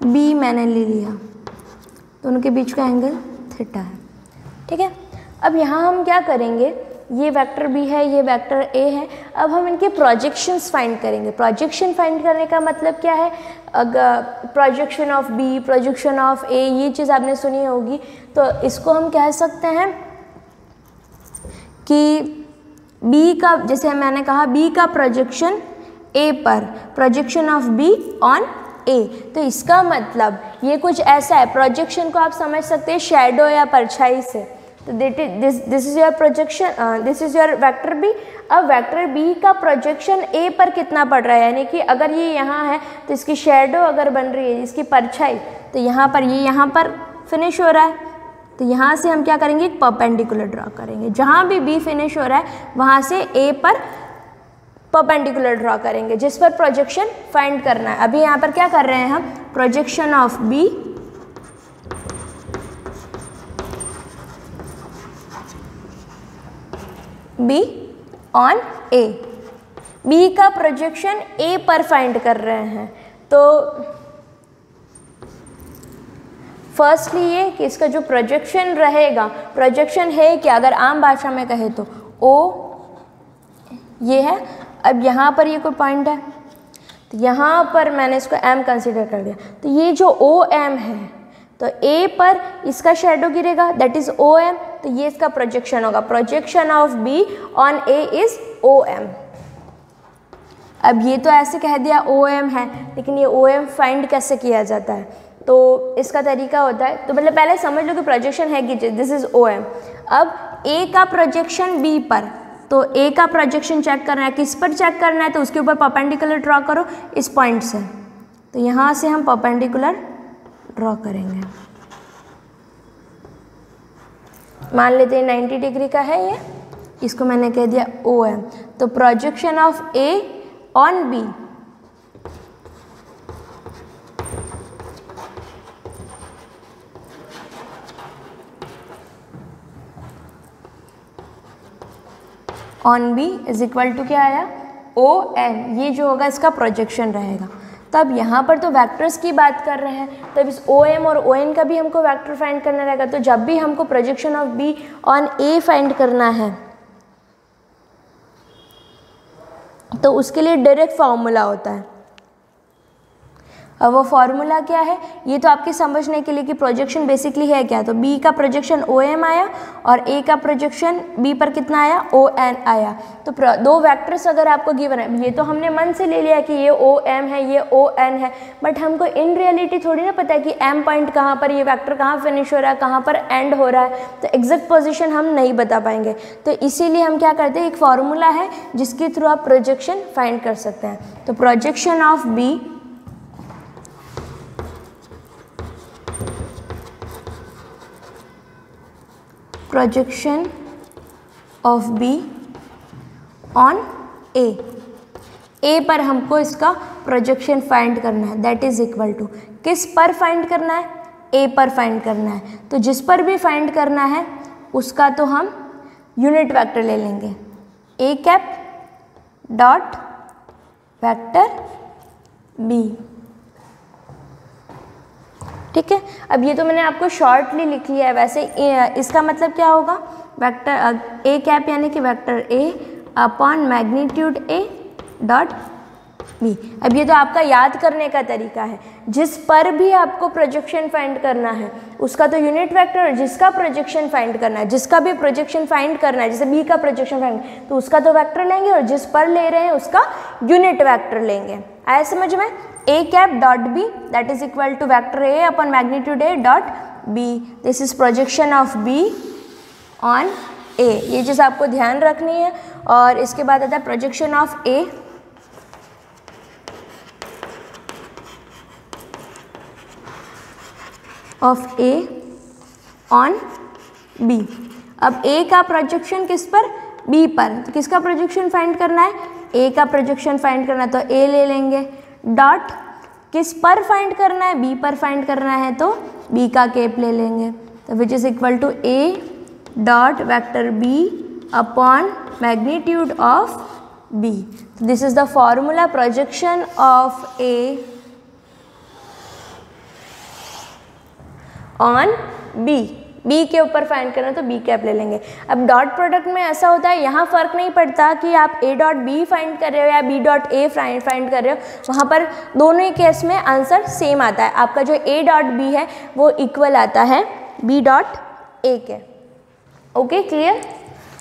बी मैंने ले लिया, दोनों के बीच का एंगल थीटा है, ठीक है। अब यहाँ हम क्या करेंगे, ये वेक्टर बी है, ये वेक्टर ए है, अब हम इनके प्रोजेक्शंस फाइंड करेंगे। प्रोजेक्शन फाइंड करने का मतलब क्या है, अगर projection of B, projection of A, ये चीज़ आपने सुनी होगी, तो इसको हम कह सकते हैं कि बी का, जैसे मैंने कहा बी का प्रोजेक्शन ए पर, प्रोजेक्शन ऑफ बी ऑन ए, तो इसका मतलब ये कुछ ऐसा है, प्रोजेक्शन को आप समझ सकते हैं शैडो या परछाई से। तो this is your projection, this is your vector B. अब वेक्टर बी का प्रोजेक्शन ए पर कितना पड़ रहा है, यानी कि अगर ये यहाँ है तो इसकी शैडो अगर बन रही है, इसकी परछाई, तो यहाँ पर ये यहाँ पर फिनिश हो रहा है, तो यहाँ से हम क्या करेंगे, एक परपेंडिकुलर ड्रॉ करेंगे। जहाँ भी बी फिनिश हो रहा है वहाँ से ए पर परपेंडिकुलर ड्रॉ करेंगे, जिस पर प्रोजेक्शन फाइंड करना है। अभी यहाँ पर क्या कर रहे हैं हम, projection of B on A, B का प्रोजेक्शन ए पर फाइंड कर रहे हैं। तो फर्स्टली ये कि इसका जो प्रोजेक्शन रहेगा, प्रोजेक्शन है कि अगर आम भाषा में कहे तो ओ ये है। अब यहाँ पर ये कोई पॉइंट है तो यहाँ पर मैंने इसको एम कंसिडर कर दिया, तो ये जो ओ एम है तो ए पर इसका शेडो गिरेगा, दैट इज ओ एम, तो ये इसका प्रोजेक्शन होगा। Projection of B on A is O M. अब ये तो ऐसे कह दिया ओ एम है, लेकिन ये ओ एम फाइंड कैसे किया जाता है, तो इसका तरीका होता है, तो मतलब पहले समझ लो कि प्रोजेक्शन है कि दिस इज ओ एम। अब ए का प्रोजेक्शन बी पर, तो ए का प्रोजेक्शन चेक करना है, किस पर चेक करना है, तो उसके ऊपर परपेंडिकुलर ड्रॉ करो इस पॉइंट से, तो यहाँ से हम परपेंडिकुलर ड्रॉ करेंगे। मान लेते हैं 90 डिग्री का है ये, इसको मैंने कह दिया ओ एम। तो projection of A on B, on B is equal to क्या आया, ओ एन, ये जो होगा इसका प्रोजेक्शन रहेगा। तब यहाँ पर तो वेक्टर्स की बात कर रहे हैं, तब इस ओ एम और ओ एन का भी हमको वेक्टर फाइंड करना रहेगा। तो जब भी हमको projection of B on A find करना है तो उसके लिए डायरेक्ट फॉर्मूला होता है। अब वो फार्मूला क्या है, ये तो आपके समझने के लिए कि प्रोजेक्शन बेसिकली है क्या, तो बी का प्रोजेक्शन ओ एम आया और ए का प्रोजेक्शन बी पर कितना आया, ओ एन आया। तो दो वेक्टर्स अगर आपको गिवन है, ये तो हमने मन से ले लिया कि ये ओ एम है ये ओ एन है, बट हमको इन रियलिटी थोड़ी ना पता है कि एम पॉइंट कहाँ पर, ये वेक्टर कहाँ फिनिश हो रहा है, कहाँ पर एंड हो रहा है, तो एग्जैक्ट पोजिशन हम नहीं बता पाएंगे। तो इसीलिए हम क्या करते हैं, एक फार्मूला है जिसके थ्रू आप प्रोजेक्शन फाइंड कर सकते हैं। तो projection of B projection of B on A पर हमको इसका प्रोजेक्शन फाइंड करना है, दैट इज इक्वल टू किस पर फाइंड करना है, ए पर फाइंड करना है। तो जिस पर भी फाइंड करना है उसका तो हम यूनिट वेक्टर ले लेंगे, ए कैप डॉट वेक्टर बी, ठीक है। अब ये तो मैंने आपको शॉर्टली लिख लिया है, वैसे इसका मतलब क्या होगा, वेक्टर ए कैप यानी कि vector A upon magnitude A dot B. अब ये तो आपका याद करने का तरीका है, जिस पर भी आपको प्रोजेक्शन फाइंड करना है उसका तो यूनिट वेक्टर, और जिसका प्रोजेक्शन फाइंड करना है, जिसका भी प्रोजेक्शन फाइंड करना है, जैसे बी का प्रोजेक्शन फाइंड, तो उसका तो वेक्टर लेंगे, और जिस पर ले रहे हैं उसका यूनिट वेक्टर लेंगे। आया समझ में, A cap dot B that is equal to vector A upon magnitude A dot B, this is projection of B on A, ये चीज़ आपको ध्यान रखनी है। और इसके बाद आता है projection of A on B. अब ए का प्रोजेक्शन किस पर, बी पर, तो किसका प्रोजेक्शन फाइंड करना है, ए का प्रोजेक्शन फाइंड करना है, तो ए ले लेंगे, डॉट किस पर फाइंड करना है, बी पर फाइंड करना है तो बी का केप ले लेंगे, तो which is equal to A dot vector B upon magnitude of B. This is the formula, projection of A on B, B के ऊपर फाइंड करना तो बी कैप ले लेंगे। अब डॉट प्रोडक्ट में ऐसा होता है, यहाँ फ़र्क नहीं पड़ता कि आप ए डॉट बी फाइंड कर रहे हो या बी डॉट ए फाइंड कर रहे हो, वहाँ पर दोनों ही केस में आंसर सेम आता है। आपका जो ए डॉट बी है वो इक्वल आता है बी डॉट ए के। Okay, clear.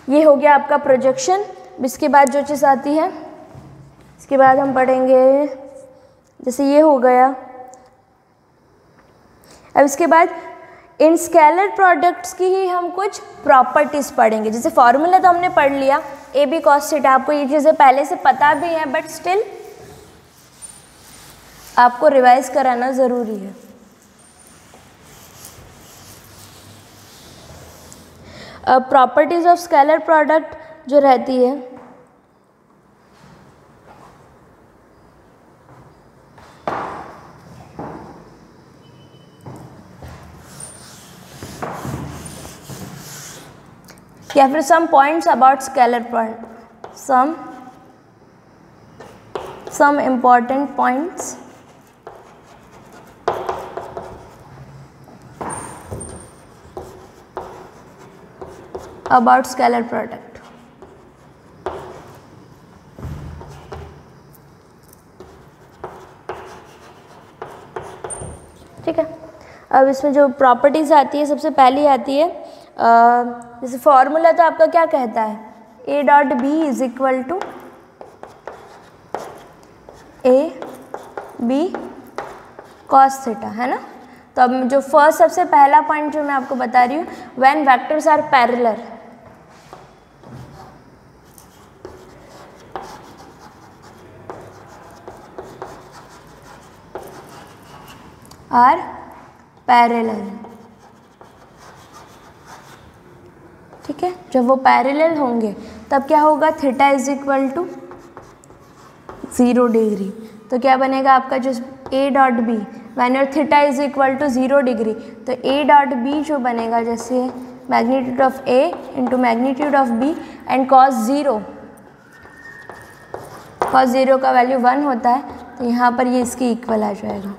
ये हो गया आपका प्रोजेक्शन। इसके बाद जो चीज़ आती है, इसके बाद हम पढ़ेंगे, जैसे ये हो गया। अब इसके बाद इन स्केलर प्रोडक्ट्स की ही हम कुछ प्रॉपर्टीज़ पढ़ेंगे। जैसे फॉर्मूला तो हमने पढ़ लिया, ए बी कॉस थीटा, आपको ये चीज़ें पहले से पता भी हैं, बट स्टिल आपको रिवाइज कराना ज़रूरी है। प्रॉपर्टीज़ ऑफ स्केलर प्रोडक्ट जो रहती है, या फिर some points about scalar product, some important points about scalar product. ठीक है, अब इसमें जो प्रॉपर्टीज़ आती है सबसे पहली आती है जैसे फॉर्मूला तो आपका क्या कहता है, A dot B is equal to A B cos theta, है ना। तो अब जो फर्स्ट सबसे पहला पॉइंट जो मैं आपको बता रही हूँ, व्हेन वेक्टर्स आर पैरेलल, ठीक है, जब वो पैरेलल होंगे तब क्या होगा, theta is equal to 0 degree. तो क्या बनेगा आपका जो A dot B, when your theta is equal to 0 degree, तो ए डॉट बी जो बनेगा जैसे magnitude of A into magnitude of B and cos zero का वैल्यू 1 होता है, तो यहाँ पर ये इसके इक्वल आ जाएगा।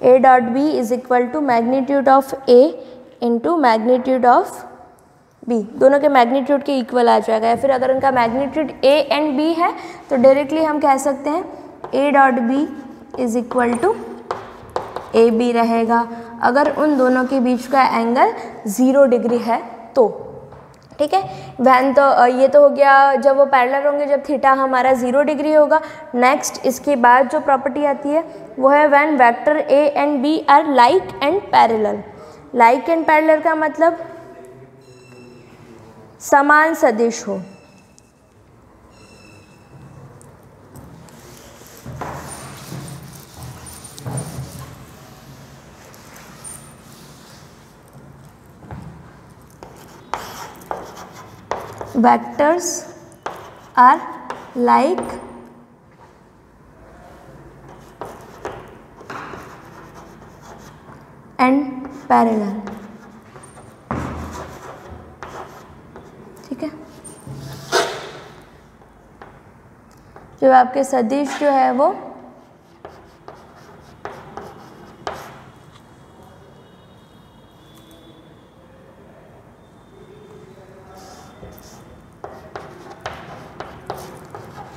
A dot B is equal to magnitude of A into magnitude of B, दोनों के मैग्नीट्यूड के इक्वल आ जाएगा। या फिर अगर उनका मैग्नीट्यूड ए एंड बी है तो डायरेक्टली हम कह सकते हैं A dot B is equal to A B रहेगा, अगर उन दोनों के बीच का एंगल 0 डिग्री है तो। ठीक है, वैन तो ये तो हो गया जब वो पैरेलल होंगे, जब थीटा हमारा 0 डिग्री होगा। नेक्स्ट इसके बाद जो प्रॉपर्टी आती है वो है when vector A and B are like and parallel. Like and parallel का मतलब समान सदिश हो। Vectors are like and parallel। ठीक है, जो आपके सदिश जो है वो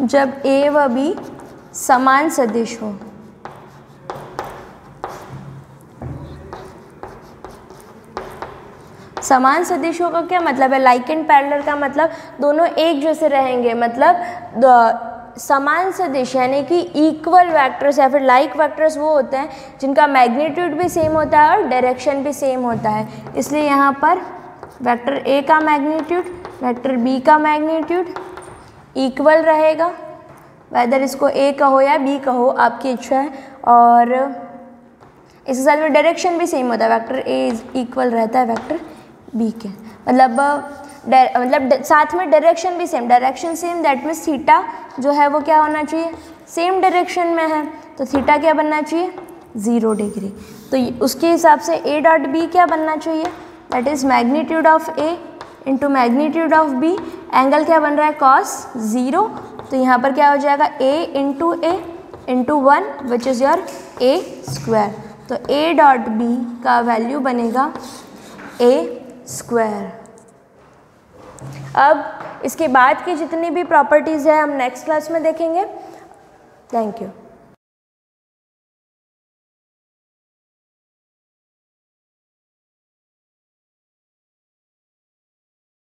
जब ए व बी समान सदिश हो। समान सदिशों का क्या मतलब है, लाइक एंड पैरेलल का मतलब दोनों एक जैसे रहेंगे, मतलब समान सदिश यानी कि इक्वल वेक्टर्स या फिर लाइक वेक्टर्स वो होते हैं जिनका मैग्नीट्यूड भी सेम होता है और डायरेक्शन भी सेम होता है। इसलिए यहाँ पर वेक्टर ए का मैग्नीट्यूड वेक्टर बी का मैग्नीट्यूड इक्वल रहेगा, वेदर इसको ए कहो या बी कहो आपकी इच्छा है। और इसके साथ में डायरेक्शन भी सेम होता है, वेक्टर ए इक्वल रहता है वेक्टर बी के, मतलब साथ में डायरेक्शन भी same, direction same that means theta जो है वो क्या होना चाहिए, सेम डायरेक्शन में है, तो थीटा क्या बनना चाहिए 0 डिग्री। तो उसके हिसाब से ए डॉट बी क्या बनना चाहिए, that is magnitude of A into magnitude of B, angle क्या बन रहा है cos 0, तो यहाँ पर क्या हो जाएगा a into A into 1 which is your a square. तो a डॉट बी का वैल्यू बनेगा a स्क्वायर। अब इसके बाद की जितनी भी प्रॉपर्टीज़ है हम नेक्स्ट क्लास में देखेंगे। Thank you.